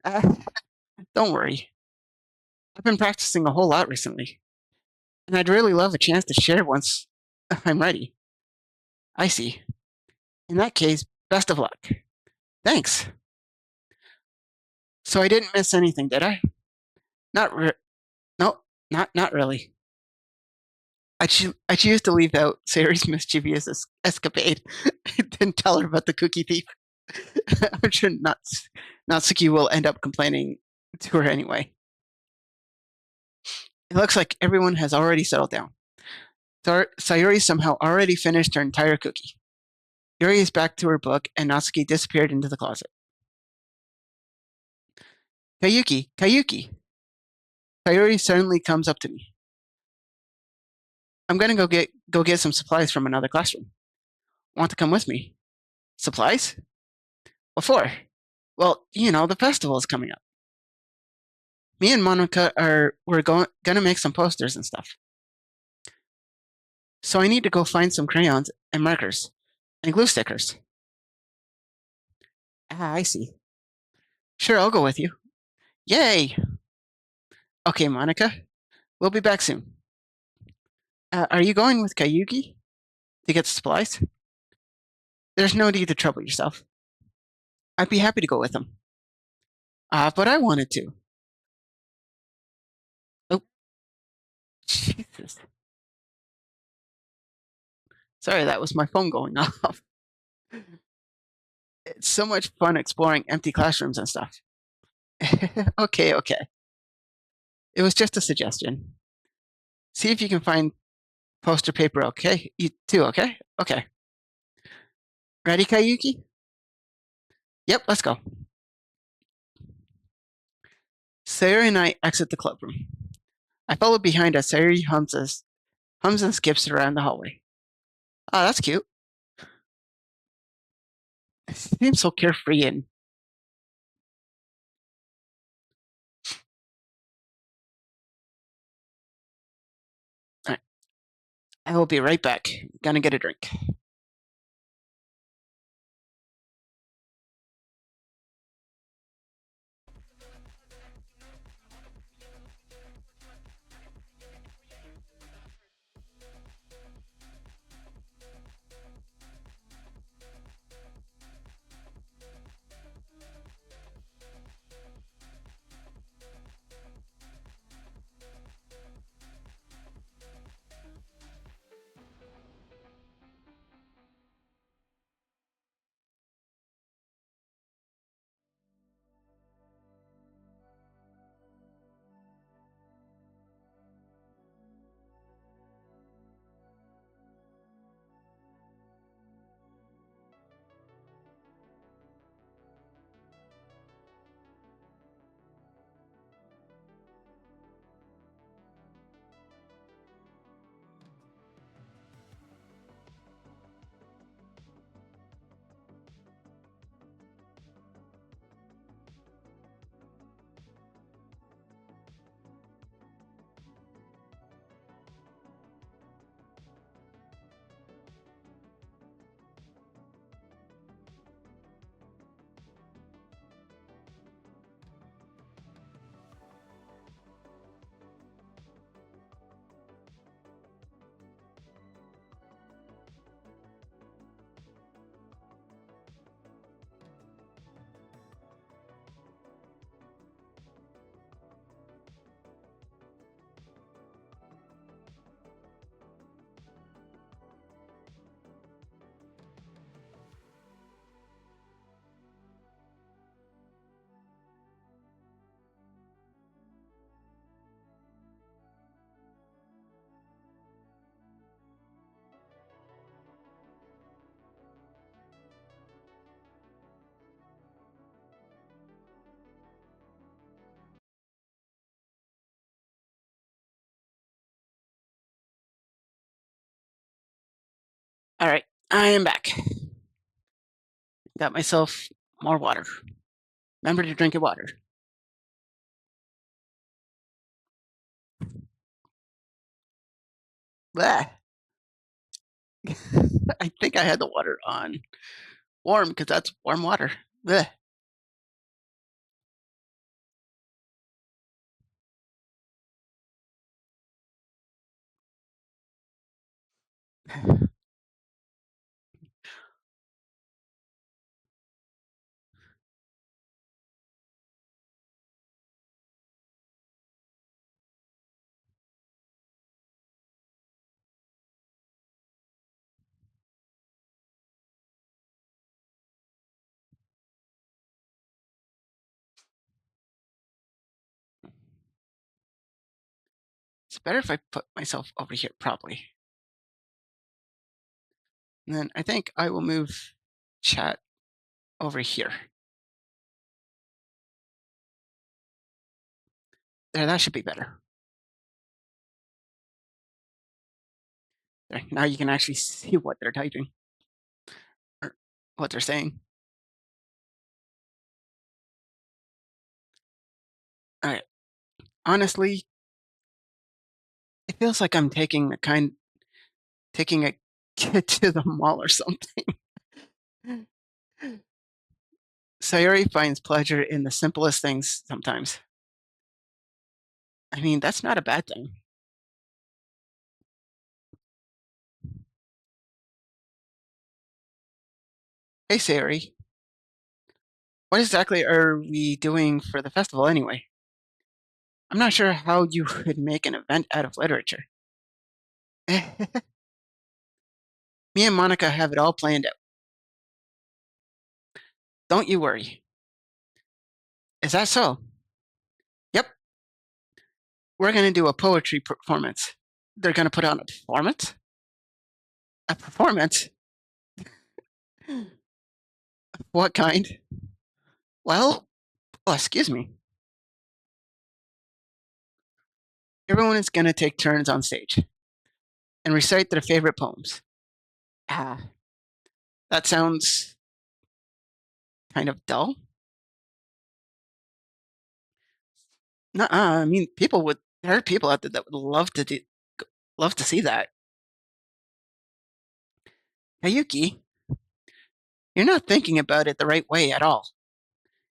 Uh, don't worry. I've been practicing a whole lot recently, and I'd really love a chance to share once I'm ready. I see. In that case, best of luck. Thanks. So I didn't miss anything, did I? Not no, not really. I choose to leave out Sayori's mischievous escapade. I didn't tell her about the cookie thief. I'm sure Natsuki will end up complaining to her anyway. It looks like everyone has already settled down. Sayori somehow already finished her entire cookie. Yuri is back to her book, and Natsuki disappeared into the closet. Kayuki, Kayuki! Sayori suddenly comes up to me. I'm gonna go get some supplies from another classroom. Want to come with me? Supplies? What for? Well, the festival is coming up. Me and Monica gonna make some posters and stuff. So I need to go find some crayons and markers and glue stickers. Ah, I see. Sure, I'll go with you. Yay! Okay, Monica, we'll be back soon. Are you going with Kayuki to get the supplies? There's no need to trouble yourself. I'd be happy to go with him. But I wanted to. Oh, Jesus. Sorry, that was my phone going off. It's so much fun exploring empty classrooms and stuff. Okay, okay. It was just a suggestion. See if you can find poster paper, okay? You too, okay? Okay. Ready, Kayuki? Yep, let's go. Sayori and I exit the club room. I follow behind as Sayori hums and skips around the hallway. Oh, that's cute. It seems so carefree and I I will be right back. Gonna get a drink. All right, I am back. Got myself more water. Remember to drink your water. Bleh. I think I had the water on warm because that's warm water. Bleh. It's better if I put myself over here properly. And then I think I will move chat over here. There, that should be better. There, now you can actually see what they're typing or what they're saying. All right. Honestly, it feels like I'm taking a kid to the mall or something. Sayuri finds pleasure in the simplest things sometimes. I mean, that's not a bad thing. Hey, Sayuri, what exactly are we doing for the festival anyway? I'm not sure how you would make an event out of literature. Me and Monica have it all planned out. Don't you worry. Is that so? Yep. We're going to do a poetry performance. They're going to put on a performance? A performance? What kind? Well, oh, excuse me. Everyone is going to take turns on stage and recite their favorite poems. Ah, that sounds kind of dull. Nuh-uh. I mean, there are people out there that would love to see that. Hayuki, you're not thinking about it the right way at all.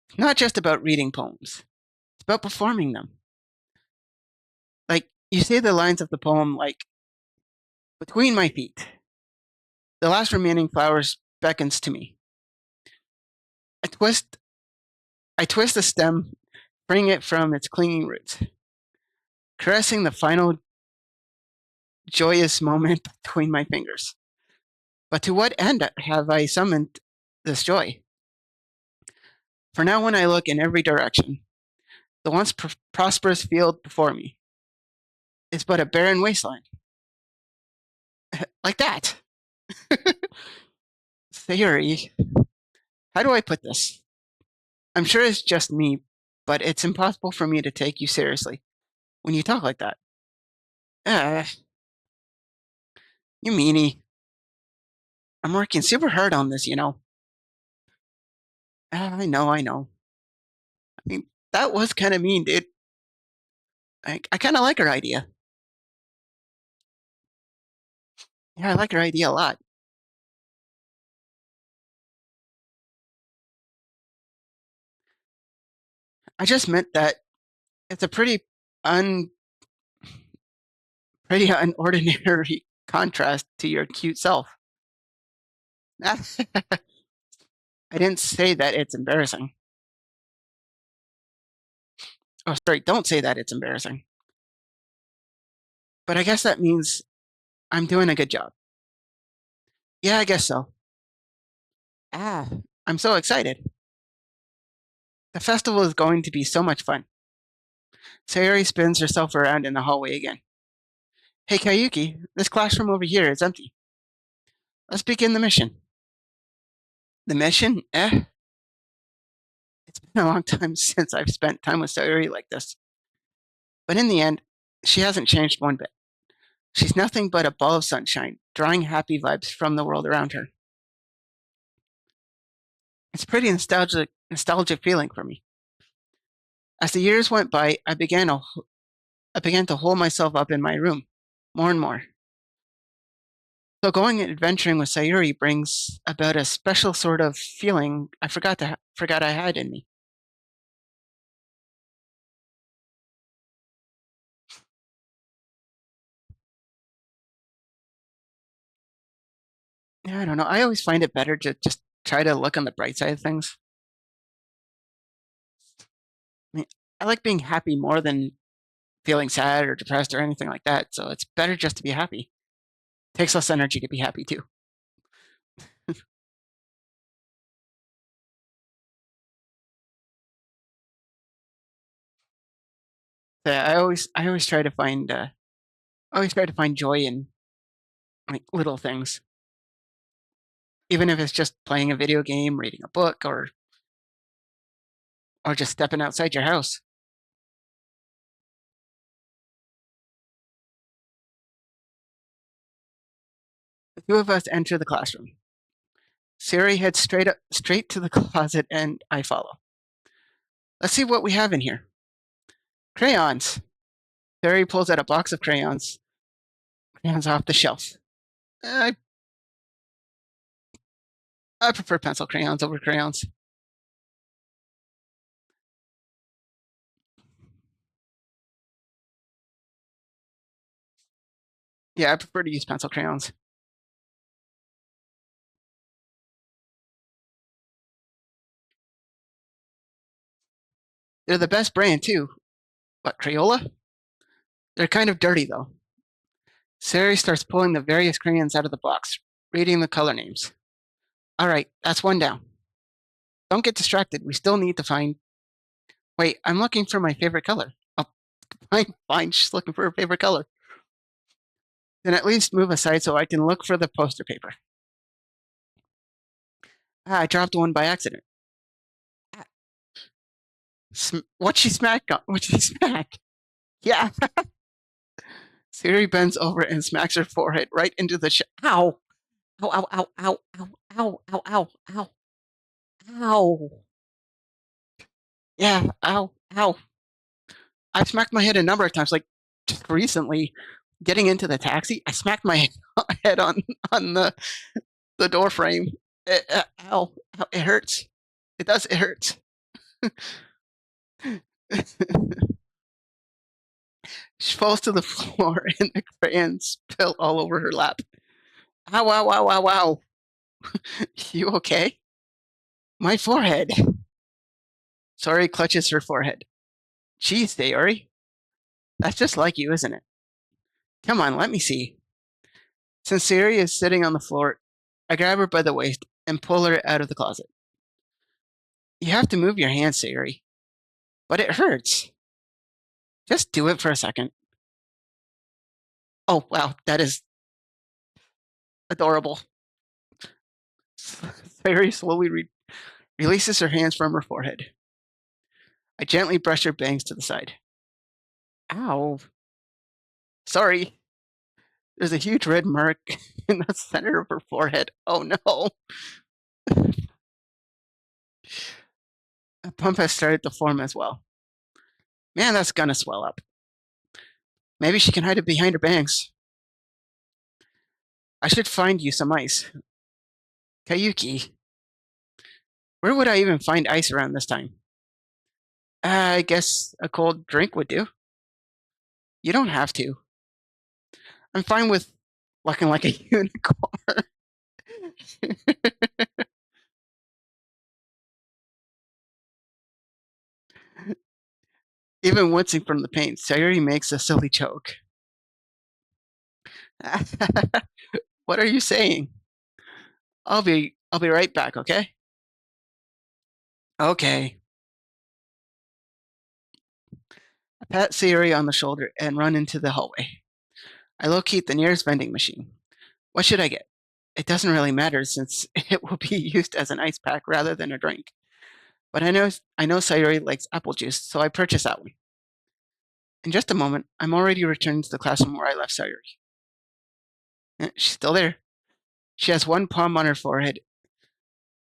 It's not just about reading poems. It's about performing them. Like, you say the lines of the poem like, between my feet, the last remaining flowers beckons to me. I twist, I twist the stem, freeing it from its clinging roots, caressing the final joyous moment between my fingers. But to what end have I summoned this joy? For now, when I look in every direction, the once prosperous field before me is but a barren wasteland. Like that. Theory. How do I put this? I'm sure it's just me, but it's impossible for me to take you seriously when you talk like that. Uh, you meanie. I'm working super hard on this. I know, I know. I mean, that was kind of mean, dude. I kind of like her idea. Yeah, I like her idea a lot. I just meant that it's a un, pretty unordinary contrast to your cute self. I didn't say that it's embarrassing. Oh, sorry, don't say that it's embarrassing. But I guess that means I'm doing a good job. Yeah, I guess so. Ah, I'm so excited. The festival is going to be so much fun. Sayori spins herself around in the hallway again. Hey, Kayuki, this classroom over here is empty. Let's begin the mission. The mission? It's been a long time since I've spent time with Sayori like this. But in the end, she hasn't changed one bit. She's nothing but a ball of sunshine, drawing happy vibes from the world around her. It's pretty nostalgic feeling for me. As the years went by, I began to hole myself up in my room more and more. So going and adventuring with Sayuri brings about a special sort of feeling forgot I had in me. Yeah, I don't know. I always find it better to just try to look on the bright side of things. I mean, I like being happy more than feeling sad or depressed or anything like that. So it's better just to be happy. Takes less energy to be happy too. So yeah, I always try to find joy in like little things, even if it's just playing a video game, reading a book, or just stepping outside your house. The two of us enter the classroom. Siri heads straight to the closet, and I follow. Let's see what we have in here. Crayons. Siri pulls out a box of crayons off the shelf. I, I prefer pencil crayons over crayons. Yeah, I prefer to use pencil crayons. They're the best brand too. What, Crayola? They're kind of dirty though. Sari starts pulling the various crayons out of the box, reading the color names. All right, that's one down. Don't get distracted. We still need to find. Wait, I'm looking for my favorite color. Oh, fine. She's looking for her favorite color. Then at least move aside so I can look for the poster paper. Ah, I dropped one by accident. Ah, what she smack? What she smack? Yeah. Siri bends over and smacks her forehead right into the. Ow! Ow! Ow! Ow! Ow! Ow! Ow! Ow! Ow! Ow! Ow! Yeah. Ow! Ow! I've smacked my head a number of times. Like just recently, getting into the taxi, I smacked my head on the door frame. Ow! Ow! It hurts. It does. It hurts. She falls to the floor and the crayons spill all over her lap. Ow, ow, ow, ow, ow. You okay? My forehead. Sorry clutches her forehead. Geez, Sayori. That's just like you, isn't it? Come on, let me see. Since Sayori is sitting on the floor, I grab her by the waist and pull her out of the closet. You have to move your hands, Sayori. But it hurts. Just do it for a second. Oh, wow, that is adorable. Sayori slowly releases her hands from her forehead. I gently brush her bangs to the side. Ow. Sorry. There's a huge red mark in the center of her forehead. Oh no. A pump has started to form as well. Man, that's gonna swell up. Maybe she can hide it behind her bangs. I should find you some ice. Kayuki, where would I even find ice around this time? I guess a cold drink would do. You don't have to. I'm fine with looking like a unicorn. Even wincing from the pain, Sayuri makes a silly joke. What are you saying? I'll be right back, okay? Okay. I pat Sayuri on the shoulder and run into the hallway. I locate the nearest vending machine. What should I get? It doesn't really matter since it will be used as an ice pack rather than a drink. But I know Sayuri likes apple juice, so I purchase that one. In just a moment, I'm already returned to the classroom where I left Sayuri. She's still there. She has one palm on her forehead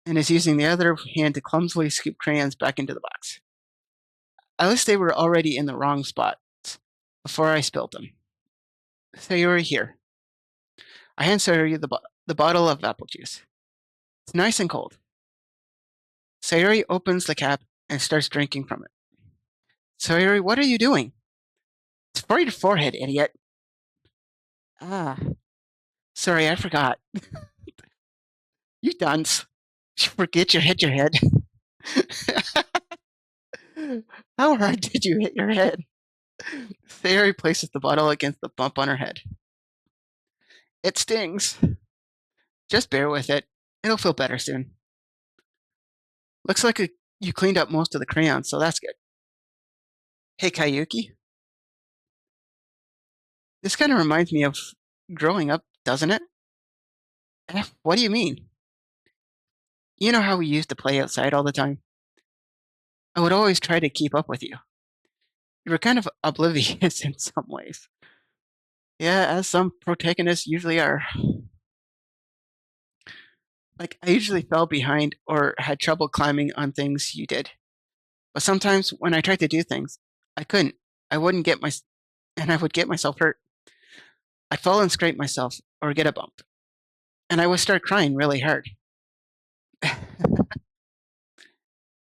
and is using the other hand to clumsily scoop crayons back into the box. At least they were already in the wrong spot before I spilled them. Sayori, here. I hand Sayori the bottle of apple juice. It's nice and cold. Sayori opens the cap and starts drinking from it. Sayori, what are you doing? It's for your forehead, idiot. Ah, sorry, I forgot. You dunce. You forget you hit your head. How hard did you hit your head? Sayori places the bottle against the bump on her head. It stings. Just bear with it. It'll feel better soon. Looks like you cleaned up most of the crayons, so that's good. Hey, Kayuki. This kind of reminds me of growing up, doesn't it? What do you mean? You know how we used to play outside all the time? I would always try to keep up with you. You were kind of oblivious in some ways. Yeah, as some protagonists usually are. Like, I usually fell behind or had trouble climbing on things you did. But sometimes when I tried to do things, I couldn't. I wouldn't get my, and I would get myself hurt. I'd fall and scrape myself or get a bump. And I would start crying really hard.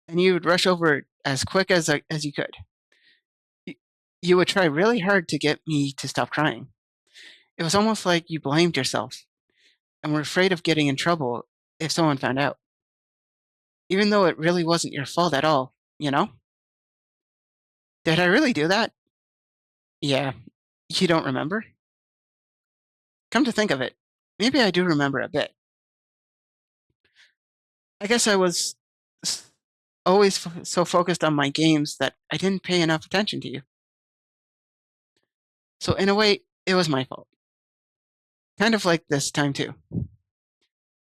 And you would rush over it as quick as you could. You, you would try really hard to get me to stop crying. It was almost like you blamed yourself and were afraid of getting in trouble if someone found out, even though it really wasn't your fault at all, you know? Did I really do that? Yeah, you don't remember? Come to think of it, maybe I do remember a bit. I guess I was always so focused on my games that I didn't pay enough attention to you. So, in a way, it was my fault. Kind of like this time, too.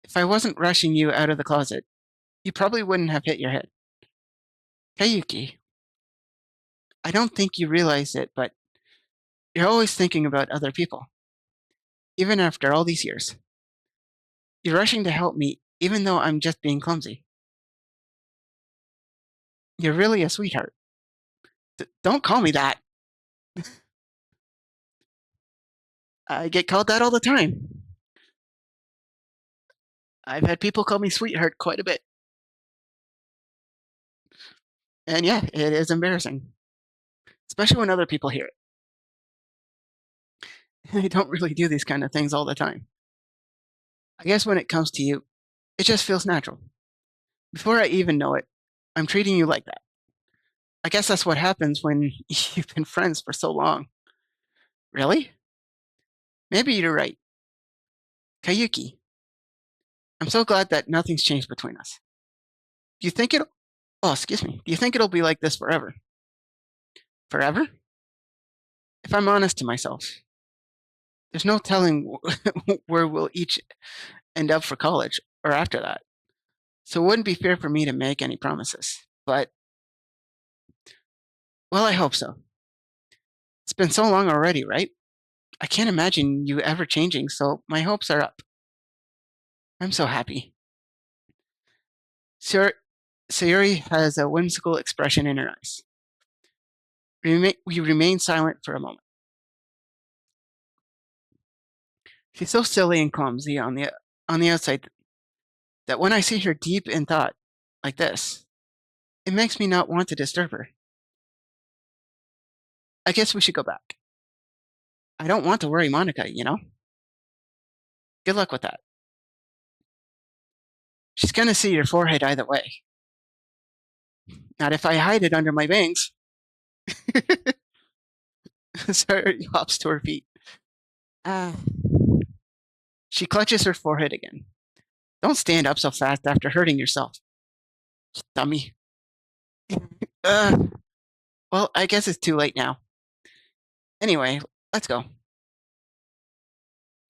If I wasn't rushing you out of the closet, you probably wouldn't have hit your head. Kayuki, I don't think you realize it, but you're always thinking about other people, even after all these years. You're rushing to help me, even though I'm just being clumsy. You're really a sweetheart. Don't call me that. I get called that all the time. I've had people call me sweetheart quite a bit. And yeah, it is embarrassing, especially when other people hear it. I don't really do these kind of things all the time. I guess when it comes to you, it just feels natural. Before I even know it, I'm treating you like that. I guess that's what happens when you've been friends for so long. Really? Maybe you're right. Kayuki, I'm so glad that nothing's changed between us. Do you think it'll. Oh, excuse me. Do you think it'll be like this forever? Forever? If I'm honest to myself, there's no telling where we'll each end up for college or after that. So it wouldn't be fair for me to make any promises. But, well, I hope so. It's been so long already, right? I can't imagine you ever changing, so my hopes are up. I'm so happy. Sayuri has a whimsical expression in her eyes. We remain silent for a moment. She's so silly and clumsy on the outside that when I see her deep in thought like this, it makes me not want to disturb her. I guess we should go back. I don't want to worry Monica, you know? Good luck with that. She's gonna see your forehead either way. Not if I hide it under my bangs. Sayuri hops to her feet. Ah. She clutches her forehead again. Don't stand up so fast after hurting yourself. Dummy. Uh, well, I guess it's too late now. Anyway, let's go.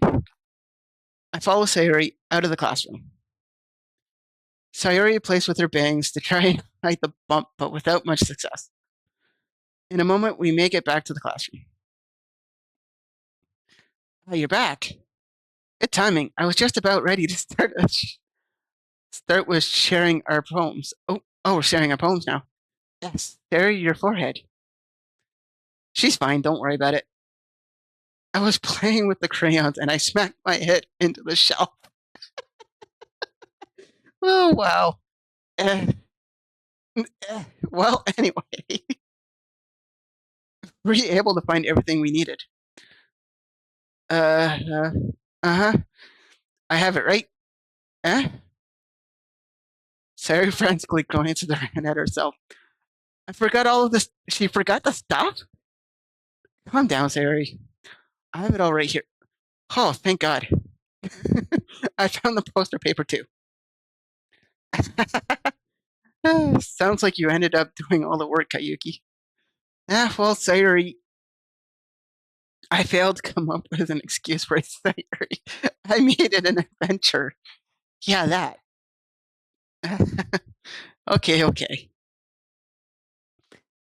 I follow Sayuri out of the classroom. Sayuri plays with her bangs to try and hide the bump, but without much success. In a moment, we make it back to the classroom. Oh, you're back. Good timing. I was just about ready to start with sharing our poems. Oh, we're sharing our poems now. Yes. There, your forehead. She's fine. Don't worry about it. I was playing with the crayons and I smacked my head into the shelf. Oh, wow. Uh, well, anyway, were you able to find everything we needed? Uh, uh, huh. I have it right. Eh? Sarah frantically glanced around at herself. I forgot all of this. She forgot the stuff? Calm down, Sarah. I have it all right here. Oh, thank God. I found the poster paper too. Sounds like you ended up doing all the work, Kayuki. Well, sorry. I failed to come up with an excuse for Sayuri. I made it an adventure. Yeah, that. Okay.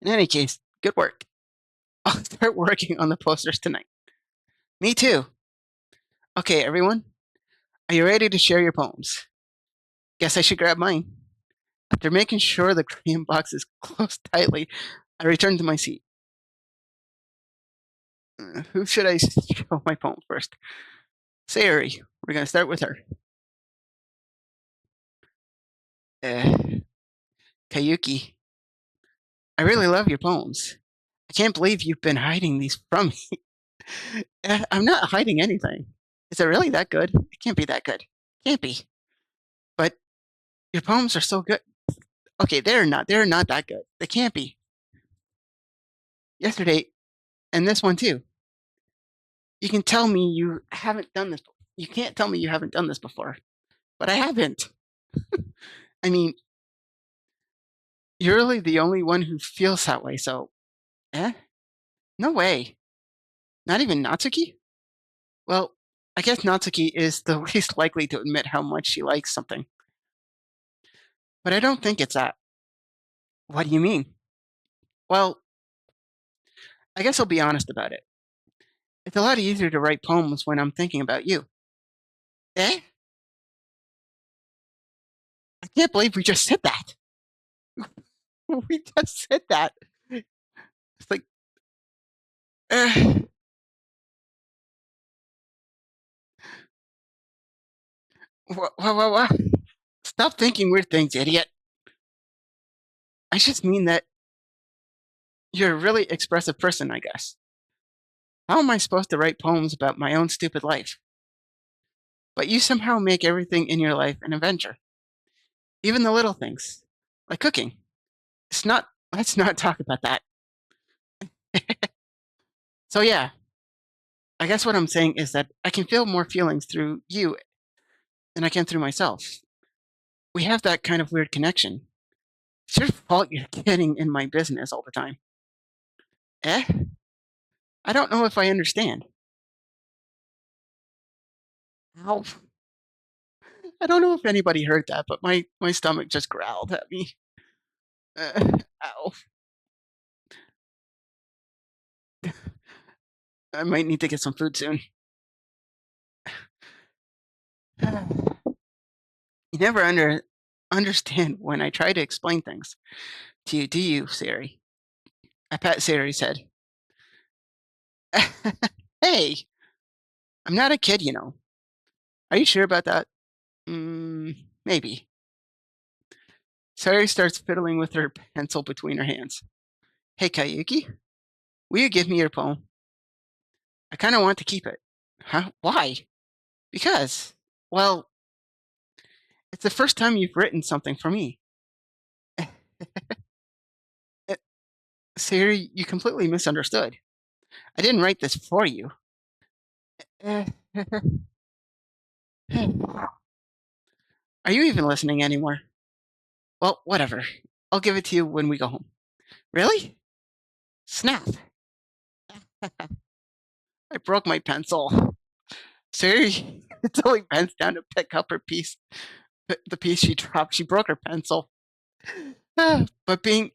In any case, good work. I'll start working on the posters tonight. Me too. Okay, everyone. Are you ready to share your poems? Guess I should grab mine. After making sure the crayon box is closed tightly, I return to my seat. Who should I show my poem first? Sayuri. We're going to start with her. Uh, Kayuki. I really love your poems. I can't believe you've been hiding these from me. I'm not hiding anything. Is it really that good? It can't be that good. Can't be. But your poems are so good. Okay, they're not. They're not that good. They can't be. Yesterday, and this one too. You can tell me you haven't done this. You can't tell me you haven't done this before, but I haven't. I mean, you're really the only one who feels that way. So, no way. Not even Natsuki? Well, I guess Natsuki is the least likely to admit how much she likes something. But I don't think it's that. What do you mean? Well, I guess I'll be honest about it. It's a lot easier to write poems when I'm thinking about you. Eh? I can't believe we just said that. We just said that. It's like, uh, what? Stop thinking weird things, idiot. I just mean that you're a really expressive person, I guess. How am I supposed to write poems about my own stupid life? But you somehow make everything in your life an adventure. Even the little things, like cooking. Let's not talk about that. So, yeah, I guess what I'm saying is that I can feel more feelings through you than I can through myself. We have that kind of weird connection. It's your fault you're getting in my business all the time. Eh? I don't know if I understand. Ow. I don't know if anybody heard that, but my stomach just growled at me. Ow. I might need to get some food soon. You never understand when I try to explain things to you, do you, Sari? I pat Sari's head. Hey, I'm not a kid, you know. Are you sure about that? Maybe. Sari starts fiddling with her pencil between her hands. Hey, Kayuki, will you give me your poem? I kind of want to keep it. Huh? Why? Because, well, it's the first time you've written something for me. Sari, you completely misunderstood. I didn't write this for you. Are you even listening anymore? Well, whatever. I'll give it to you when we go home. Really? Snap. I broke my pencil. Sari until he bends down to pick up her piece. The piece she dropped, she broke her pencil. But being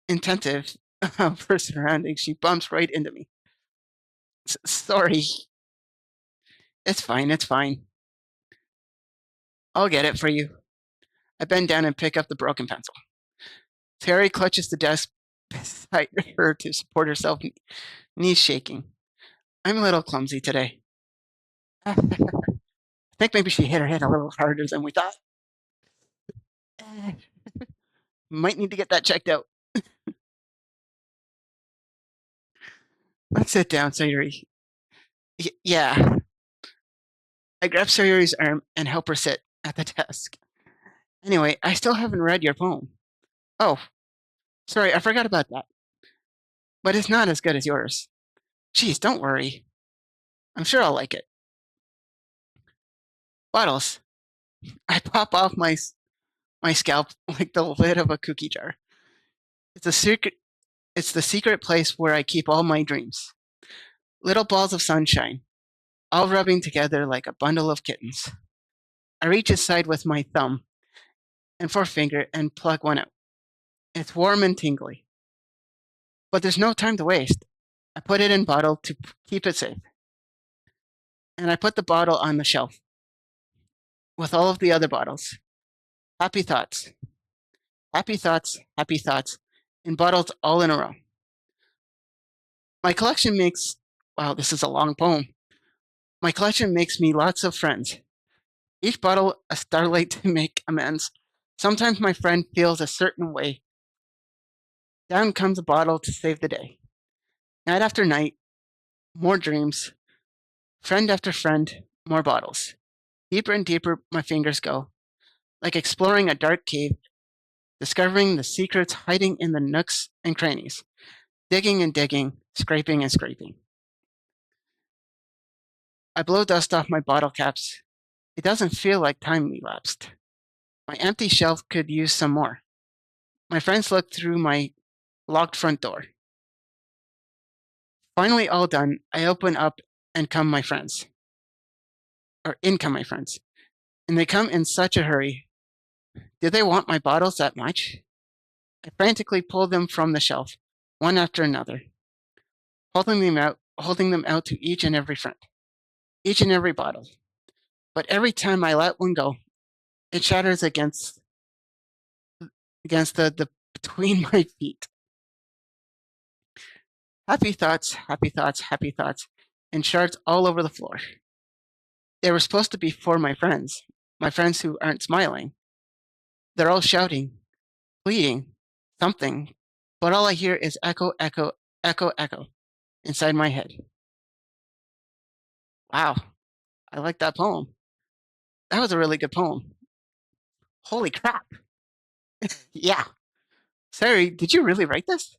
attentive of her surroundings, she bumps right into me. Sorry. It's fine, it's fine. I'll get it for you. I bend down and pick up the broken pencil. Terry clutches the desk beside her to support herself, knees shaking. I'm a little clumsy today. I think maybe she hit her head a little harder than we thought. Might need to get that checked out. Let's sit down, Sayuri. Yeah. I grab Sayuri's arm and help her sit at the desk. Anyway, I still haven't read your poem. Oh, sorry, I forgot about that. But it's not as good as yours. Geez, don't worry. I'm sure I'll like it. Bottles. I pop off my scalp like the lid of a cookie jar. It's a secret. It's the secret place where I keep all my dreams. Little balls of sunshine, all rubbing together like a bundle of kittens. I reach inside with my thumb and forefinger and plug one out. It's warm and tingly. But there's no time to waste. I put it in bottle to keep it safe. And I put the bottle on the shelf with all of the other bottles. Happy thoughts, happy thoughts, happy thoughts, in bottles all in a row. My collection makes, wow, this is a long poem. My collection makes me lots of friends. Each bottle a starlight to make amends. Sometimes my friend feels a certain way. Down comes a bottle to save the day. Night after night, more dreams. Friend after friend, more bottles. Deeper and deeper my fingers go, like exploring a dark cave, discovering the secrets hiding in the nooks and crannies, digging and digging, scraping and scraping. I blow dust off my bottle caps. It doesn't feel like time elapsed. My empty shelf could use some more. My friends look through my locked front door. Finally, all done, I open up and come my friends, or in come my friends. And they come in such a hurry. Do they want my bottles that much? I frantically pull them from the shelf, one after another, holding them out to each and every friend, each and every bottle. But every time I let one go, it shatters against the between my feet. Happy thoughts, happy thoughts, happy thoughts, and shards all over the floor. They were supposed to be for my friends who aren't smiling. They're all shouting, pleading, something, but all I hear is echo, echo, echo, echo inside my head. Wow, I like that poem. That was a really good poem. Holy crap. Yeah. Sorry, did you really write this?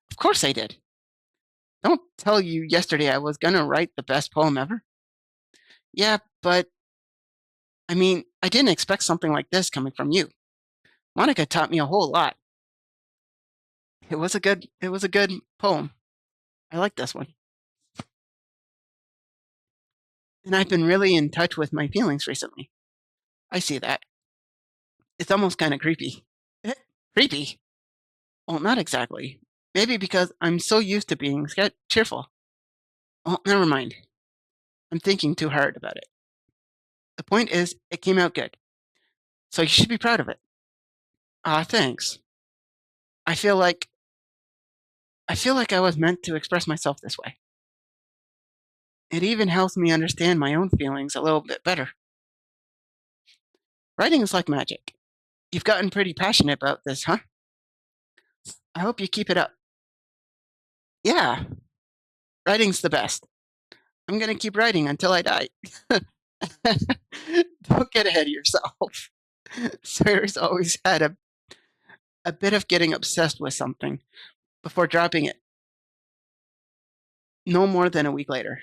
Of course I did. Don't tell you yesterday I was gonna write the best poem ever. Yeah, but I mean, I didn't expect something like this coming from you. Monica taught me a whole lot. It was a good poem. I like this one. And I've been really in touch with my feelings recently. I see that. It's almost kind of creepy. Creepy? Well, not exactly. Maybe because I'm so used to being cheerful. Well, never mind. I'm thinking too hard about it. The point is, it came out good. So you should be proud of it. Ah, thanks. I feel like I feel like I was meant to express myself this way. It even helps me understand my own feelings a little bit better. Writing is like magic. You've gotten pretty passionate about this, huh? I hope you keep it up. Yeah, writing's the best. I'm gonna keep writing until I die. Don't get ahead of yourself. Sawyer's always had a bit of getting obsessed with something before dropping it, no more than a week later.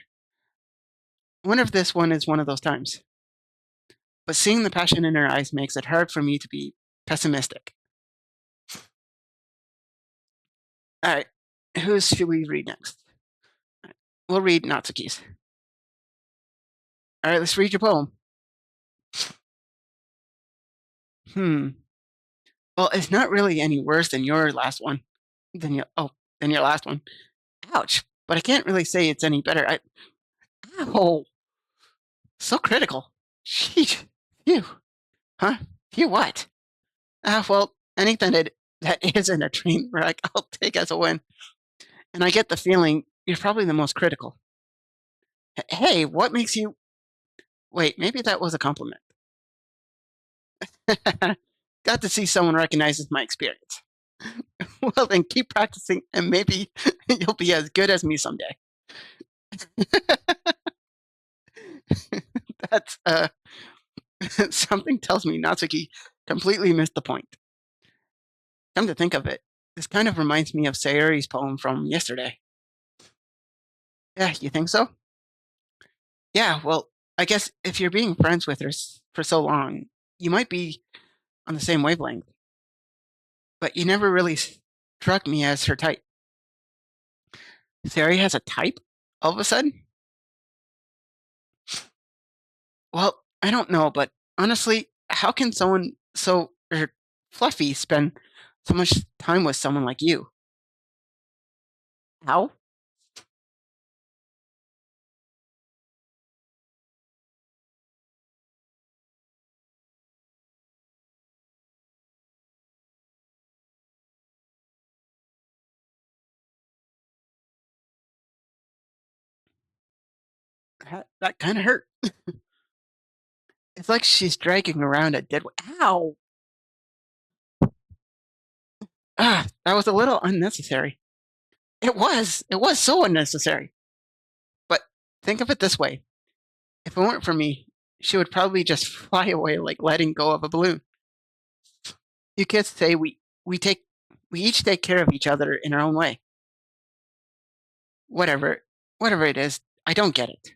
I wonder if this one is one of those times. But seeing the passion in her eyes makes it hard for me to be pessimistic. All right, whose should we read next? We'll read Natsuki's. All right, let's read your poem. Hmm. Well, it's not really any worse than your last one. Than your last one. Ouch. But I can't really say it's any better. Ow. So critical. Sheesh. Phew. Huh? Phew what? Well, anything that isn't a train wreck, I'll take as a win. And I get the feeling you're probably the most critical. Hey, what makes you wait, maybe that was a compliment. Got to see someone recognizes my experience. Well, then keep practicing and maybe you'll be as good as me someday. That's something tells me Natsuki completely missed the point. Come to think of it, this kind of reminds me of Sayuri's poem from yesterday. Yeah, you think so? Yeah, well, I guess if you're being friends with her for so long, you might be on the same wavelength, but you never really struck me as her type. Sayuri has a type all of a sudden? Well, I don't know, but honestly, how can someone so fluffy spend so much time with someone like you? How? That kind of hurt. It's like she's dragging around a dead. Ow! Ah, that was a little unnecessary. It was. It was so unnecessary. But think of it this way: if it weren't for me, she would probably just fly away like letting go of a balloon. You kids say we each take care of each other in our own way. Whatever, whatever it is, I don't get it.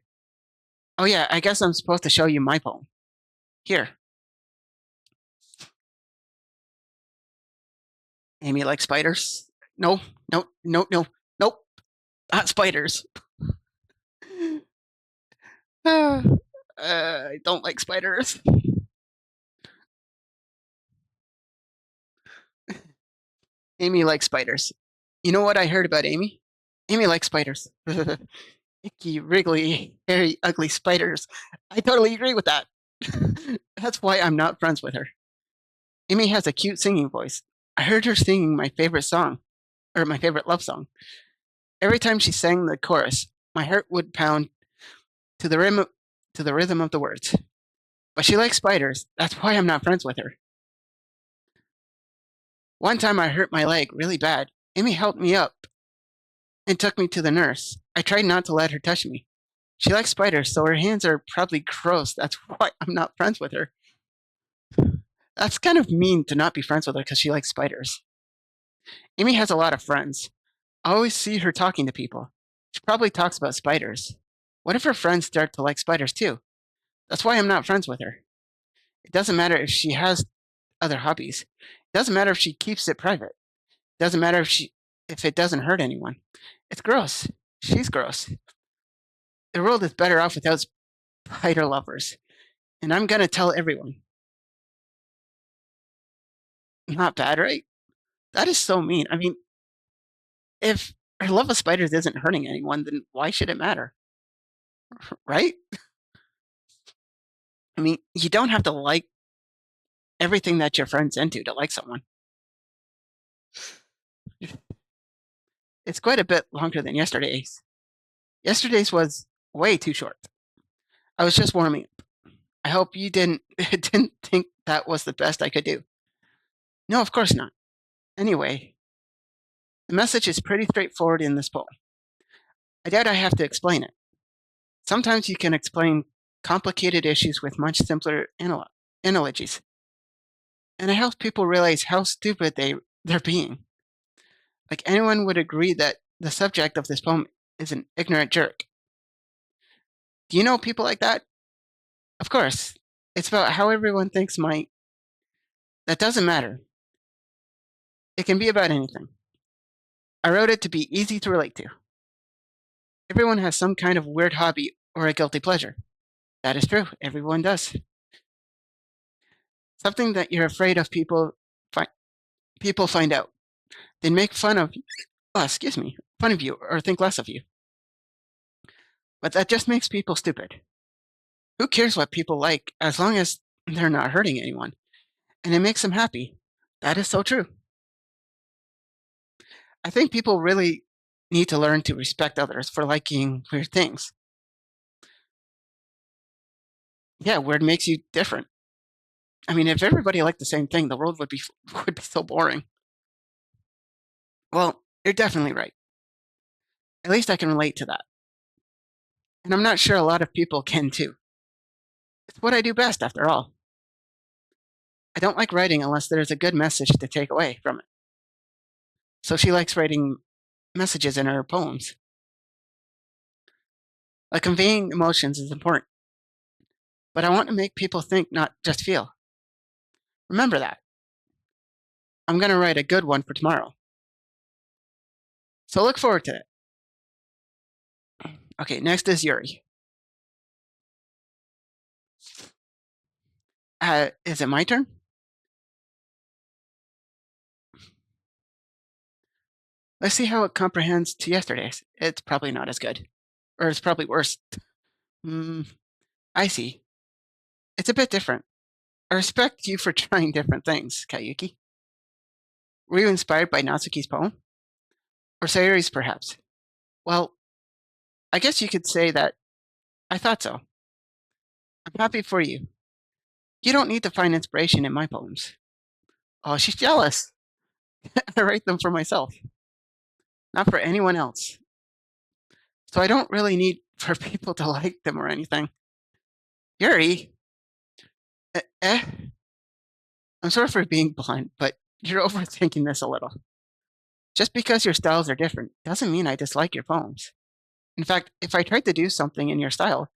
Oh yeah, I guess I'm supposed to show you my poem. Here, Amy likes spiders. No, no, no, no, nope, not spiders. uh, I don't like spiders. Amy likes spiders. You know what I heard about Amy? Amy likes spiders. Icky, wriggly, hairy, ugly spiders. I totally agree with that. That's why I'm not friends with her. Amy has a cute singing voice. I heard her singing my favorite song, or my favorite love song. Every time she sang the chorus, my heart would pound to the rhythm of the words. But she likes spiders. That's why I'm not friends with her. One time I hurt my leg really bad. Amy helped me up and took me to the nurse. I tried not to let her touch me. She likes spiders, so her hands are probably gross. That's why I'm not friends with her. That's kind of mean to not be friends with her because she likes spiders. Amy has a lot of friends. I always see her talking to people. She probably talks about spiders. What if her friends start to like spiders too? That's why I'm not friends with her. It doesn't matter if she has other hobbies. It doesn't matter if she keeps it private. It doesn't matter if it doesn't hurt anyone. It's gross. She's gross. The world is better off without spider lovers. And I'm gonna tell everyone. Not bad, right? That is so mean. I mean, if her love of spiders isn't hurting anyone, then why should it matter? Right? I mean, you don't have to like everything that your friend's into to like someone. It's quite a bit longer than yesterday's. Yesterday's was way too short. I was just warming up. I hope you didn't think that was the best I could do. No, of course not. Anyway, the message is pretty straightforward in this poem. I doubt I have to explain it. Sometimes you can explain complicated issues with much simpler analogies, and it helps people realize how stupid they're being. Like anyone would agree that the subject of this poem is an ignorant jerk. Do you know people like that? Of course. It's about how everyone thinks might. That doesn't matter. It can be about anything. I wrote it to be easy to relate to. Everyone has some kind of weird hobby or a guilty pleasure. That is true. Everyone does. Something that you're afraid of people find out. They make fun of fun of you or think less of you. But that just makes people stupid. Who cares what people like as long as they're not hurting anyone and it makes them happy? That is so true. I think people really need to learn to respect others for liking weird things. Yeah, weird makes you different. I mean, if everybody liked the same thing, the world would be would be so boring. Well, you're definitely right. At least I can relate to that. And I'm not sure a lot of people can too. It's what I do best, after all. I don't like writing unless there's a good message to take away from it. So she likes writing messages in her poems. Like conveying emotions is important, but I want to make people think, not just feel. Remember that. I'm going to write a good one for tomorrow. So look forward to it. Okay, next is Yuri. Is it my turn? Let's see how it comprehends to yesterday's. It's probably not as good. Or it's probably worse. Mm, I see. It's a bit different. I respect you for trying different things, Kayuki. Were you inspired by Natsuki's poem? Or Sayori's, perhaps? Well, I guess you could say that I thought so. I'm happy for you. You don't need to find inspiration in my poems. Oh, she's jealous. I write them for myself, not for anyone else. So I don't really need for people to like them or anything. Yuri, eh, I'm sorry for being blunt, but you're overthinking this a little. Just because your styles are different doesn't mean I dislike your poems. In fact, if I tried to do something in your style,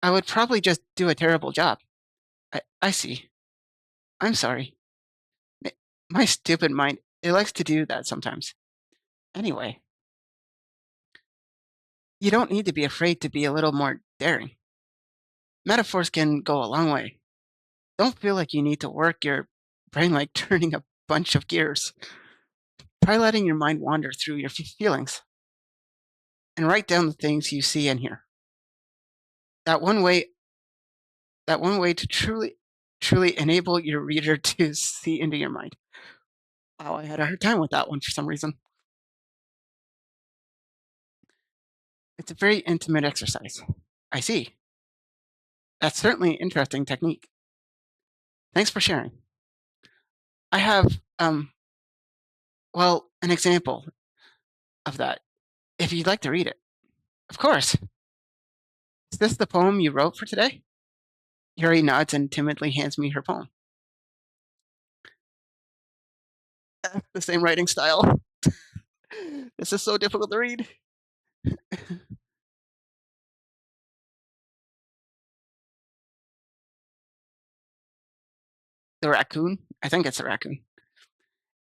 I would probably just do a terrible job. I see. I'm sorry. My stupid mind, it likes to do that sometimes. Anyway, you don't need to be afraid to be a little more daring. Metaphors can go a long way. Don't feel like you need to work your brain like turning a bunch of gears. Try letting your mind wander through your feelings and write down the things you see and hear. That one way, that one way to truly enable your reader to see into your mind. Wow, I had a hard time with that one for some reason. It's a very intimate exercise. I see. That's certainly an interesting technique. Thanks for sharing. I have, well, an example of that, if you'd like to read it. Of course. Is this the poem you wrote for today? Yuri nods and timidly hands me her poem. The same writing style. This is so difficult to read. The raccoon? I think it's a raccoon.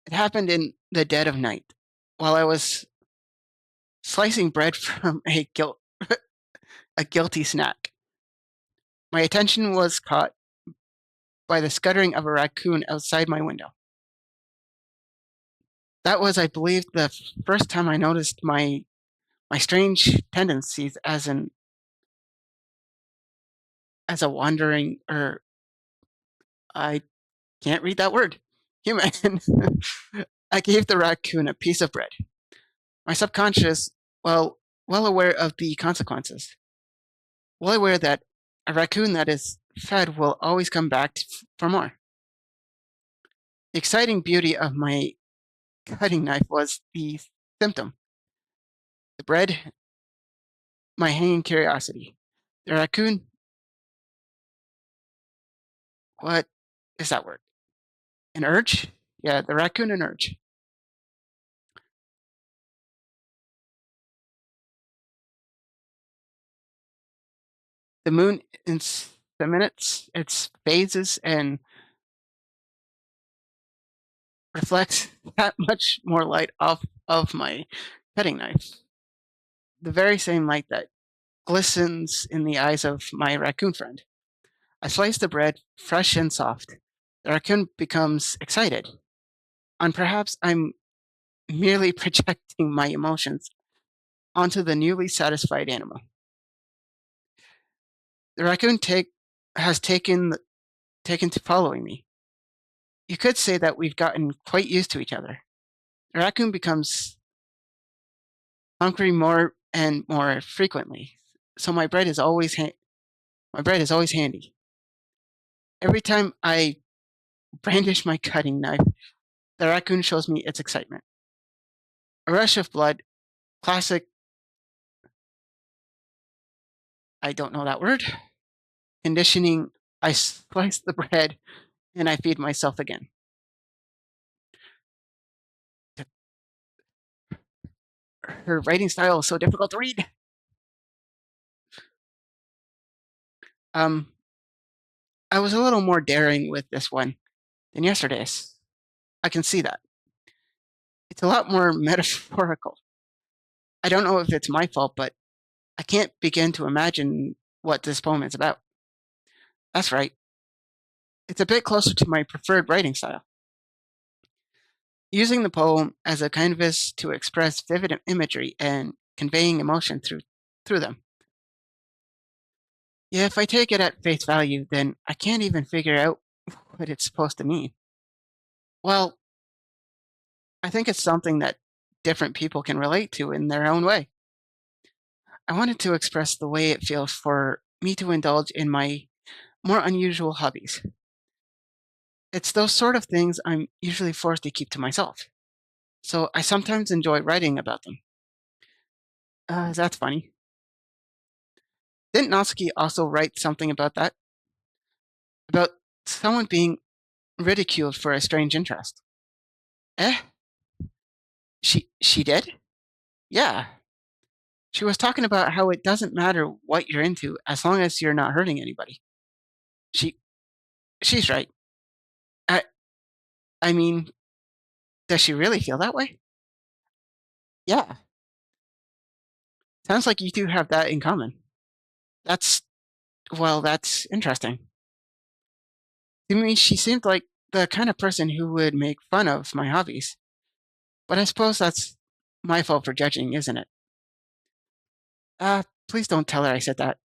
It happened in the dead of night while I was slicing bread from a guilty snack. My attention was caught by the scuttering of a raccoon outside my window. That was, I believe, the first time I noticed my strange tendencies as a wandering, or I can't read that word, human. I gave the raccoon a piece of bread. My subconscious, well, well aware of the consequences, well aware that a raccoon that is fed will always come back for more. The exciting beauty of my cutting knife was the symptom. The bread, my hanging curiosity. The raccoon, what is that word? An urge? Yeah, the raccoon, an urge. The moon, in the minutes, its phases and reflects that much more light off of my cutting knife. The very same light that glistens in the eyes of my raccoon friend. I slice the bread, fresh and soft. The raccoon becomes excited. And perhaps I'm merely projecting my emotions onto the newly satisfied animal. The raccoon has taken to following me. You could say that we've gotten quite used to each other. The raccoon becomes hungry more and more frequently, so my bread is always handy. Every time I brandish my cutting knife, the raccoon shows me its excitement. A rush of blood, classic, I don't know that word, conditioning. I slice the bread and I feed myself again. Her writing style is so difficult to read. Um, I was a little more daring with this one than yesterday's. I can see that. It's a lot more metaphorical. I don't know if it's my fault, but I can't begin to imagine what this poem is about. That's right. It's a bit closer to my preferred writing style. Using the poem as a canvas to express vivid imagery and conveying emotion through them. Yeah, if I take it at face value, then I can't even figure out what it's supposed to mean. Well, I think it's something that different people can relate to in their own way. I wanted to express the way it feels for me to indulge in my more unusual hobbies. It's those sort of things I'm usually forced to keep to myself. So I sometimes enjoy writing about them. That's funny. Didn't Noski also write something about that? About someone being ridiculed for a strange interest? Eh? She did? Yeah. She was talking about how it doesn't matter what you're into as long as you're not hurting anybody. She she's right. I I mean, does she really feel that way? Yeah. Sounds like you two have that in common. That's that's interesting. To me, she seemed like the kind of person who would make fun of my hobbies. But I suppose that's my fault for judging, isn't it? Please don't tell her I said that.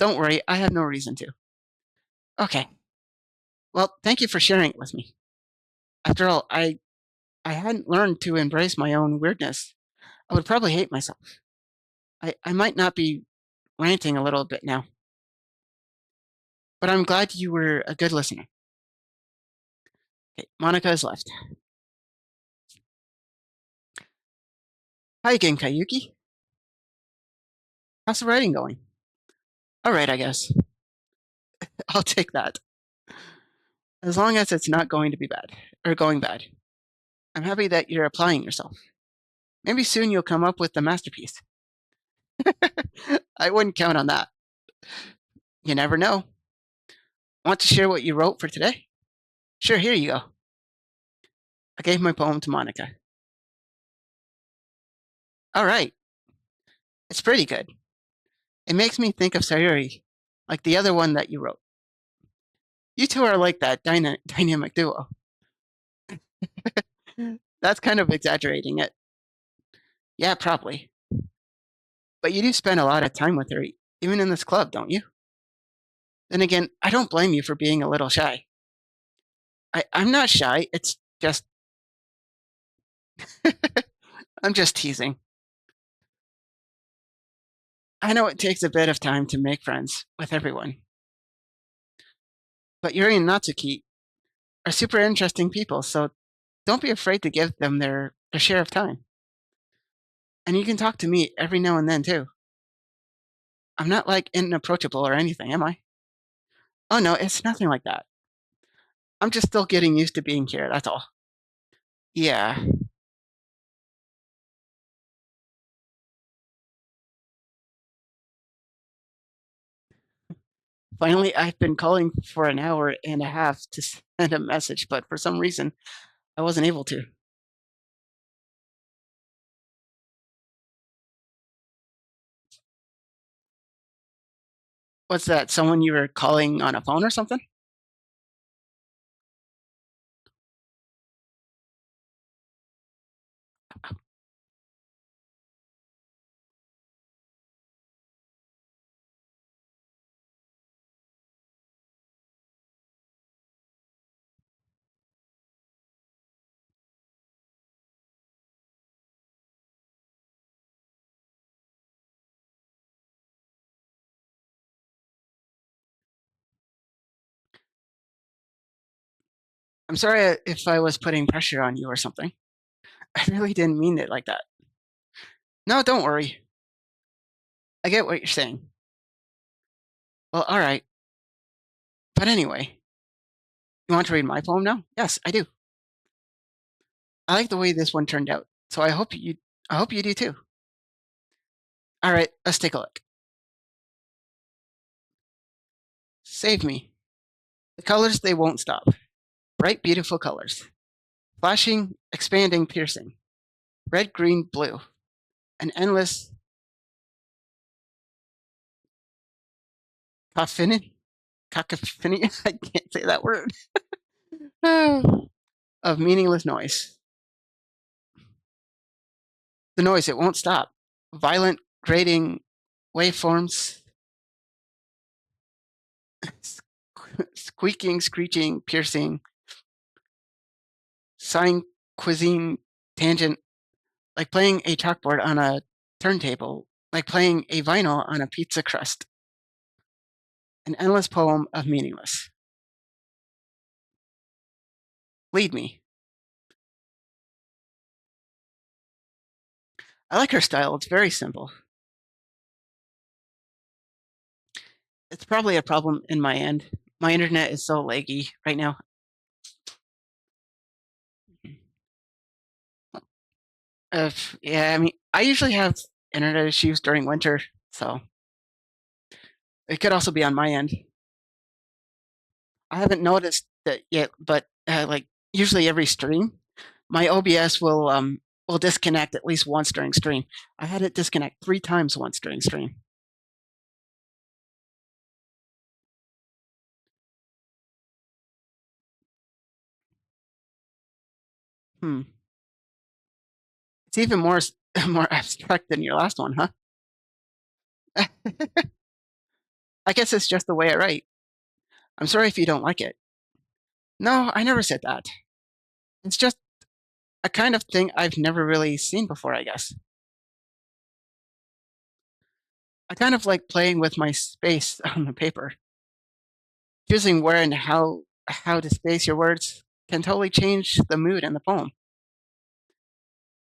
Don't worry, I have no reason to. Okay. Well, thank you for sharing it with me. After all, I hadn't learned to embrace my own weirdness. I would probably hate myself. I might not be ranting a little bit now, but I'm glad you were a good listener. Okay, Monica has left. Hi again, Kayuki. How's the writing going? All right, I guess. I'll take that. As long as it's not going to be bad, or going bad. I'm happy that you're applying yourself. Maybe soon you'll come up with the masterpiece. I wouldn't count on that. You never know. Want to share what you wrote for today? Sure, here you go. I gave my poem to Monica. All right, it's pretty good. It makes me think of Sayuri, like the other one that you wrote. You two are like that dynamic duo. That's kind of exaggerating it. Yeah, probably. But you do spend a lot of time with her, even in this club, don't you? Then again, I don't blame you for being a little shy. I'm not shy. It's just, I'm just teasing. I know it takes a bit of time to make friends with everyone, but Yuri and Natsuki are super interesting people, so don't be afraid to give them their share of time. And you can talk to me every now and then, too. I'm not like inapproachable or anything, am I? Oh no, it's nothing like that. I'm just still getting used to being here, that's all. Yeah. Finally, I've been calling for an hour and a half to send a message, but for some reason, I wasn't able to. What's that? Someone you were calling on a phone or something? I'm sorry if I was putting pressure on you or something. I really didn't mean it like that. No, don't worry. I get what you're saying. Well, all right. But anyway, you want to read my poem now? Yes, I do. I like the way this one turned out, so I hope you do too. All right, let's take a look. Save me. The colors they won't stop. Bright, beautiful colors. Flashing, expanding, piercing. Red, green, blue. An endless cacophony. Cacophony. I can't say that word. Of meaningless noise. The noise, it won't stop. Violent, grating waveforms, squeaking, screeching, piercing, sighing, quizzing, tangent, like playing a chalkboard on a turntable, like playing a vinyl on a pizza crust. An endless poem of meaningless. Lead me. I like her style. It's very simple. It's probably a problem in my end. My internet is so laggy right now. Yeah, I mean, I usually have internet issues during winter, so it could also be on my end. I haven't noticed that yet, but like usually every stream, my OBS will disconnect at least once during stream. I had it disconnect 3 times once during stream. Hmm. It's even more more abstract than your last one, huh? I guess it's just the way I write. I'm sorry if you don't like it. No, I never said that. It's just a kind of thing I've never really seen before, I guess. I kind of like playing with my space on the paper. Choosing where and how to space your words can totally change the mood in the poem.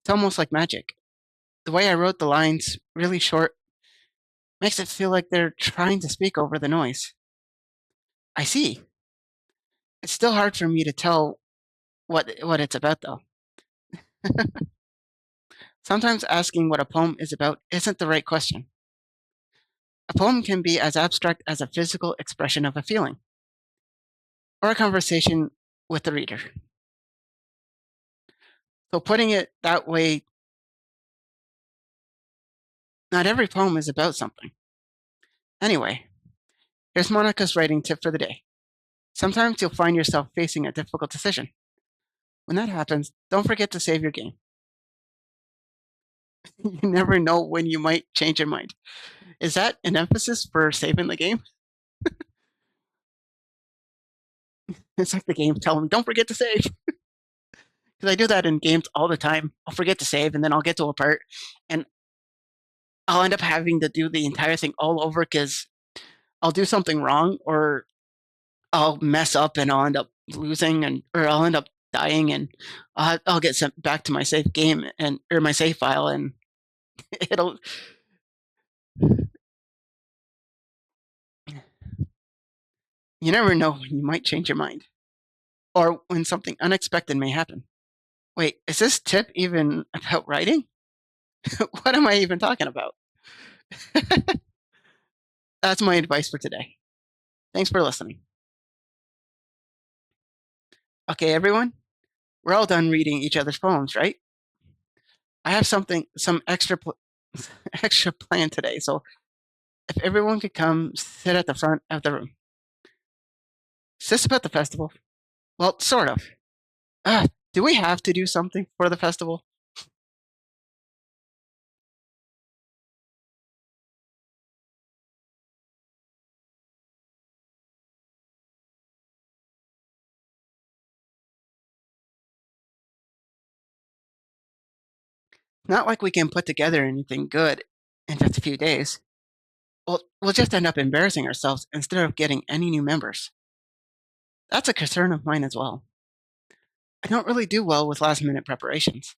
It's almost like magic. The way I wrote the lines really short makes it feel like they're trying to speak over the noise. I see. It's still hard for me to tell what it's about though. Sometimes asking what a poem is about isn't the right question. A poem can be as abstract as a physical expression of a feeling or a conversation with the reader. So putting it that way, not every poem is about something. Anyway, here's Monica's writing tip for the day. Sometimes you'll find yourself facing a difficult decision. When that happens, don't forget to save your game. You never know when you might change your mind. Is that an emphasis for saving the game? It's like the game telling me, don't forget to save. Because I do that in games all the time. I'll forget to save and then I'll get to a part and I'll end up having to do the entire thing all over because I'll do something wrong or I'll mess up and I'll end up losing and or I'll end up dying and I'll get sent back to my safe game and or my save file and it'll you never know when you might change your mind or when something unexpected may happen. Wait, is this tip even about writing? What am I even talking about? That's my advice for today. Thanks for listening. Okay, everyone, we're all done reading each other's poems, right? I have some extra plan today. So if everyone could come sit at the front of the room. Is this about the festival? Well, sort of. Do we have to do something for the festival? Not like we can put together anything good in just a few days. We'll just end up embarrassing ourselves instead of getting any new members. That's a concern of mine as well. I don't really do well with last-minute preparations.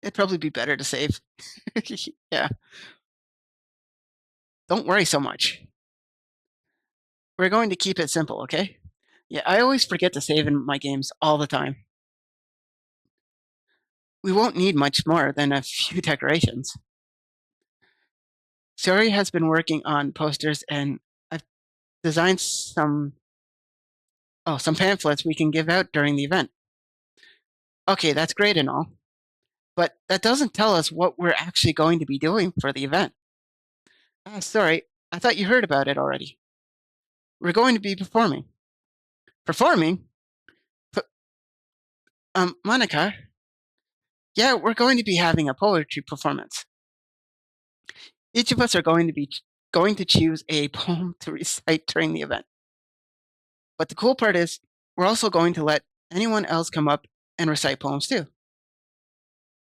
It'd probably be better to save. Yeah, don't worry so much. We're going to keep it simple, okay? Yeah, I always forget to save in my games all the time. We won't need much more than a few decorations. Sari has been working on posters, and I've designed some pamphlets we can give out during the event. Okay, that's great and all, but that doesn't tell us what we're actually going to be doing for the event. Ah, sorry, I thought you heard about it already. We're going to be performing. Performing? P- Monica? Yeah, we're going to be having a poetry performance. Each of us are going to choose a poem to recite during the event. But the cool part is, we're also going to let anyone else come up and recite poems too.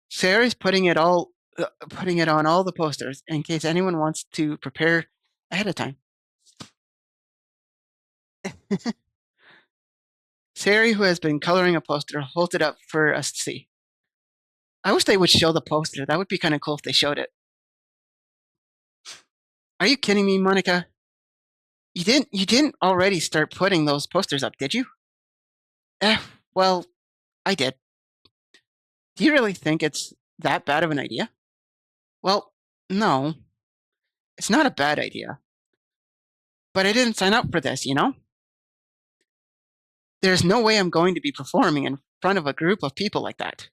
Sarah's putting it on all the posters in case anyone wants to prepare ahead of time. Sari, who has been coloring a poster, holds it up for us to see. I wish they would show the poster. That would be kind of cool if they showed it. Are you kidding me, Monica? You didn't already start putting those posters up, did you? Eh, well, I did. Do you really think it's that bad of an idea? Well, no, it's not a bad idea. But I didn't sign up for this, you know? There's no way I'm going to be performing in front of a group of people like that.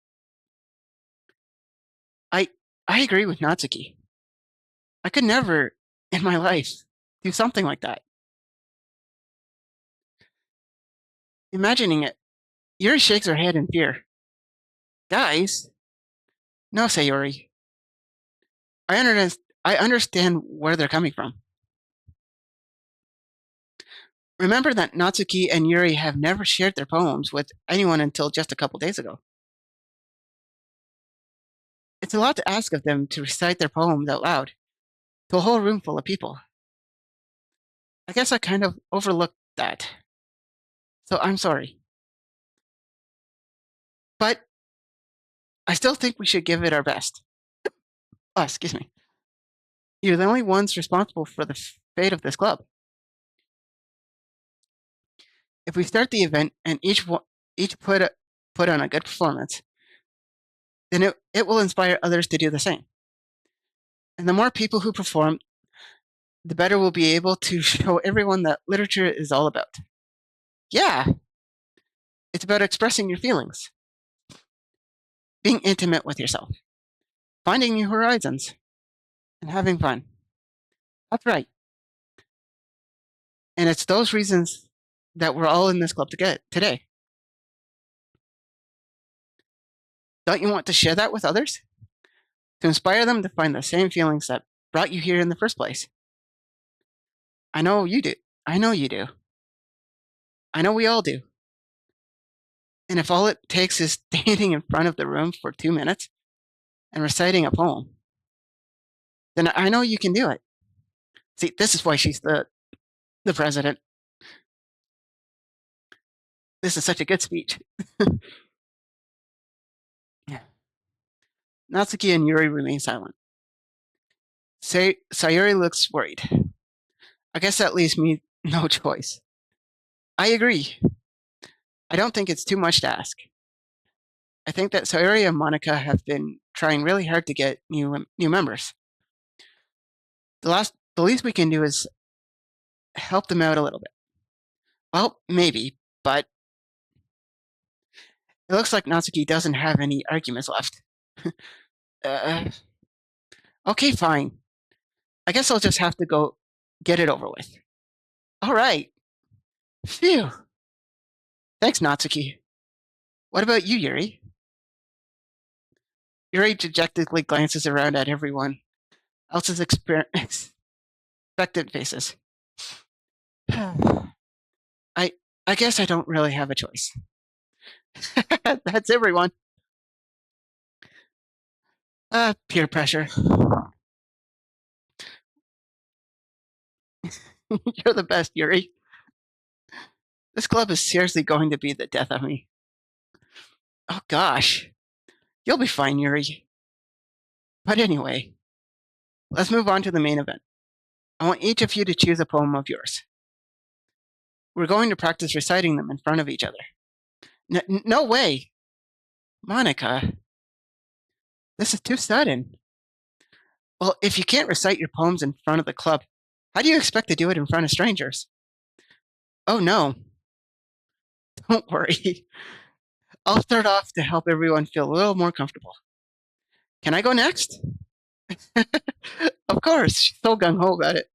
I I agree with Natsuki. I could never in my life do something like that. Imagining it, Yuri shakes her head in fear. Guys, no, Sayori. I understand where they're coming from. Remember that Natsuki and Yuri have never shared their poems with anyone until just a couple days ago. It's a lot to ask of them to recite their poems out loud to a whole room full of people. I guess I kind of overlooked that. So I'm sorry. But I still think we should give it our best. Oh, excuse me. You're the only ones responsible for the fate of this club. If we start the event and each put on a good performance, then it will inspire others to do the same. And the more people who perform, the better we'll be able to show everyone that literature is all about. Yeah, it's about expressing your feelings, being intimate with yourself, finding new horizons, and having fun. That's right. And it's those reasons that we're all in this club today. Don't you want to share that with others? To inspire them to find the same feelings that brought you here in the first place? I know you do. I know you do. I know we all do. And if all it takes is standing in front of the room for 2 minutes and reciting a poem, then I know you can do it. See, this is why she's the president. This is such a good speech. Natsuki and Yuri remain silent. Sayuri looks worried. I guess that leaves me no choice. I agree. I don't think it's too much to ask. I think that Sayuri and Monica have been trying really hard to get new members. The least we can do is help them out a little bit. Well, maybe, but it looks like Natsuki doesn't have any arguments left. uh, okay, fine. I guess I'll just have to go get it over with. All right. Phew. Thanks, Natsuki. What about you, Yuri? Yuri dejectedly glances around at everyone else's expectant faces. I I guess I don't really have a choice. That's everyone. Peer pressure. You're the best, Yuri. This club is seriously going to be the death of me. Oh gosh. You'll be fine, Yuri. But anyway, let's move on to the main event. I want each of you to choose a poem of yours. We're going to practice reciting them in front of each other. No way! Monica, this is too sudden. Well, if you can't recite your poems in front of the club, how do you expect to do it in front of strangers? Oh no, don't worry. I'll start off to help everyone feel a little more comfortable. Can I go next? Of course, she's so gung ho about it.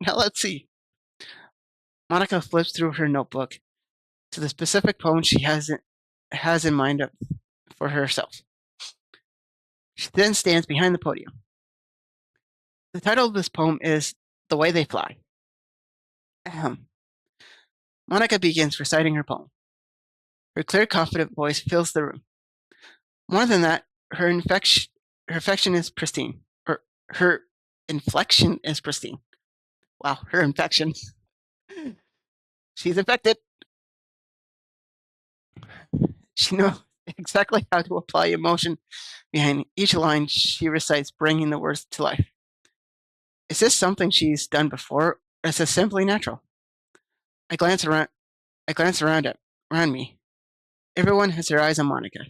Now let's see. Monica flips through her notebook to the specific poem she has in mind for herself. She then stands behind the podium. The title of this poem is The Way They Fly. Ahem. Monica begins reciting her poem. Her clear, confident voice fills the room. More than that, her infection is pristine. Her inflection is pristine. Wow, her infection. She's infected. She knows exactly how to apply emotion behind each line she recites, bringing the words to life. Is this something she's done before, or is this simply natural? I glance around. Around me. Everyone has their eyes on Monica.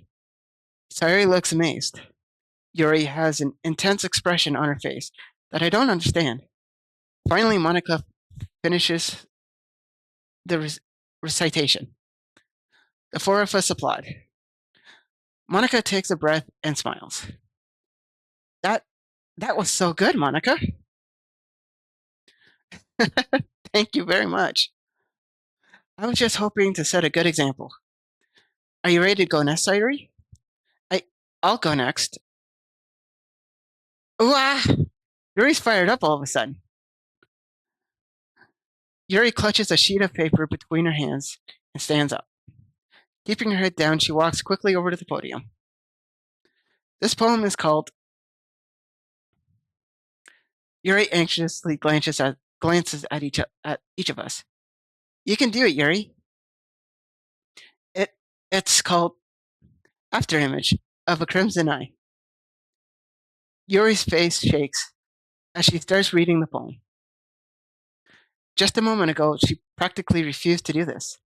Sayuri looks amazed. Yuri has an intense expression on her face that I don't understand. Finally, Monica finishes the recitation. The four of us applaud. Monica takes a breath and smiles. That that was so good, Monica. Thank you very much. I was just hoping to set a good example. Are you ready to go next, Sayuri? I I'll go next. Ooh, ah! Yuri's fired up all of a sudden. Yuri clutches a sheet of paper between her hands and stands up. Keeping her head down, she walks quickly over to the podium. This poem is called. Yuri anxiously glances at each of us. You can do it, Yuri. It it's called After Image of a Crimson Eye. Yuri's face shakes as she starts reading the poem. Just a moment ago, she practically refused to do this.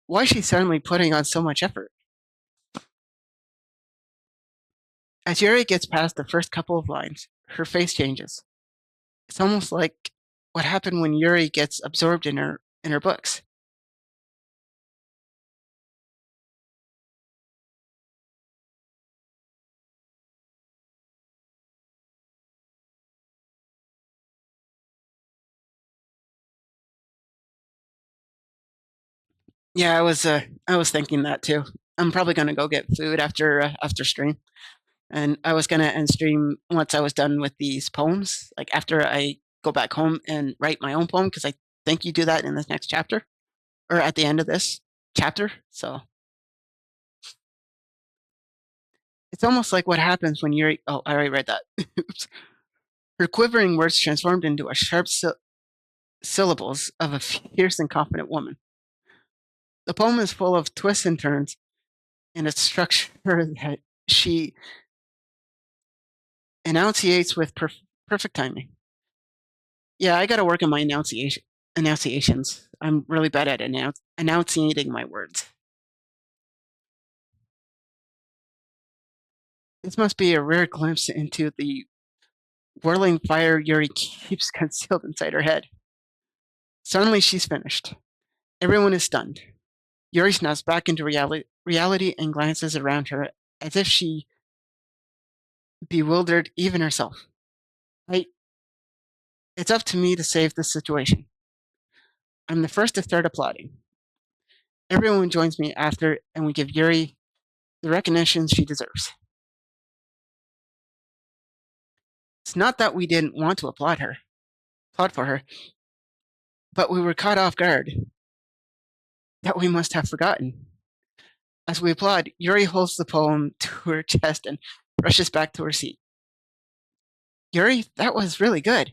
Why is she suddenly putting on so much effort? As Yuri gets past the first couple of lines, her face changes. It's almost like what happened when Yuri gets absorbed in her books. Yeah, I was thinking that too. I'm probably gonna go get food after stream, and I was gonna end stream once I was done with these poems. Like after I go back home and write my own poem, because I think you do that in this next chapter or at the end of this chapter. So it's almost like what happens when you're. Oh, I already read that. Oops. Her quivering words transformed into a sharp syllables of a fierce and confident woman. The poem is full of twists and turns in its structure that she enunciates with perfect timing. Yeah, I got to work on my enunciations. I'm really bad at enunciating my words. This must be a rare glimpse into the whirling fire Yuri keeps concealed inside her head. Suddenly, she's finished. Everyone is stunned. Yuri snaps back into reality and glances around her as if she bewildered even herself. I, it's up to me to save this situation. I'm the first to start applauding. Everyone joins me after, and we give Yuri the recognition she deserves. It's not that we didn't want to applaud for her, but we were caught off guard. That we must have forgotten. As we applaud, Yuri holds the poem to her chest and rushes back to her seat. Yuri, that was really good.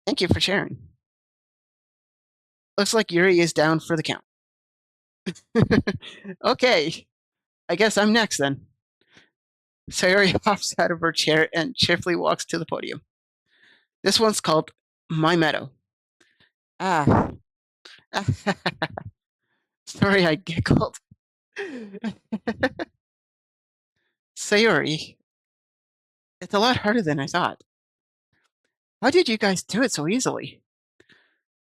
Thank you for sharing. Looks like Yuri is down for the count. Okay, I guess I'm next then. Sayori hops out of her chair and cheerfully walks to the podium. This one's called My Meadow. Ah. Sorry, I giggled. Sayori, it's a lot harder than I thought. How did you guys do it so easily?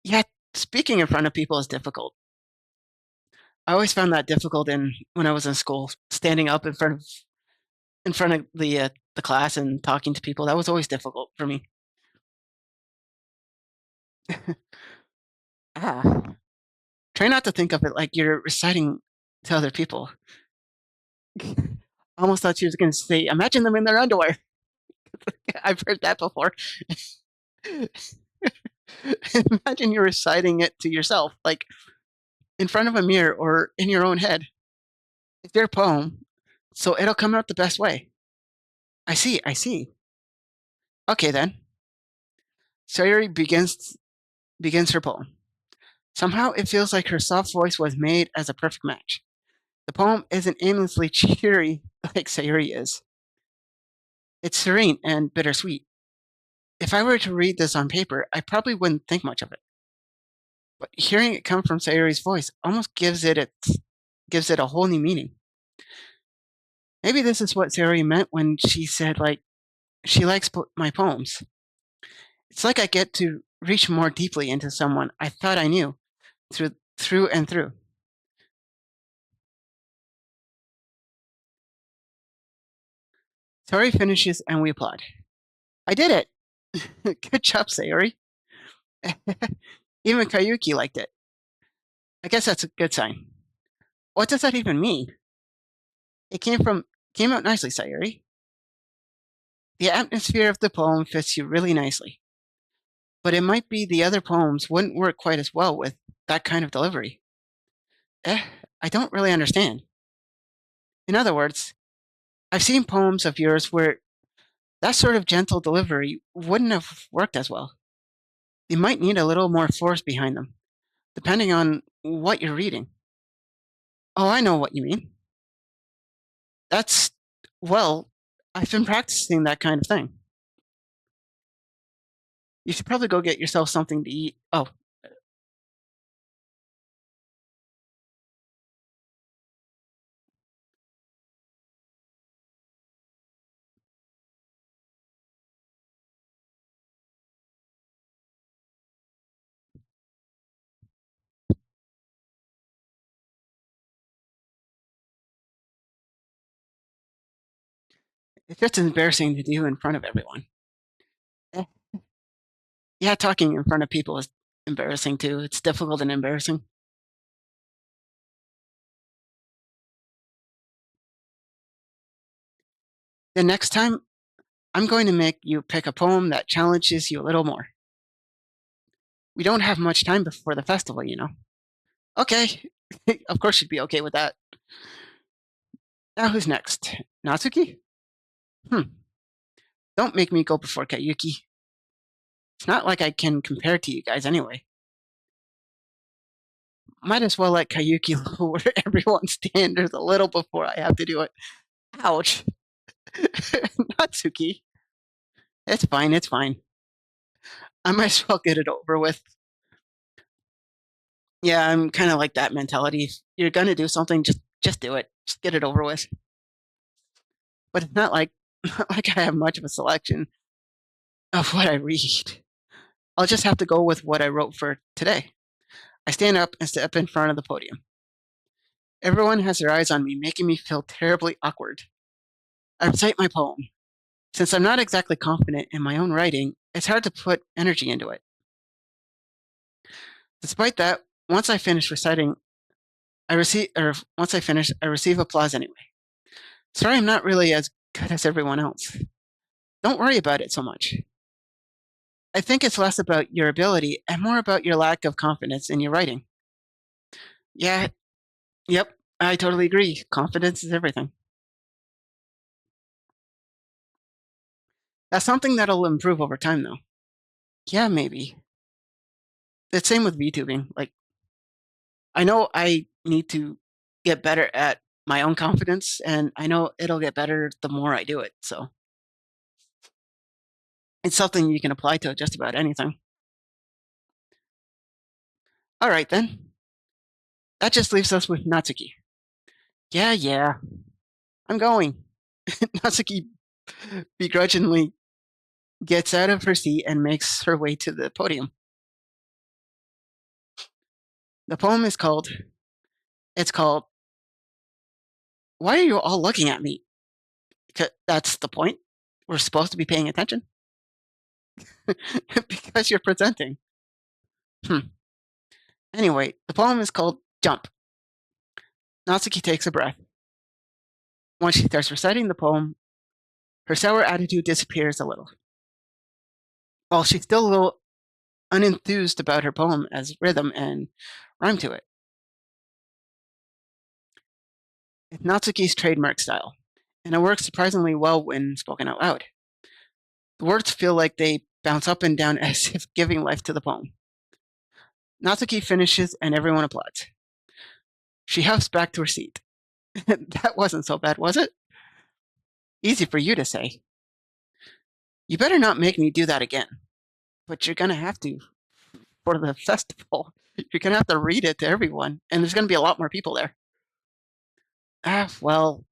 Yet, speaking in front of people is difficult. I always found that difficult when I was in school, standing up in front of the class and talking to people. That was always difficult for me. Ah, try not to think of it like you're reciting to other people. I almost thought she was going to say, "Imagine them in their underwear." I've heard that before. Imagine you're reciting it to yourself, like in front of a mirror or in your own head. It's their poem, so it'll come out the best way. I see, I see. Okay then. Sayuri begins her poem. Somehow it feels like her soft voice was made as a perfect match. The poem isn't aimlessly cheery like Sayuri is. It's serene and bittersweet. If I were to read this on paper, I probably wouldn't think much of it. But hearing it come from Sayuri's voice almost gives it a whole new meaning. Maybe this is what Sayuri meant when she said like she likes my poems. It's like I get to reach more deeply into someone I thought I knew through and through. Sayuri finishes and we applaud. I did it. Good job, Sayuri. Even Kayuki liked it. I guess that's a good sign. What does that even mean? It came out nicely, Sayuri. The atmosphere of the poem fits you really nicely, but it might be the other poems wouldn't work quite as well with that kind of delivery. Eh, I don't really understand. In other words, I've seen poems of yours where that sort of gentle delivery wouldn't have worked as well. You might need a little more force behind them, depending on what you're reading. Oh, I know what you mean. That's, well, I've been practicing that kind of thing. You should probably go get yourself something to eat. Oh, it's just embarrassing to do in front of everyone. Eh, yeah, talking in front of people is embarrassing too. It's difficult and embarrassing. The next time, I'm going to make you pick a poem that challenges you a little more. We don't have much time before the festival, you know. Okay, of course you'd be okay with that. Now who's next? Natsuki? Hmm, don't make me go before Kayuki. It's not like I can compare to you guys anyway. Might as well let Kayuki lower everyone's standards a little before I have to do it. Ouch. Natsuki. It's fine, it's fine. I might as well get it over with. Yeah, I'm kind of like that mentality. If you're gonna do something, just do it. Just get it over with. But it's not like not like I have much of a selection of what I read. I'll just have to go with what I wrote for today. I stand up and step in front of the podium. Everyone has their eyes on me, making me feel terribly awkward. I recite my poem. Since I'm not exactly confident in my own writing, it's hard to put energy into it. Despite that, once I finish reciting, I receive applause anyway. Sorry, I'm not really as good as everyone else. Don't worry about it so much. I think it's less about your ability and more about your lack of confidence in your writing. Yeah, yep, I totally agree. Confidence is everything. That's something that'll improve over time, though. Yeah, maybe. The same with VTubing. Like, I know I need to get better at my own confidence, and I know it'll get better the more I do it. So it's something you can apply to just about anything. All right, then. That just leaves us with Natsuki. Yeah, yeah, I'm going. Natsuki begrudgingly gets out of her seat and makes her way to the podium. The poem is called, it's called, Why Are You All Looking at Me? That's the point. We're supposed to be paying attention. Because you're presenting. Hmm. Anyway, the poem is called Jump. Natsuki takes a breath. Once she starts reciting the poem, her sour attitude disappears a little. While she's still a little unenthused about her poem as rhythm and rhyme to it. It's Natsuki's trademark style, and it works surprisingly well when spoken out loud. The words feel like they bounce up and down as if giving life to the poem. Natsuki finishes and everyone applauds. She huffs back to her seat. That wasn't so bad, was it? Easy for you to say. You better not make me do that again. But you're gonna have to for the festival. You're gonna have to read it to everyone, and there's gonna be a lot more people there. Well,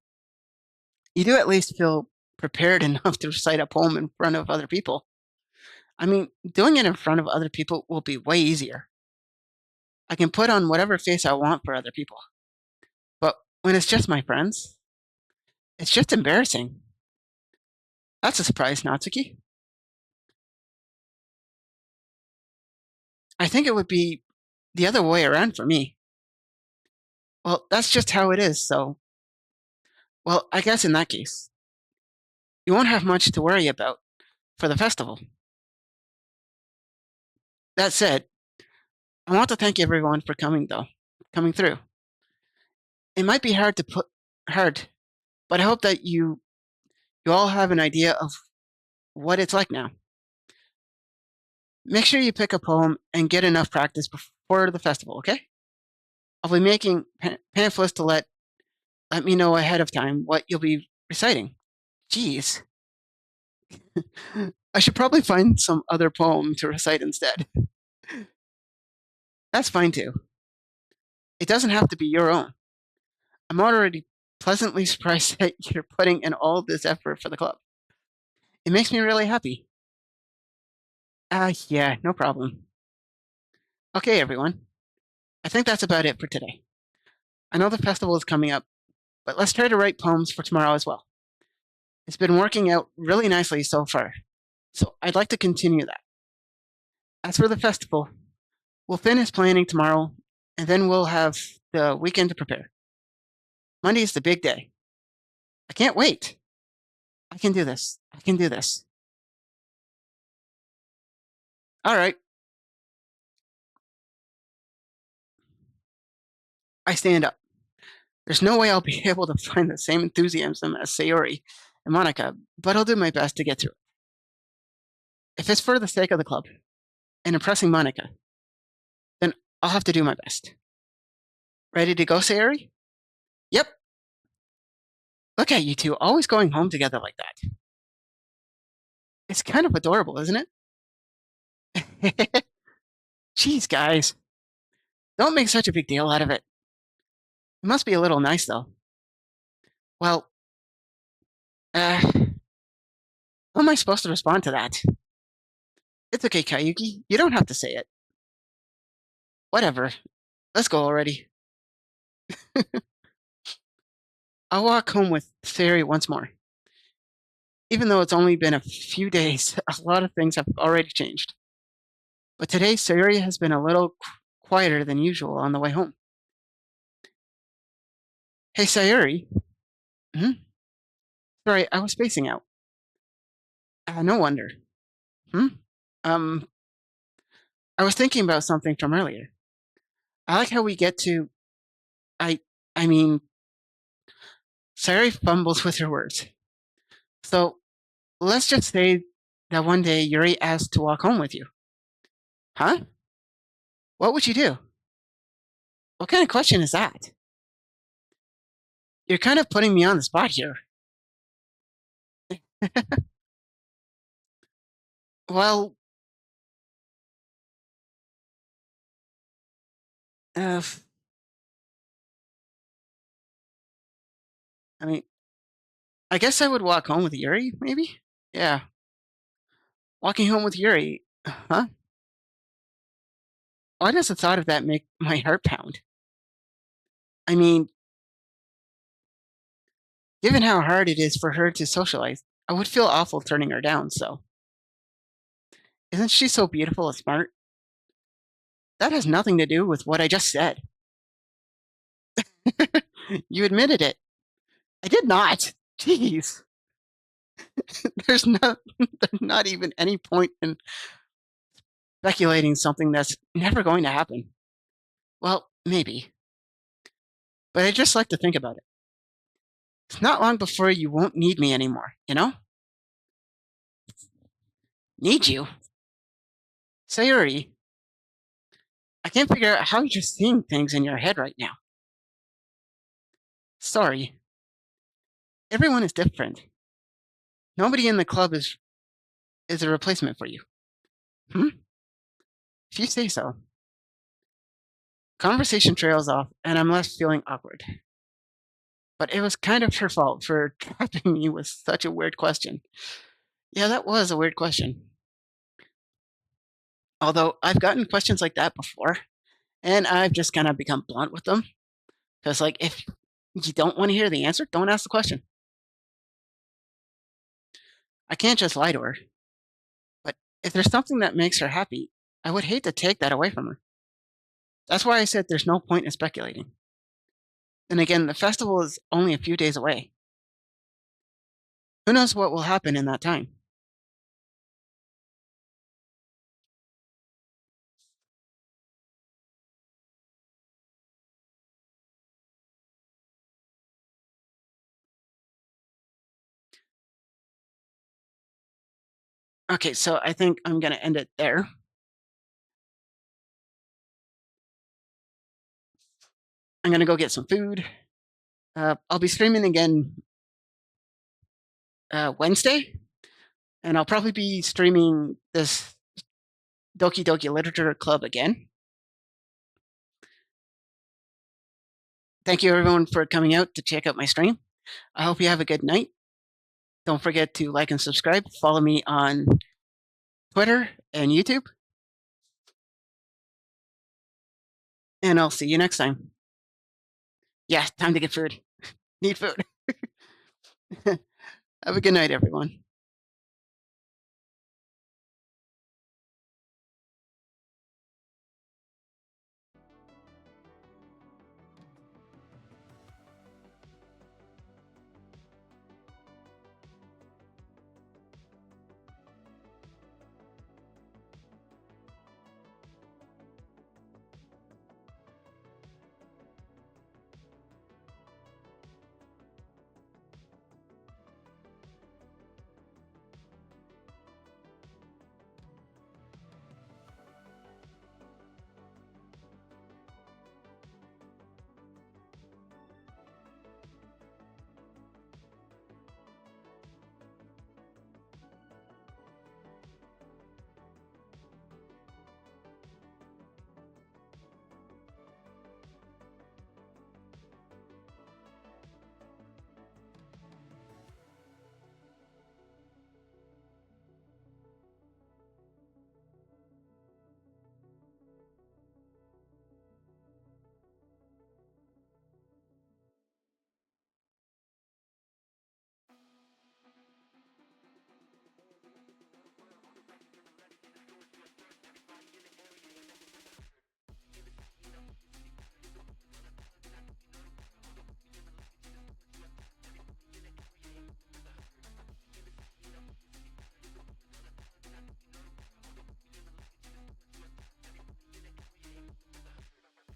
you do at least feel prepared enough to recite a poem in front of other people. I mean, doing it in front of other people will be way easier. I can put on whatever face I want for other people. But when it's just my friends, it's just embarrassing. That's a surprise, Natsuki. I think it would be the other way around for me. Well, that's just how it is, so. Well, I guess in that case, you won't have much to worry about for the festival. That said, I want to thank everyone for coming, though, coming through. It might be hard, but I hope that you all have an idea of what it's like now. Make sure you pick a poem and get enough practice before the festival, okay? I'll be making pamphlets to let me know ahead of time what you'll be reciting. Jeez. I should probably find some other poem to recite instead. That's fine too. It doesn't have to be your own. I'm already pleasantly surprised that you're putting in all this effort for the club. It makes me really happy. Yeah, no problem. Okay, everyone. I think that's about it for today. I know the festival is coming up, but let's try to write poems for tomorrow as well. It's been working out really nicely so far, so I'd like to continue that. As for the festival, we'll finish planning tomorrow, and then we'll have the weekend to prepare. Monday's the big day. I can't wait. I can do this. I can do this. All right. I stand up. There's no way I'll be able to find the same enthusiasm as Sayori and Monica, but I'll do my best to get through it. If it's for the sake of the club and impressing Monica, then I'll have to do my best. Ready to go, Sayori? Yep. Look at you two, always going home together like that. It's kind of adorable, isn't it? Jeez, guys. Don't make such a big deal out of it. It must be a little nice, though. Well, how am I supposed to respond to that? It's okay, Kayuki. You don't have to say it. Whatever. Let's go already. I'll walk home with Fairy once more. Even though it's only been a few days, a lot of things have already changed. But today, Sayuri has been a little quieter than usual on the way home. Hey, Sayuri. Hmm? Sorry, I was spacing out. No wonder. Hmm? Um, I was thinking about something from earlier. I like how we get to. I. I mean, Sayuri fumbles with her words. So let's just say that one day Yuri asked to walk home with you. Huh? What would you do? What kind of question is that? You're kind of putting me on the spot here. Well, uh, I mean, I guess I would walk home with Yuri, maybe? Yeah, walking home with Yuri. Huh? Why does the thought of that make my heart pound? I mean, given how hard it is for her to socialize, I would feel awful turning her down, so. Isn't she so beautiful and smart? That has nothing to do with what I just said. You admitted it. I did not. Jeez. There's not there's not even any point in speculating something that's never going to happen. Well, maybe. But I just like to think about it. It's not long before you won't need me anymore, you know? Need you? Sayuri, I can't figure out how you're seeing things in your head right now. Sorry. Everyone is different. Nobody in the club is a replacement for you. Hmm? If you say so. Conversation trails off, and I'm left feeling awkward. But it was kind of her fault for trapping me with such a weird question. Yeah, that was a weird question. Although I've gotten questions like that before, and I've just kind of become blunt with them. Because, like, if you don't want to hear the answer, don't ask the question. I can't just lie to her. But if there's something that makes her happy, I would hate to take that away from her. That's why I said there's no point in speculating. And again, the festival is only a few days away. Who knows what will happen in that time? Okay, so I think I'm going to end it there. I'm going to go get some food. I'll be streaming again Wednesday, and I'll probably be streaming this Doki Doki Literature Club again. Thank you, everyone, for coming out to check out my stream. I hope you have a good night. Don't forget to like and subscribe. Follow me on Twitter and YouTube. And I'll see you next time. Yeah, time to get food. Need food. Have a good night, everyone.